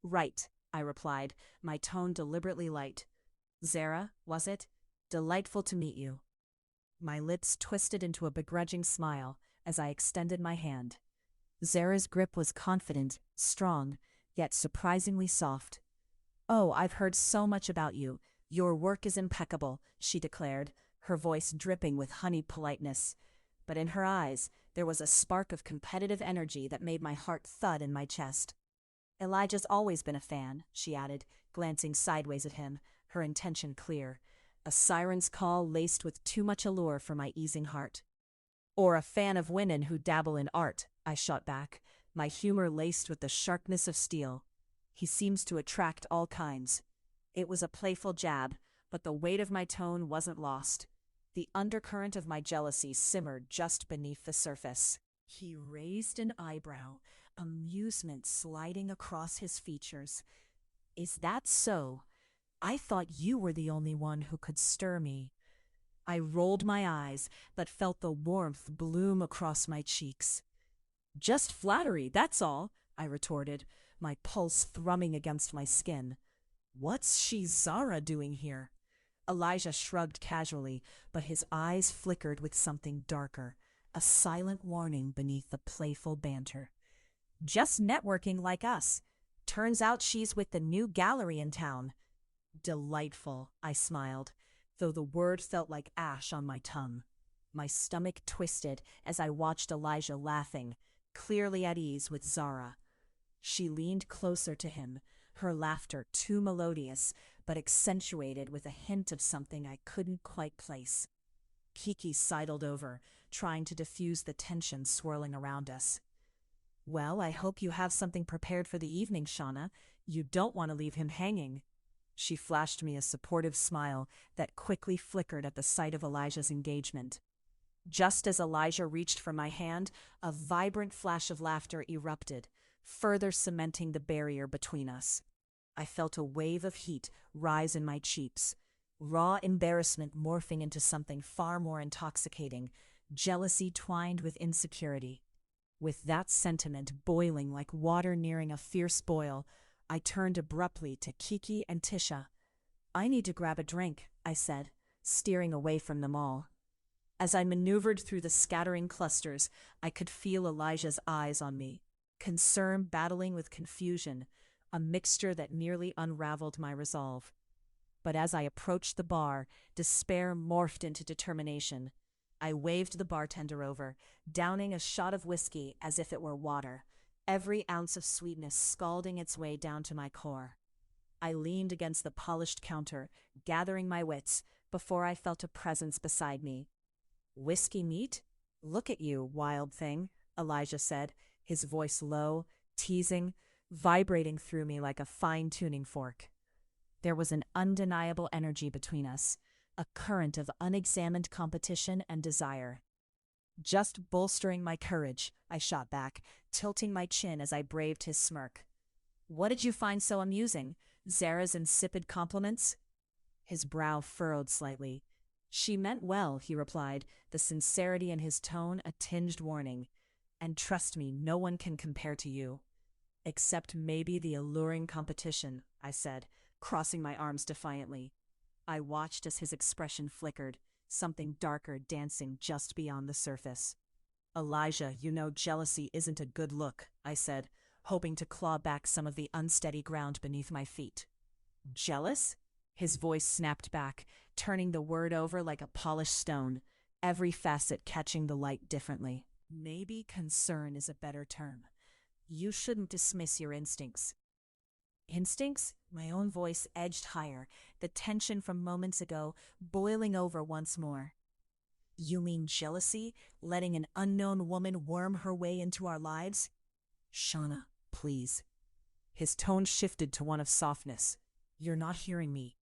"Right," I replied, my tone deliberately light. "Zara, was it? Delightful to meet you." My lips twisted into a begrudging smile as I extended my hand. Zara's grip was confident, strong, yet surprisingly soft. "Oh, I've heard so much about you. Your work is impeccable," she declared, her voice dripping with honeyed politeness. But in her eyes, there was a spark of competitive energy that made my heart thud in my chest. "Elijah's always been a fan," she added, glancing sideways at him, her intention clear. A siren's call laced with too much allure for my easing heart. "Or a fan of women who dabble in art," I shot back, my humor laced with the sharpness of steel. "He seems to attract all kinds." It was a playful jab, but the weight of my tone wasn't lost. The undercurrent of my jealousy simmered just beneath the surface. He raised an eyebrow, amusement sliding across his features. "Is that so? I thought you were the only one who could stir me." I rolled my eyes, but felt the warmth bloom across my cheeks. "Just flattery, that's all," I retorted, my pulse thrumming against my skin. "What's she Zara doing here?" Elijah shrugged casually, but his eyes flickered with something darker, a silent warning beneath the playful banter. "Just networking like us. Turns out she's with the new gallery in town." "Delightful," I smiled, though the word felt like ash on my tongue. My stomach twisted as I watched Elijah laughing, clearly at ease with Zara. She leaned closer to him, her laughter too melodious, but accentuated with a hint of something I couldn't quite place. Kiki sidled over, trying to diffuse the tension swirling around us. "Well, I hope you have something prepared for the evening, Shawnna. You don't want to leave him hanging." She flashed me a supportive smile that quickly flickered at the sight of Elijah's engagement. Just as Elijah reached for my hand, a vibrant flash of laughter erupted, further cementing the barrier between us. I felt a wave of heat rise in my cheeks, raw embarrassment morphing into something far more intoxicating, jealousy twined with insecurity. With that sentiment boiling like water nearing a fierce boil, I turned abruptly to Kiki and Tisha. "I need to grab a drink," I said, steering away from them all. As I maneuvered through the scattering clusters, I could feel Elijah's eyes on me, concern battling with confusion, a mixture that nearly unraveled my resolve. But as I approached the bar, despair morphed into determination. I waved the bartender over, downing a shot of whiskey as if it were water, every ounce of sweetness scalding its way down to my core. I leaned against the polished counter, gathering my wits, before I felt a presence beside me. "Whiskey neat? Look at you, wild thing," Elijah said, his voice low, teasing, vibrating through me like a fine-tuning fork. There was an undeniable energy between us, a current of unexamined competition and desire. "Just bolstering my courage," I shot back, tilting my chin as I braved his smirk. "What did you find so amusing? Zara's insipid compliments?" His brow furrowed slightly. "She meant well," he replied, the sincerity in his tone a tinged warning. "And trust me, no one can compare to you." "Except maybe the alluring competition," I said, crossing my arms defiantly. I watched as his expression flickered, something darker dancing just beyond the surface. "Elijah, you know jealousy isn't a good look," I said, hoping to claw back some of the unsteady ground beneath my feet. "Jealous?" His voice snapped back, turning the word over like a polished stone, every facet catching the light differently. "Maybe concern is a better term. You shouldn't dismiss your instincts." "Instincts?" My own voice edged higher, the tension from moments ago boiling over once more. "You mean jealousy, letting an unknown woman worm her way into our lives?" "Shawnna, please." His tone shifted to one of softness. "You're not hearing me."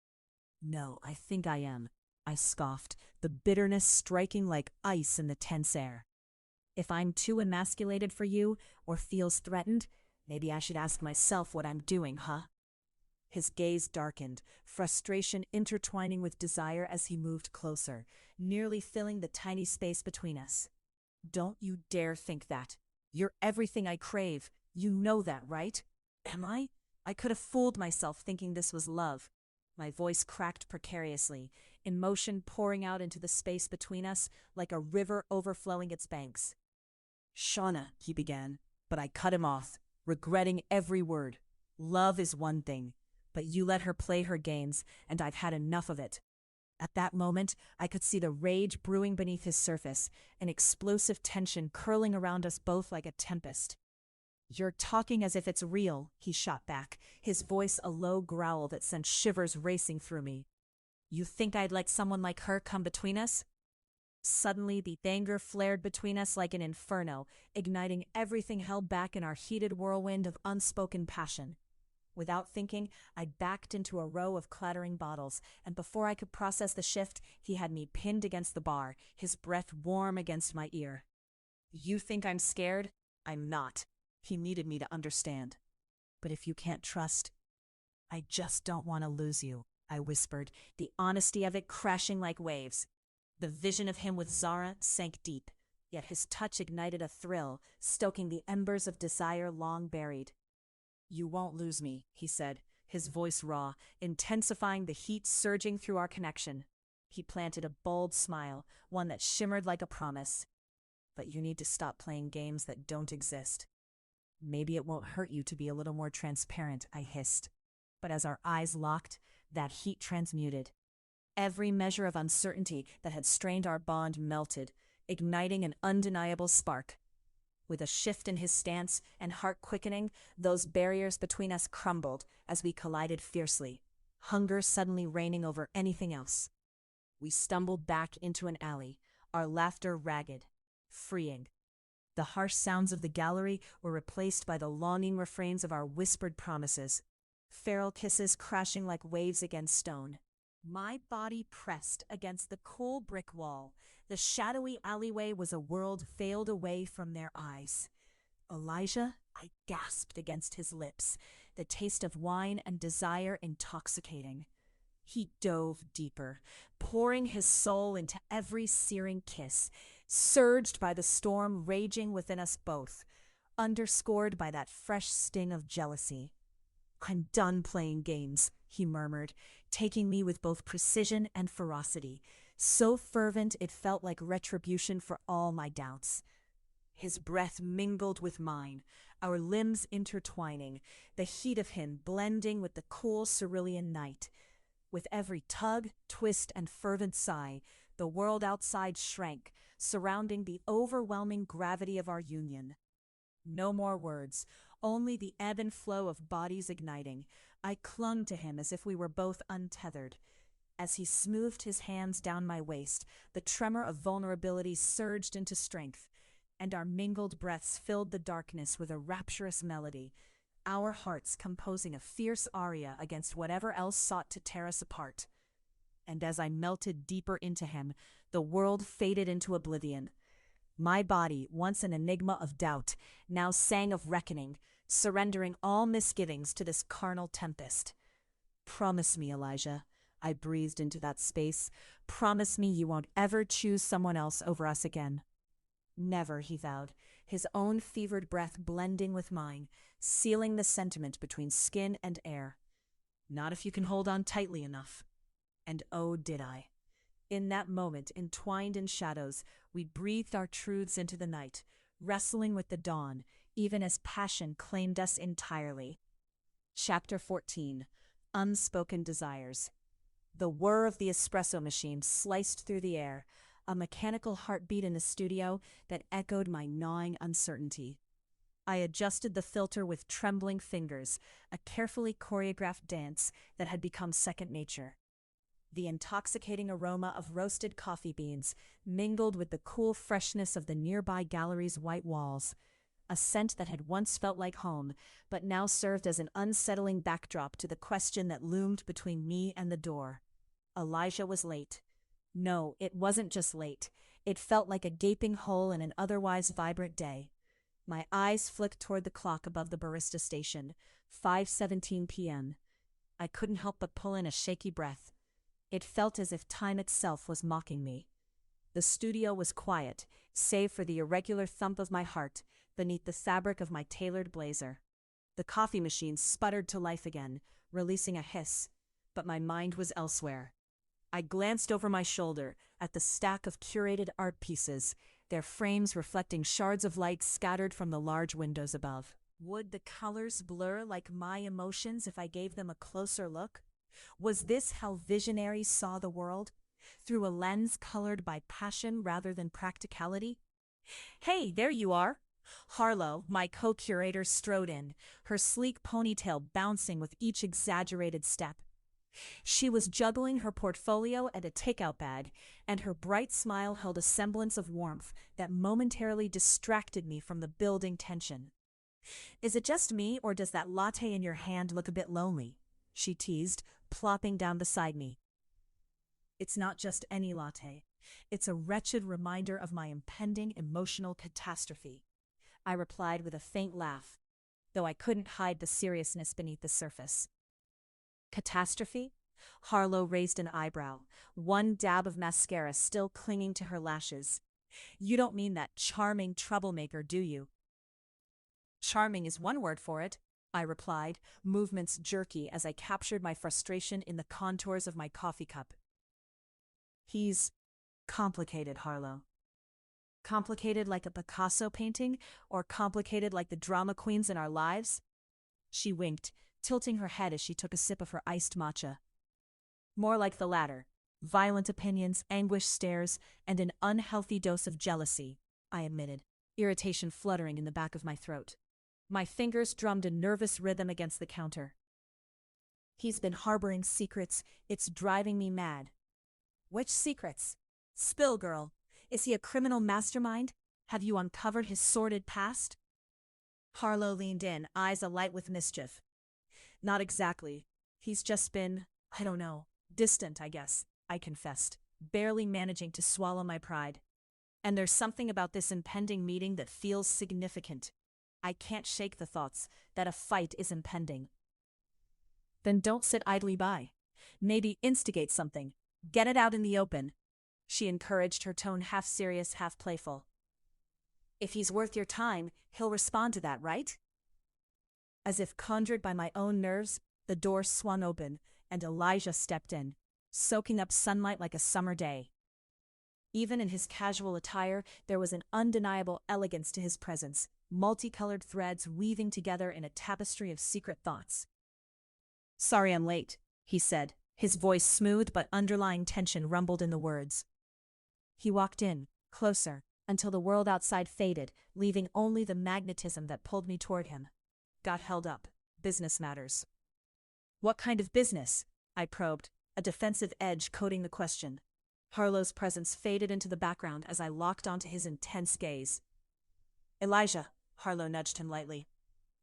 "No, I think I am," I scoffed, the bitterness striking like ice in the tense air. "If I'm too emasculated for you, or feels threatened, maybe I should ask myself what I'm doing, huh?" His gaze darkened, frustration intertwining with desire as he moved closer, nearly filling the tiny space between us. "Don't you dare think that. You're everything I crave. You know that, right?" "Am I? I could have fooled myself thinking this was love." My voice cracked precariously, emotion pouring out into the space between us like a river overflowing its banks. "Shawnna," he began, but I cut him off, regretting every word. "Love is one thing, but you let her play her games, and I've had enough of it." At that moment, I could see the rage brewing beneath his surface, an explosive tension curling around us both like a tempest. "You're talking as if it's real," he shot back, his voice a low growl that sent shivers racing through me. "You think I'd let someone like her come between us?" Suddenly, the anger flared between us like an inferno, igniting everything held back in our heated whirlwind of unspoken passion. Without thinking, I backed into a row of clattering bottles, and before I could process the shift, he had me pinned against the bar, his breath warm against my ear. "You think I'm scared? I'm not." He needed me to understand. "But if you can't trust—" "I just don't want to lose you," I whispered, the honesty of it crashing like waves. The vision of him with Zara sank deep, yet his touch ignited a thrill, stoking the embers of desire long buried. "You won't lose me," he said, his voice raw, intensifying the heat surging through our connection. He planted a bold smile, one that shimmered like a promise. "But you need to stop playing games that don't exist." "Maybe it won't hurt you to be a little more transparent," I hissed. But as our eyes locked, that heat transmuted. Every measure of uncertainty that had strained our bond melted, igniting an undeniable spark. With a shift in his stance and heart quickening, those barriers between us crumbled as we collided fiercely, hunger suddenly reigning over anything else. We stumbled back into an alley, our laughter ragged, freeing. The harsh sounds of the gallery were replaced by the longing refrains of our whispered promises, feral kisses crashing like waves against stone. My body pressed against the cool brick wall. The shadowy alleyway was a world veiled away from their eyes. Elijah, I gasped against his lips, the taste of wine and desire intoxicating. He dove deeper, pouring his soul into every searing kiss, surged by the storm raging within us both, underscored by that fresh sting of jealousy. "I'm done playing games," he murmured, taking me with both precision and ferocity, so fervent it felt like retribution for all my doubts. His breath mingled with mine, our limbs intertwining, the heat of him blending with the cool cerulean night. With every tug, twist, and fervent sigh, the world outside shrank, surrounding the overwhelming gravity of our union. No more words, only the ebb and flow of bodies igniting. I clung to him as if we were both untethered. As he smoothed his hands down my waist, the tremor of vulnerability surged into strength, and our mingled breaths filled the darkness with a rapturous melody, our hearts composing a fierce aria against whatever else sought to tear us apart. And as I melted deeper into him, the world faded into oblivion. My body, once an enigma of doubt, now sang of reckoning, surrendering all misgivings to this carnal tempest. "Promise me, Elijah," I breathed into that space. "Promise me you won't ever choose someone else over us again." "Never," he vowed, his own fevered breath blending with mine, sealing the sentiment between skin and air. "Not if you can hold on tightly enough." And oh, did I. In that moment, entwined in shadows, we breathed our truths into the night, wrestling with the dawn, even as passion claimed us entirely. Chapter 14. Unspoken Desires. The whir of the espresso machine sliced through the air, a mechanical heartbeat in the studio that echoed my gnawing uncertainty. I adjusted the filter with trembling fingers, a carefully choreographed dance that had become second nature. The intoxicating aroma of roasted coffee beans mingled with the cool freshness of the nearby gallery's white walls, a scent that had once felt like home, but now served as an unsettling backdrop to the question that loomed between me and the door. Elijah was late. No, it wasn't just late. It felt like a gaping hole in an otherwise vibrant day. My eyes flicked toward the clock above the barista station, 5:17 p.m. I couldn't help but pull in a shaky breath. It felt as if time itself was mocking me. The studio was quiet, save for the irregular thump of my heart beneath the fabric of my tailored blazer. The coffee machine sputtered to life again, releasing a hiss, but my mind was elsewhere. I glanced over my shoulder at the stack of curated art pieces, their frames reflecting shards of light scattered from the large windows above. Would the colors blur like my emotions if I gave them a closer look? Was this how visionaries saw the world? Through a lens colored by passion rather than practicality? "Hey, there you are!" Harlow, my co-curator, strode in, her sleek ponytail bouncing with each exaggerated step. She was juggling her portfolio and a takeout bag, and her bright smile held a semblance of warmth that momentarily distracted me from the building tension. "Is it just me, or does that latte in your hand look a bit lonely?" she teased, plopping down beside me. "It's not just any latte. It's a wretched reminder of my impending emotional catastrophe," I replied with a faint laugh, though I couldn't hide the seriousness beneath the surface. "Catastrophe?" Harlow raised an eyebrow, one dab of mascara still clinging to her lashes. "You don't mean that charming troublemaker, do you?" "Charming is one word for it," I replied, movements jerky as I captured my frustration in the contours of my coffee cup. "He's complicated, Harlow." "Complicated like a Picasso painting, or complicated like the drama queens in our lives?" She winked, tilting her head as she took a sip of her iced matcha. "More like the latter. Violent opinions, anguished stares, and an unhealthy dose of jealousy, I admitted, irritation fluttering in the back of my throat. My fingers drummed a nervous rhythm against the counter. He's been harboring secrets. It's driving me mad. Which secrets? Spill, girl. Is he a criminal mastermind? Have you uncovered his sordid past? Harlow leaned in, eyes alight with mischief. Not exactly. He's just been, I don't know, distant, I guess, I confessed, barely managing to swallow my pride. And there's something about this impending meeting that feels significant. I can't shake the thoughts that a fight is impending. Then don't sit idly by. Maybe instigate something. Get it out in the open. She encouraged, her tone half serious, half playful. If he's worth your time, he'll respond to that, right? As if conjured by my own nerves, the door swung open, and Elijah stepped in, soaking up sunlight like a summer day. Even in his casual attire, there was an undeniable elegance to his presence, multicolored threads weaving together in a tapestry of secret thoughts. Sorry I'm late, he said, his voice smooth but underlying tension rumbled in the words. He walked in, closer, until the world outside faded, leaving only the magnetism that pulled me toward him. Got held up. Business matters. What kind of business? I probed, a defensive edge coating the question. Harlow's presence faded into the background as I locked onto his intense gaze. Elijah, Harlow nudged him lightly.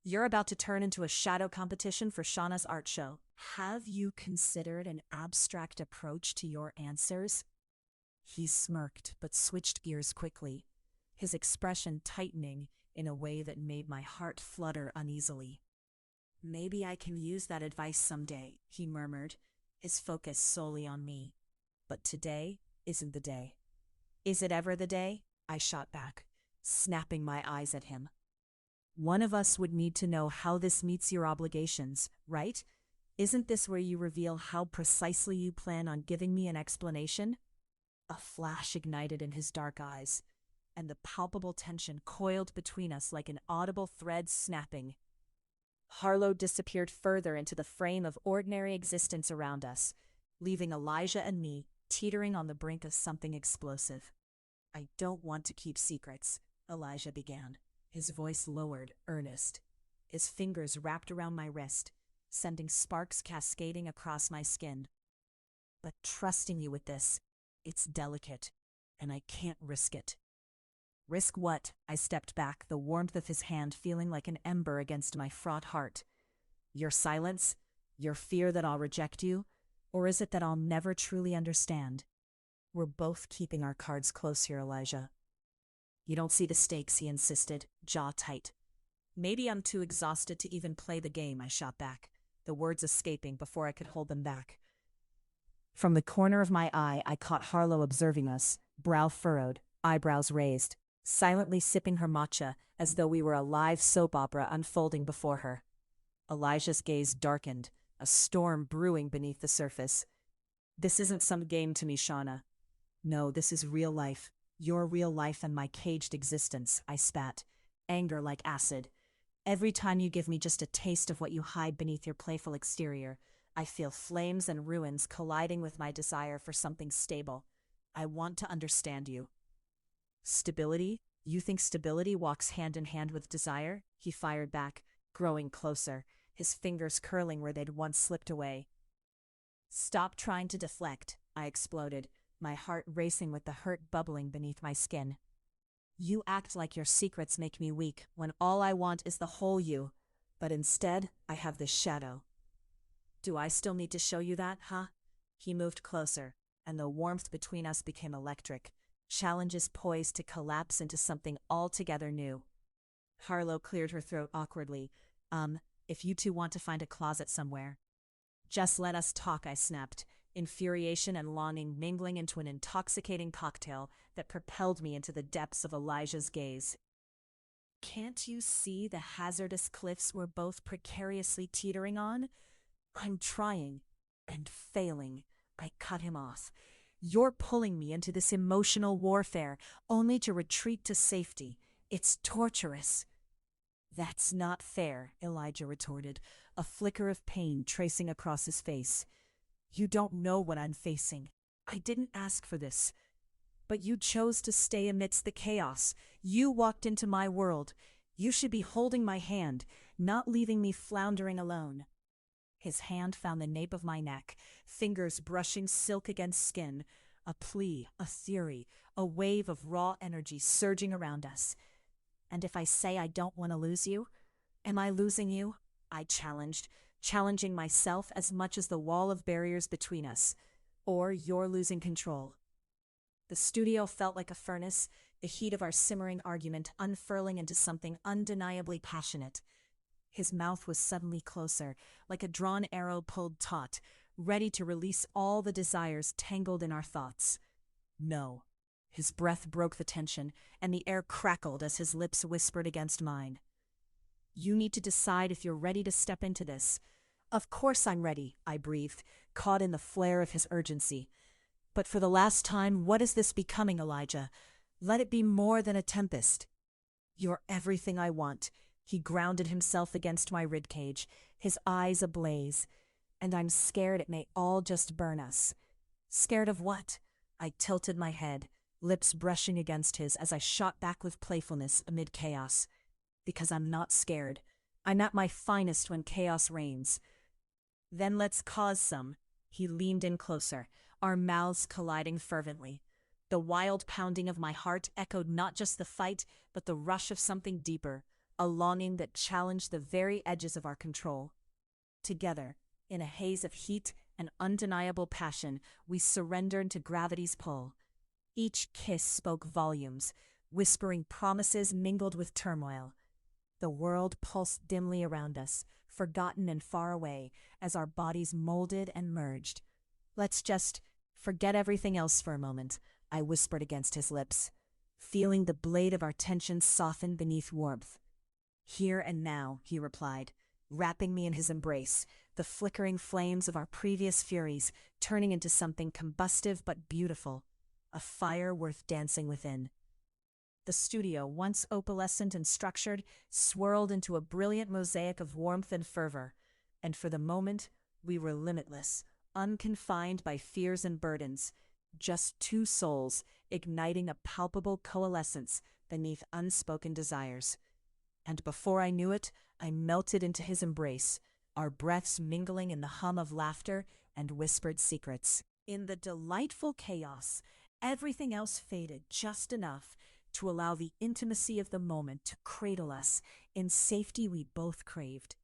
You're about to turn into a shadow competition for Shawnna's art show. Have you considered an abstract approach to your answers? He smirked, but switched gears quickly, his expression tightening in a way that made my heart flutter uneasily. Maybe I can use that advice someday, he murmured, his focus solely on me. But today isn't the day. Is it ever the day? I shot back, snapping my eyes at him. One of us would need to know how this meets your obligations, right? Isn't this where you reveal how precisely you plan on giving me an explanation? A flash ignited in his dark eyes, and the palpable tension coiled between us like an audible thread snapping. Harlow disappeared further into the frame of ordinary existence around us, leaving Elijah and me teetering on the brink of something explosive. I don't want to keep secrets, Elijah began, his voice lowered, earnest. His fingers wrapped around my wrist, sending sparks cascading across my skin. But trusting you with this, it's delicate, and I can't risk it. Risk what? I stepped back, the warmth of his hand feeling like an ember against my fraught heart. Your silence? Your fear that I'll reject you? Or is it that I'll never truly understand? We're both keeping our cards close here, Elijah. You don't see the stakes, he insisted, jaw tight. Maybe I'm too exhausted to even play the game, I shot back, the words escaping before I could hold them back. From the corner of my eye, I caught Harlow observing us, brow furrowed, eyebrows raised, silently sipping her matcha as though we were a live soap opera unfolding before her. Elijah's gaze darkened, a storm brewing beneath the surface. This isn't some game to me, Shawnna. No, this is real life. Your real life and my caged existence, I spat, anger like acid. Every time you give me just a taste of what you hide beneath your playful exterior, I feel flames and ruins colliding with my desire for something stable. I want to understand you. Stability? You think stability walks hand in hand with desire? He fired back, growing closer, his fingers curling where they'd once slipped away. Stop trying to deflect, I exploded, my heart racing with the hurt bubbling beneath my skin. You act like your secrets make me weak, when all I want is the whole you. But instead, I have this shadow. Do I still need to show you that, huh? He moved closer, and the warmth between us became electric, challenges poised to collapse into something altogether new. Harlow cleared her throat awkwardly. If you two want to find a closet somewhere. Just let us talk, I snapped, infuriation and longing mingling into an intoxicating cocktail that propelled me into the depths of Elijah's gaze. Can't you see the hazardous cliffs we're both precariously teetering on? I'm trying, and failing. I cut him off. You're pulling me into this emotional warfare, only to retreat to safety. It's torturous. That's not fair, Elijah retorted, a flicker of pain tracing across his face. You don't know what I'm facing. I didn't ask for this, but you chose to stay amidst the chaos. You walked into my world. You should be holding my hand, not leaving me floundering alone. His hand found the nape of my neck, fingers brushing silk against skin, a plea, a theory, a wave of raw energy surging around us. And if I say I don't want to lose you, am I losing you? I challenged, challenging myself as much as the wall of barriers between us. Or you're losing control. The studio felt like a furnace, the heat of our simmering argument unfurling into something undeniably passionate. His mouth was suddenly closer, like a drawn arrow pulled taut, ready to release all the desires tangled in our thoughts. No. His breath broke the tension, and the air crackled as his lips whispered against mine. You need to decide if you're ready to step into this. Of course I'm ready, I breathed, caught in the flare of his urgency. But for the last time, what is this becoming, Elijah? Let it be more than a tempest. You're everything I want. He grounded himself against my ribcage, his eyes ablaze. And I'm scared it may all just burn us. Scared of what? I tilted my head, lips brushing against his as I shot back with playfulness amid chaos. Because I'm not scared. I'm at my finest when chaos reigns. Then let's cause some. He leaned in closer, our mouths colliding fervently. The wild pounding of my heart echoed not just the fight, but the rush of something deeper, a longing that challenged the very edges of our control. Together, in a haze of heat and undeniable passion, we surrendered to gravity's pull. Each kiss spoke volumes, whispering promises mingled with turmoil. The world pulsed dimly around us, forgotten and far away, as our bodies molded and merged. Let's just forget everything else for a moment, I whispered against his lips, feeling the blade of our tension soften beneath warmth. Here and now, he replied, wrapping me in his embrace, the flickering flames of our previous furies turning into something combustive but beautiful, a fire worth dancing within. The studio, once opalescent and structured, swirled into a brilliant mosaic of warmth and fervor, and for the moment, we were limitless, unconfined by fears and burdens, just two souls igniting a palpable coalescence beneath unspoken desires. And before I knew it, I melted into his embrace, our breaths mingling in the hum of laughter and whispered secrets. In the delightful chaos, everything else faded just enough to allow the intimacy of the moment to cradle us in safety we both craved.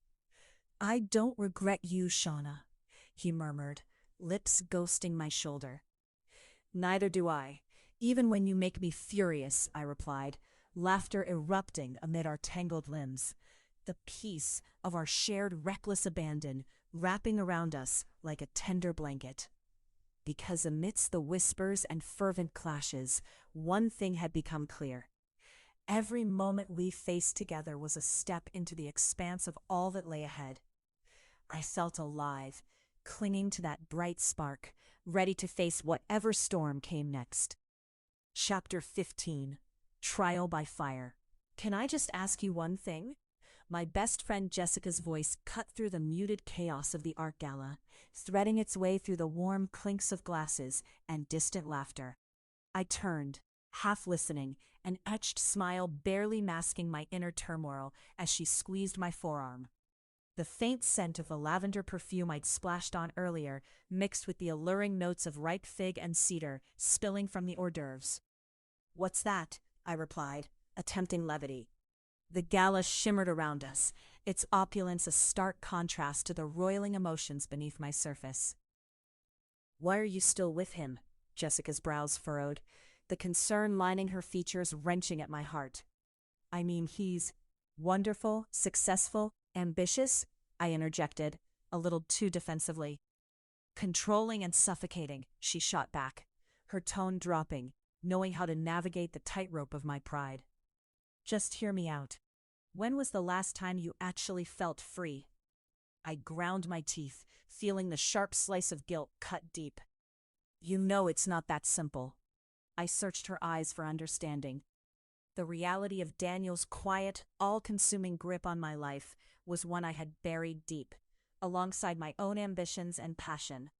I don't regret you, Shawnna, he murmured, lips ghosting my shoulder. Neither do I. Even when you make me furious, I replied, laughter erupting amid our tangled limbs. The peace of our shared reckless abandon wrapping around us like a tender blanket. Because amidst the whispers and fervent clashes, one thing had become clear. Every moment we faced together was a step into the expanse of all that lay ahead. I felt alive, clinging to that bright spark, ready to face whatever storm came next. Chapter 15. Trial by Fire. Can I just ask you one thing? My best friend Jessica's voice cut through the muted chaos of the art gala, threading its way through the warm clinks of glasses and distant laughter. I turned, half listening, an etched smile barely masking my inner turmoil as she squeezed my forearm. The faint scent of the lavender perfume I'd splashed on earlier mixed with the alluring notes of ripe fig and cedar spilling from the hors d'oeuvres. What's that? I replied, attempting levity. The gala shimmered around us, its opulence a stark contrast to the roiling emotions beneath my surface. Why are you still with him? Jessica's brows furrowed, the concern lining her features wrenching at my heart. I mean, he's wonderful, successful, ambitious, I interjected, a little too defensively. Controlling and suffocating, she shot back, her tone dropping, knowing how to navigate the tightrope of my pride. Just hear me out. When was the last time you actually felt free? I ground my teeth, feeling the sharp slice of guilt cut deep. You know it's not that simple. I searched her eyes for understanding. The reality of Daniel's quiet, all-consuming grip on my life was one I had buried deep, alongside my own ambitions and passion.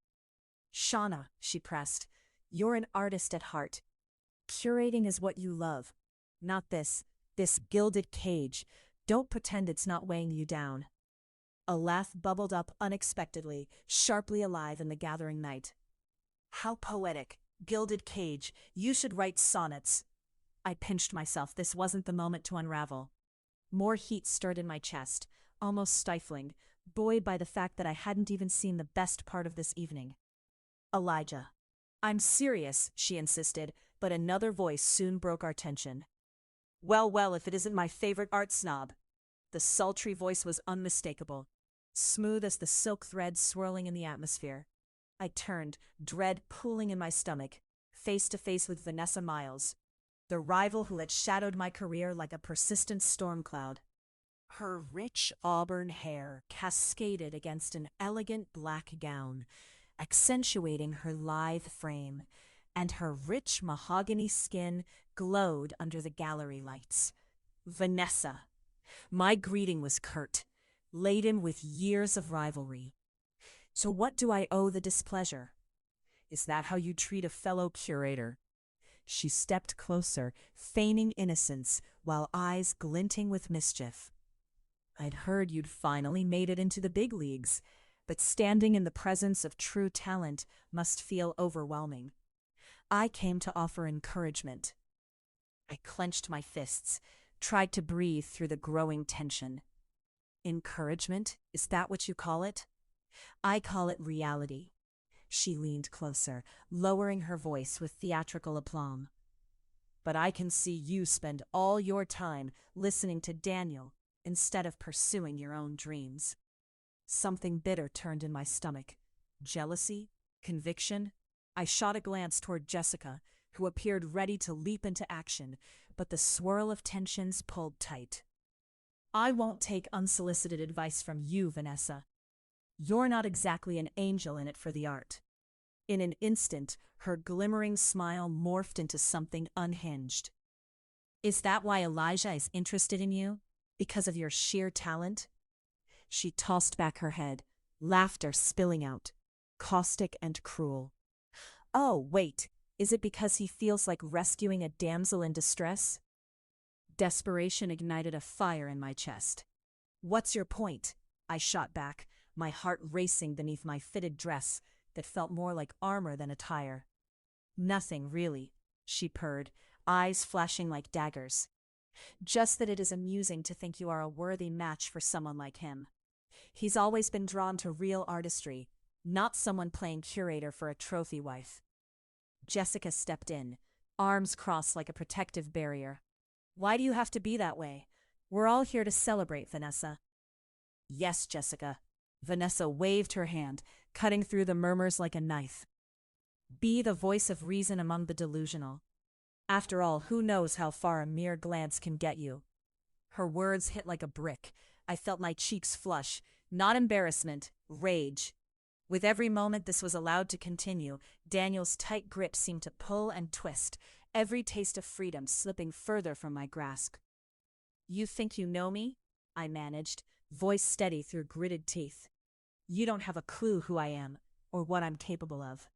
Shawnna, she pressed, You're an artist at heart. Curating is what you love. Not this gilded cage. Don't pretend it's not weighing you down. A laugh bubbled up unexpectedly, sharply alive in the gathering night. How poetic. Gilded cage. You should write sonnets. I pinched myself. This wasn't the moment to unravel. More heat stirred in my chest, almost stifling, buoyed by the fact that I hadn't even seen the best part of this evening. Elijah. I'm serious, she insisted, but another voice soon broke our tension. Well, if it isn't my favorite art snob. The sultry voice was unmistakable, smooth as the silk thread swirling in the atmosphere. I turned, dread pooling in my stomach, face to face with Vanessa Miles, the rival who had shadowed my career like a persistent storm cloud. Her rich auburn hair cascaded against an elegant black gown, accentuating her lithe frame, and her rich mahogany skin glowed under the gallery lights. Vanessa. My greeting was curt, laden with years of rivalry. So what do I owe the displeasure? Is that how you treat a fellow curator? She stepped closer, feigning innocence, while eyes glinting with mischief. I'd heard you'd finally made it into the big leagues, but standing in the presence of true talent must feel overwhelming. I came to offer encouragement. I clenched my fists, tried to breathe through the growing tension. Encouragement? Is that what you call it? I call it reality. She leaned closer, lowering her voice with theatrical aplomb. But I can see you spend all your time listening to Daniel instead of pursuing your own dreams. Something bitter turned in my stomach. Jealousy? Conviction? I shot a glance toward Jessica, who appeared ready to leap into action, but the swirl of tensions pulled tight. I won't take unsolicited advice from you, Vanessa. You're not exactly an angel in it for the art. In an instant, her glimmering smile morphed into something unhinged. Is that why Elijah is interested in you? Because of your sheer talent? She tossed back her head, laughter spilling out, caustic and cruel. Oh, wait, is it because he feels like rescuing a damsel in distress? Desperation ignited a fire in my chest. What's your point? I shot back, my heart racing beneath my fitted dress that felt more like armor than attire. Nothing, really, she purred, eyes flashing like daggers. Just that it is amusing to think you are a worthy match for someone like him. He's always been drawn to real artistry, not someone playing curator for a trophy wife. Jessica stepped in, arms crossed like a protective barrier. Why do you have to be that way? We're all here to celebrate, Vanessa. Yes, Jessica. Vanessa waved her hand, cutting through the murmurs like a knife. Be the voice of reason among the delusional. After all, who knows how far a mere glance can get you? Her words hit like a brick. I felt my cheeks flush, not embarrassment, rage. With every moment this was allowed to continue, Daniel's tight grip seemed to pull and twist, every taste of freedom slipping further from my grasp. You think you know me? I managed, voice steady through gritted teeth. You don't have a clue who I am, or what I'm capable of.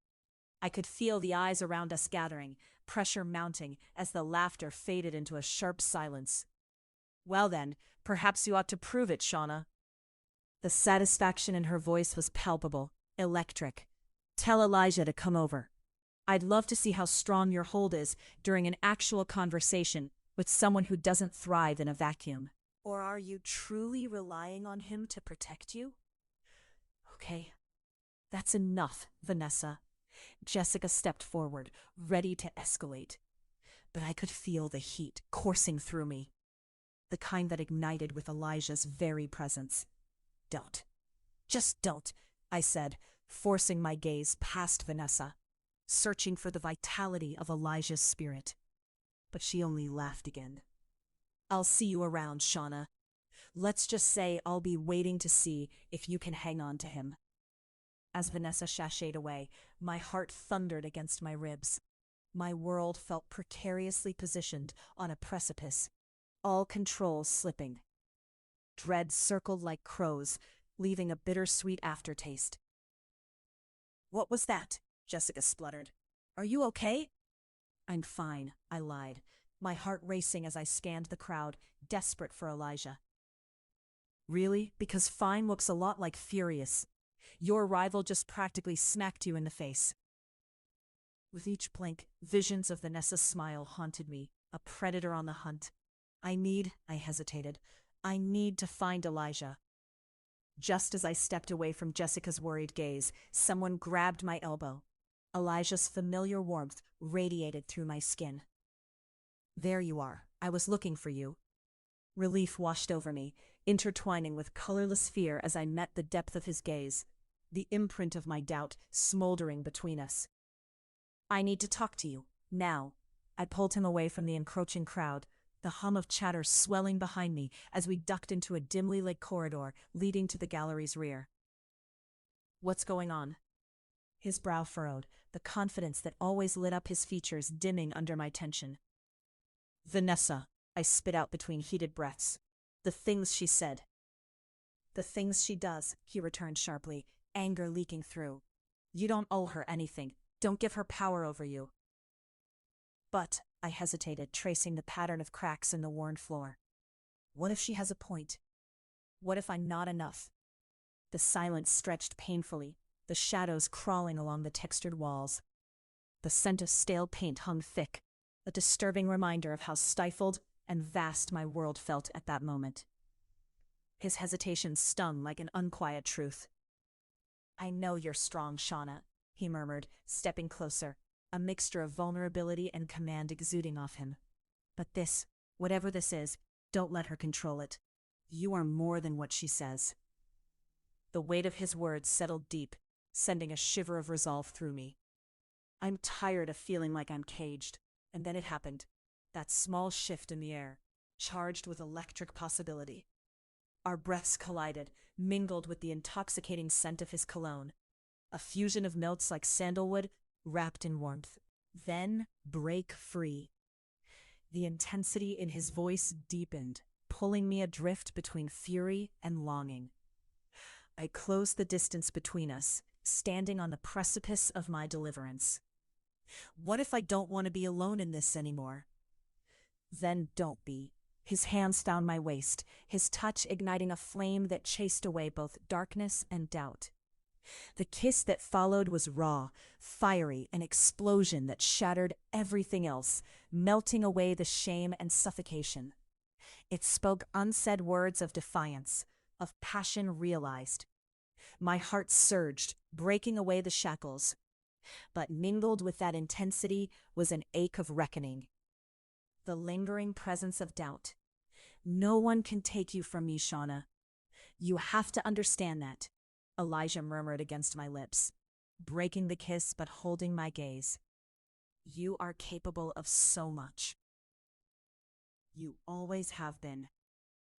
I could feel the eyes around us gathering, pressure mounting as the laughter faded into a sharp silence. Well then, perhaps you ought to prove it, Shawnna. The satisfaction in her voice was palpable, electric. Tell Elijah to come over. I'd love to see how strong your hold is during an actual conversation with someone who doesn't thrive in a vacuum. Or are you truly relying on him to protect you? Okay, that's enough, Vanessa. Jessica stepped forward, ready to escalate. But I could feel the heat coursing through me, the kind that ignited with Elijah's very presence. Don't. Just don't, I said, forcing my gaze past Vanessa, searching for the vitality of Elijah's spirit. But she only laughed again. I'll see you around, Shawnna. Let's just say I'll be waiting to see if you can hang on to him. As Vanessa sashayed away, my heart thundered against my ribs. My world felt precariously positioned on a precipice, all control slipping. Dread circled like crows, leaving a bittersweet aftertaste. What was that? Jessica spluttered. Are you okay? I'm fine, I lied, my heart racing as I scanned the crowd, desperate for Elijah. Really? Because fine looks a lot like furious. Your rival just practically smacked you in the face. With each blink, visions of Vanessa's smile haunted me, a predator on the hunt. I hesitated. I need to find Elijah. Just as I stepped away from Jessica's worried gaze, someone grabbed my elbow. Elijah's familiar warmth radiated through my skin. There you are. I was looking for you. Relief washed over me, intertwining with colorless fear as I met the depth of his gaze, the imprint of my doubt smoldering between us. I need to talk to you, now. I pulled him away from the encroaching crowd, the hum of chatter swelling behind me as we ducked into a dimly lit corridor leading to the gallery's rear. What's going on? His brow furrowed, the confidence that always lit up his features dimming under my tension. Vanessa, I spit out between heated breaths. The things she said. The things she does, he returned sharply, anger leaking through. You don't owe her anything. Don't give her power over you. But, I hesitated, tracing the pattern of cracks in the worn floor. What if she has a point? What if I'm not enough? The silence stretched painfully, the shadows crawling along the textured walls. The scent of stale paint hung thick, a disturbing reminder of how stifled and vast my world felt at that moment. His hesitation stung like an unquiet truth. I know you're strong, Shawnna, he murmured, stepping closer, a mixture of vulnerability and command exuding off him. But this, whatever this is, don't let her control it. You are more than what she says. The weight of his words settled deep, sending a shiver of resolve through me. I'm tired of feeling like I'm caged, and then it happened. That small shift in the air, charged with electric possibility. Our breaths collided, mingled with the intoxicating scent of his cologne, a fusion of notes like sandalwood wrapped in warmth. Then break free. The intensity in his voice deepened, pulling me adrift between fury and longing. I closed the distance between us, standing on the precipice of my deliverance. What if I don't want to be alone in this anymore? Then don't be. His hands found my waist, his touch igniting a flame that chased away both darkness and doubt. The kiss that followed was raw, fiery, an explosion that shattered everything else, melting away the shame and suffocation. It spoke unsaid words of defiance, of passion realized. My heart surged, breaking away the shackles. But mingled with that intensity was an ache of reckoning. The lingering presence of doubt. No one can take you from me, Shawnna. You have to understand that. Elijah murmured against my lips, breaking the kiss but holding my gaze. You are capable of so much. You always have been.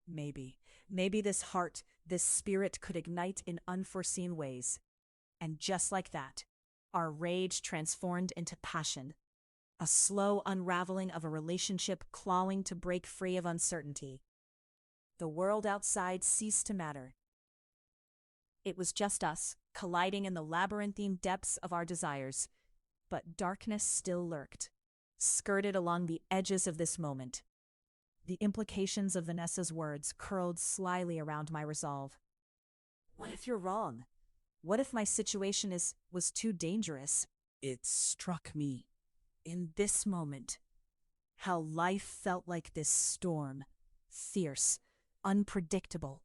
Maybe this heart, this spirit could ignite in unforeseen ways. And just like that, our rage transformed into passion. A slow unraveling of a relationship clawing to break free of uncertainty. The world outside ceased to matter. It was just us, colliding in the labyrinthine depths of our desires. But darkness still lurked, skirted along the edges of this moment. The implications of Vanessa's words curled slyly around my resolve. What if you're wrong? What if my situation was too dangerous? It struck me, in this moment, how life felt like this storm, fierce, unpredictable,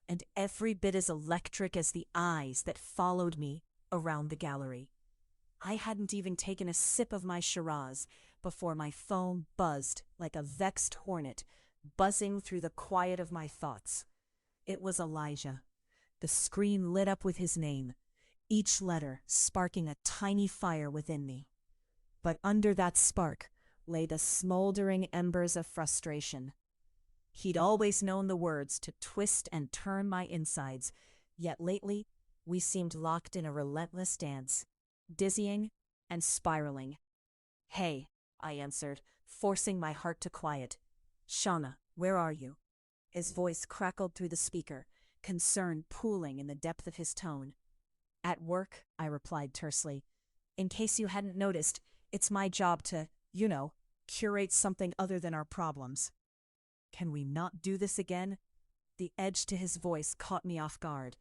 and every bit as electric as the eyes that followed me around the gallery. I hadn't even taken a sip of my Shiraz before my phone buzzed like a vexed hornet, buzzing through the quiet of my thoughts. It was Elijah. The screen lit up with his name, each letter sparking a tiny fire within me. But under that spark lay the smoldering embers of frustration. He'd always known the words to twist and turn my insides, yet lately we seemed locked in a relentless dance, dizzying and spiraling. Hey, I answered, forcing my heart to quiet. Shawnna, where are you? His voice crackled through the speaker, concern pooling in the depth of his tone. At work, I replied tersely. In case you hadn't noticed, it's my job to, curate something other than our problems. Can we not do this again? The edge to his voice caught me off guard.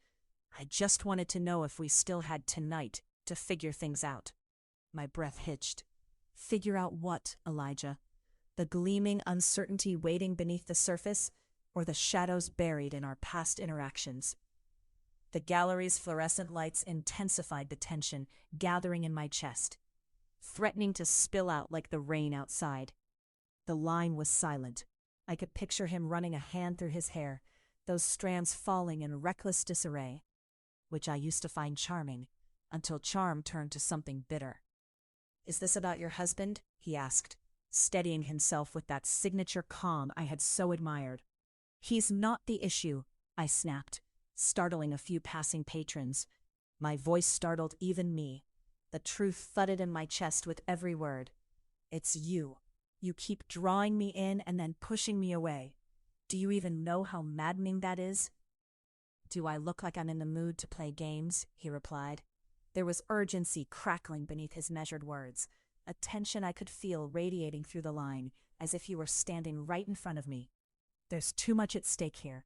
I just wanted to know if we still had tonight to figure things out. My breath hitched. Figure out what, Elijah? The gleaming uncertainty waiting beneath the surface, or the shadows buried in our past interactions? The gallery's fluorescent lights intensified the tension gathering in my chest, threatening to spill out like the rain outside. The line was silent. I could picture him running a hand through his hair, those strands falling in reckless disarray, which I used to find charming, until charm turned to something bitter. "Is this about your husband?" he asked, steadying himself with that signature calm I had so admired. "He's not the issue," I snapped, startling a few passing patrons. My voice startled even me. The truth thudded in my chest with every word. "It's you. You keep drawing me in and then pushing me away. Do you even know how maddening that is?" "Do I look like I'm in the mood to play games?" he replied. There was urgency crackling beneath his measured words, a tension I could feel radiating through the line, as if he were standing right in front of me. "There's too much at stake here."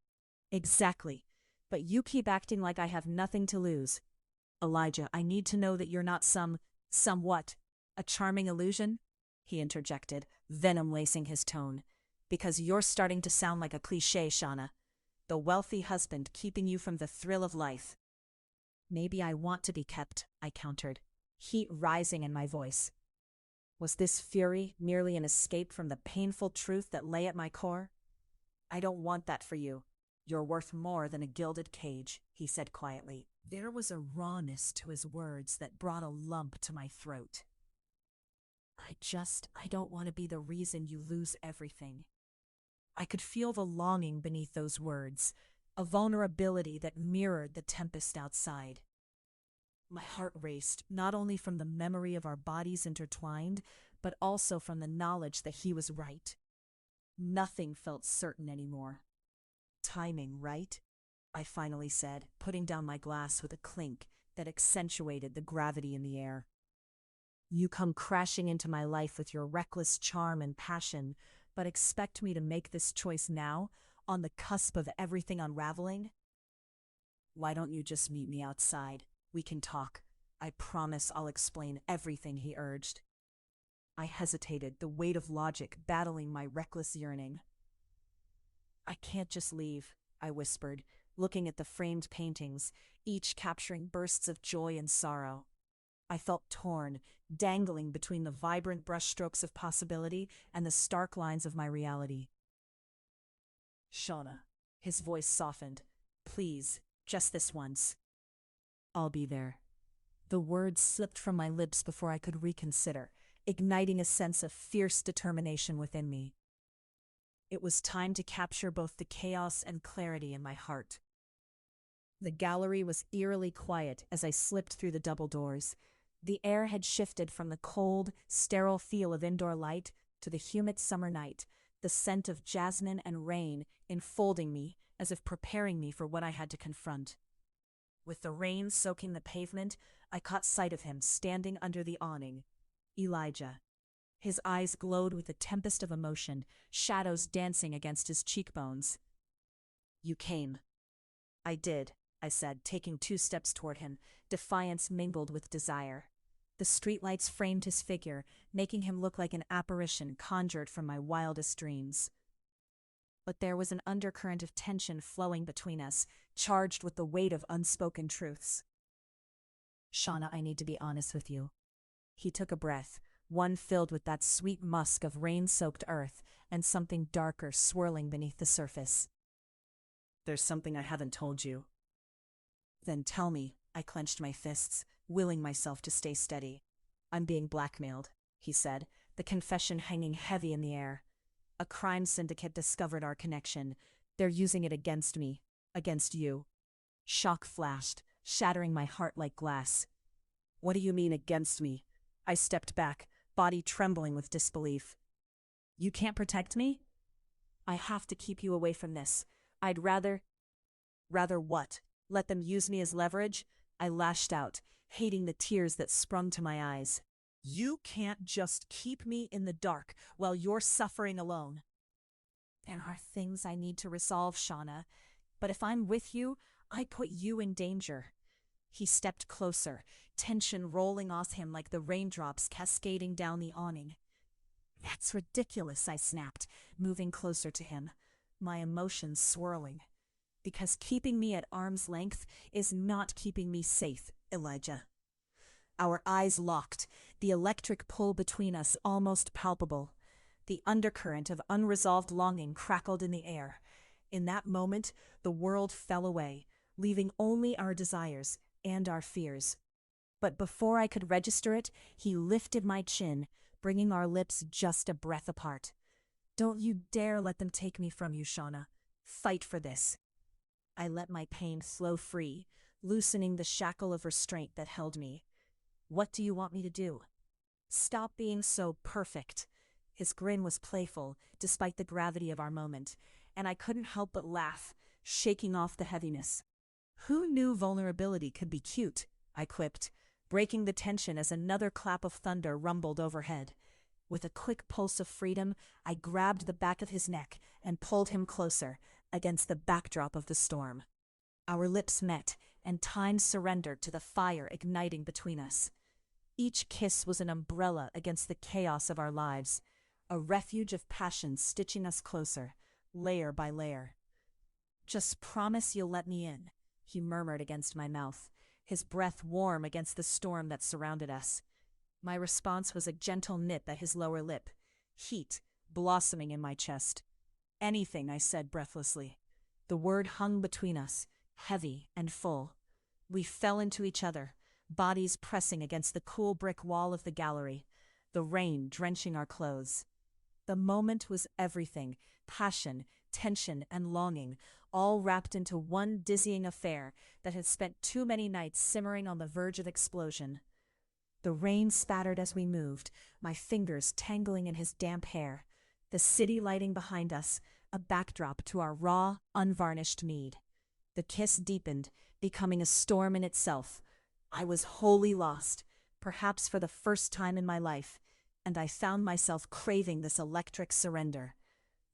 "Exactly. But you keep acting like I have nothing to lose." "Elijah, I need to know that you're not what? A charming illusion?" he interjected, venom lacing his tone. "Because you're starting to sound like a cliché, Shawnna. The wealthy husband keeping you from the thrill of life." "Maybe I want to be kept," I countered, heat rising in my voice. Was this fury merely an escape from the painful truth that lay at my core? "I don't want that for you. You're worth more than a gilded cage," he said quietly. There was a rawness to his words that brought a lump to my throat. I don't want to be the reason you lose everything." I could feel the longing beneath those words, a vulnerability that mirrored the tempest outside. My heart raced, not only from the memory of our bodies intertwined, but also from the knowledge that he was right. Nothing felt certain anymore. "Timing, right?" I finally said, putting down my glass with a clink that accentuated the gravity in the air. "You come crashing into my life with your reckless charm and passion, but expect me to make this choice now, on the cusp of everything unraveling? Why don't you just meet me outside? We can talk. I promise I'll explain everything," he urged. I hesitated, the weight of logic battling my reckless yearning. "I can't just leave," I whispered, looking at the framed paintings, each capturing bursts of joy and sorrow. I felt torn, dangling between the vibrant brushstrokes of possibility and the stark lines of my reality. "Shawnna," his voice softened. "Please, just this once." "I'll be there." The words slipped from my lips before I could reconsider, igniting a sense of fierce determination within me. It was time to capture both the chaos and clarity in my heart. The gallery was eerily quiet as I slipped through the double doors. The air had shifted from the cold, sterile feel of indoor light to the humid summer night, the scent of jasmine and rain enfolding me as if preparing me for what I had to confront. With the rain soaking the pavement, I caught sight of him standing under the awning. Elijah. His eyes glowed with a tempest of emotion, shadows dancing against his cheekbones. "You came." "I did," I said, taking 2 steps toward him, defiance mingled with desire. The streetlights framed his figure, making him look like an apparition conjured from my wildest dreams. But there was an undercurrent of tension flowing between us, charged with the weight of unspoken truths. "Shawnna, I need to be honest with you." He took a breath, one filled with that sweet musk of rain-soaked earth and something darker swirling beneath the surface. "There's something I haven't told you." "Then tell me." I clenched my fists, willing myself to stay steady. "I'm being blackmailed," he said, the confession hanging heavy in the air. "A crime syndicate discovered our connection. They're using it against me, against you." Shock flashed, shattering my heart like glass. "What do you mean, against me?" I stepped back, body trembling with disbelief. "You can't protect me?" "I have to keep you away from this. I'd rather..." "Rather what? Let them use me as leverage?" I lashed out, hating the tears that sprung to my eyes. You can't just keep me in the dark while you're suffering alone. There are things I need to resolve, Shawnna, but if I'm with you, I put you in danger. He stepped closer, tension rolling off him like the raindrops cascading down the awning. That's ridiculous, I snapped, moving closer to him, my emotions swirling. Because keeping me at arm's length is not keeping me safe, Elijah. Our eyes locked, the electric pull between us almost palpable. The undercurrent of unresolved longing crackled in the air. In that moment, the world fell away, leaving only our desires and our fears. But before I could register it, he lifted my chin, bringing our lips just a breath apart. Don't you dare let them take me from you, Shawnna. Fight for this. I let my pain flow free, loosening the shackle of restraint that held me. What do you want me to do? Stop being so perfect. His grin was playful, despite the gravity of our moment, and I couldn't help but laugh, shaking off the heaviness. Who knew vulnerability could be cute? I quipped, breaking the tension as another clap of thunder rumbled overhead. With a quick pulse of freedom, I grabbed the back of his neck and pulled him closer, against the backdrop of the storm. Our lips met, and time surrendered to the fire igniting between us. Each kiss was an umbrella against the chaos of our lives, a refuge of passion stitching us closer, layer by layer. Just promise you'll let me in, he murmured against my mouth, his breath warm against the storm that surrounded us. My response was a gentle nip at his lower lip, heat blossoming in my chest. Anything, I said breathlessly. The word hung between us, heavy and full. We fell into each other, bodies pressing against the cool brick wall of the gallery, the rain drenching our clothes. The moment was everything, passion, tension, and longing, all wrapped into one dizzying affair that had spent too many nights simmering on the verge of explosion. The rain spattered as we moved, my fingers tangling in his damp hair, the city lighting behind us, a backdrop to our raw, unvarnished mead. The kiss deepened, becoming a storm in itself. I was wholly lost, perhaps for the first time in my life, and I found myself craving this electric surrender.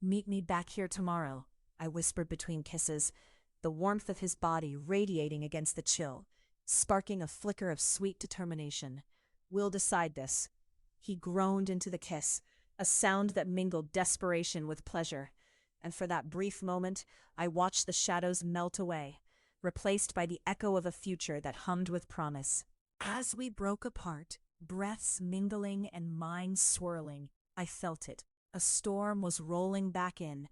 Meet me back here tomorrow, I whispered between kisses, the warmth of his body radiating against the chill, sparking a flicker of sweet determination. We'll decide this. He groaned into the kiss, a sound that mingled desperation with pleasure, and for that brief moment, I watched the shadows melt away, replaced by the echo of a future that hummed with promise. As we broke apart, breaths mingling and minds swirling, I felt it. A storm was rolling back in,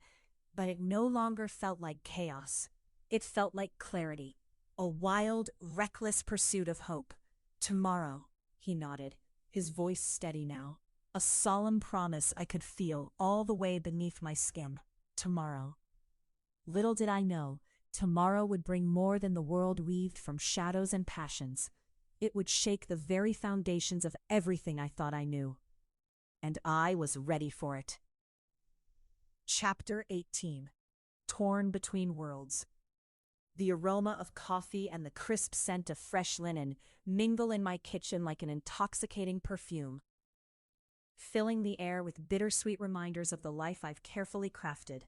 but it no longer felt like chaos. It felt like clarity, a wild, reckless pursuit of hope. Tomorrow, he nodded, his voice steady now, a solemn promise I could feel all the way beneath my skin. Tomorrow. Little did I know, tomorrow would bring more than the world weaved from shadows and passions. It would shake the very foundations of everything I thought I knew. And I was ready for it. Chapter 18. Torn Between Worlds. The aroma of coffee and the crisp scent of fresh linen mingle in my kitchen like an intoxicating perfume, filling the air with bittersweet reminders of the life I've carefully crafted.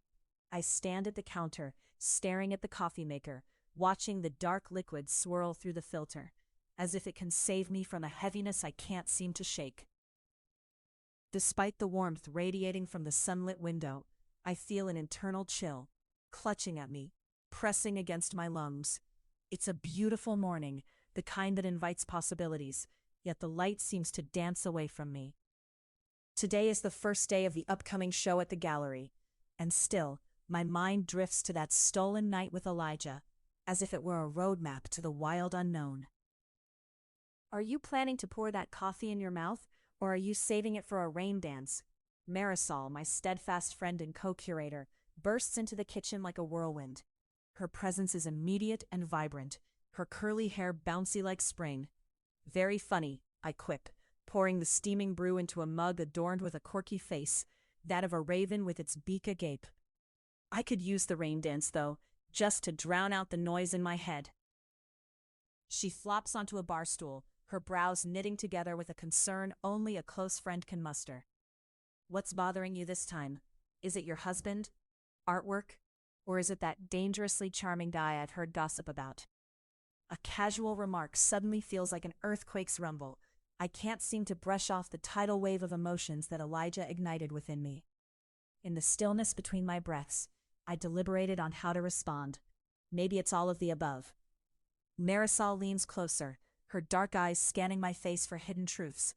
I stand at the counter, staring at the coffee maker, watching the dark liquid swirl through the filter, as if it can save me from a heaviness I can't seem to shake. Despite the warmth radiating from the sunlit window, I feel an internal chill, clutching at me, pressing against my lungs. It's a beautiful morning, the kind that invites possibilities, yet the light seems to dance away from me. Today is the first day of the upcoming show at the gallery, and still, my mind drifts to that stolen night with Elijah, as if it were a roadmap to the wild unknown. Are you planning to pour that coffee in your mouth, or are you saving it for a rain dance? Marisol, my steadfast friend and co-curator, bursts into the kitchen like a whirlwind. Her presence is immediate and vibrant, her curly hair bouncy like spring. Very funny, I quip, pouring the steaming brew into a mug adorned with a quirky face, that of a raven with its beak agape. I could use the rain dance, though, just to drown out the noise in my head. She flops onto a bar stool, her brows knitting together with a concern only a close friend can muster. What's bothering you this time? Is it your husband? Artwork? Or is it that dangerously charming guy I've heard gossip about? A casual remark suddenly feels like an earthquake's rumble. I can't seem to brush off the tidal wave of emotions that Elijah ignited within me. In the stillness between my breaths, I deliberated on how to respond. Maybe it's all of the above. Marisol leans closer, her dark eyes scanning my face for hidden truths.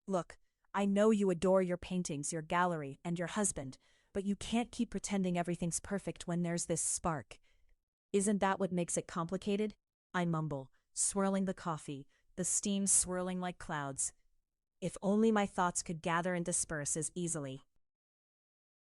Look, I know you adore your paintings, your gallery, and your husband, but you can't keep pretending everything's perfect when there's this spark. Isn't that what makes it complicated? I mumble, swirling the coffee, the steam swirling like clouds. If only my thoughts could gather and disperse as easily.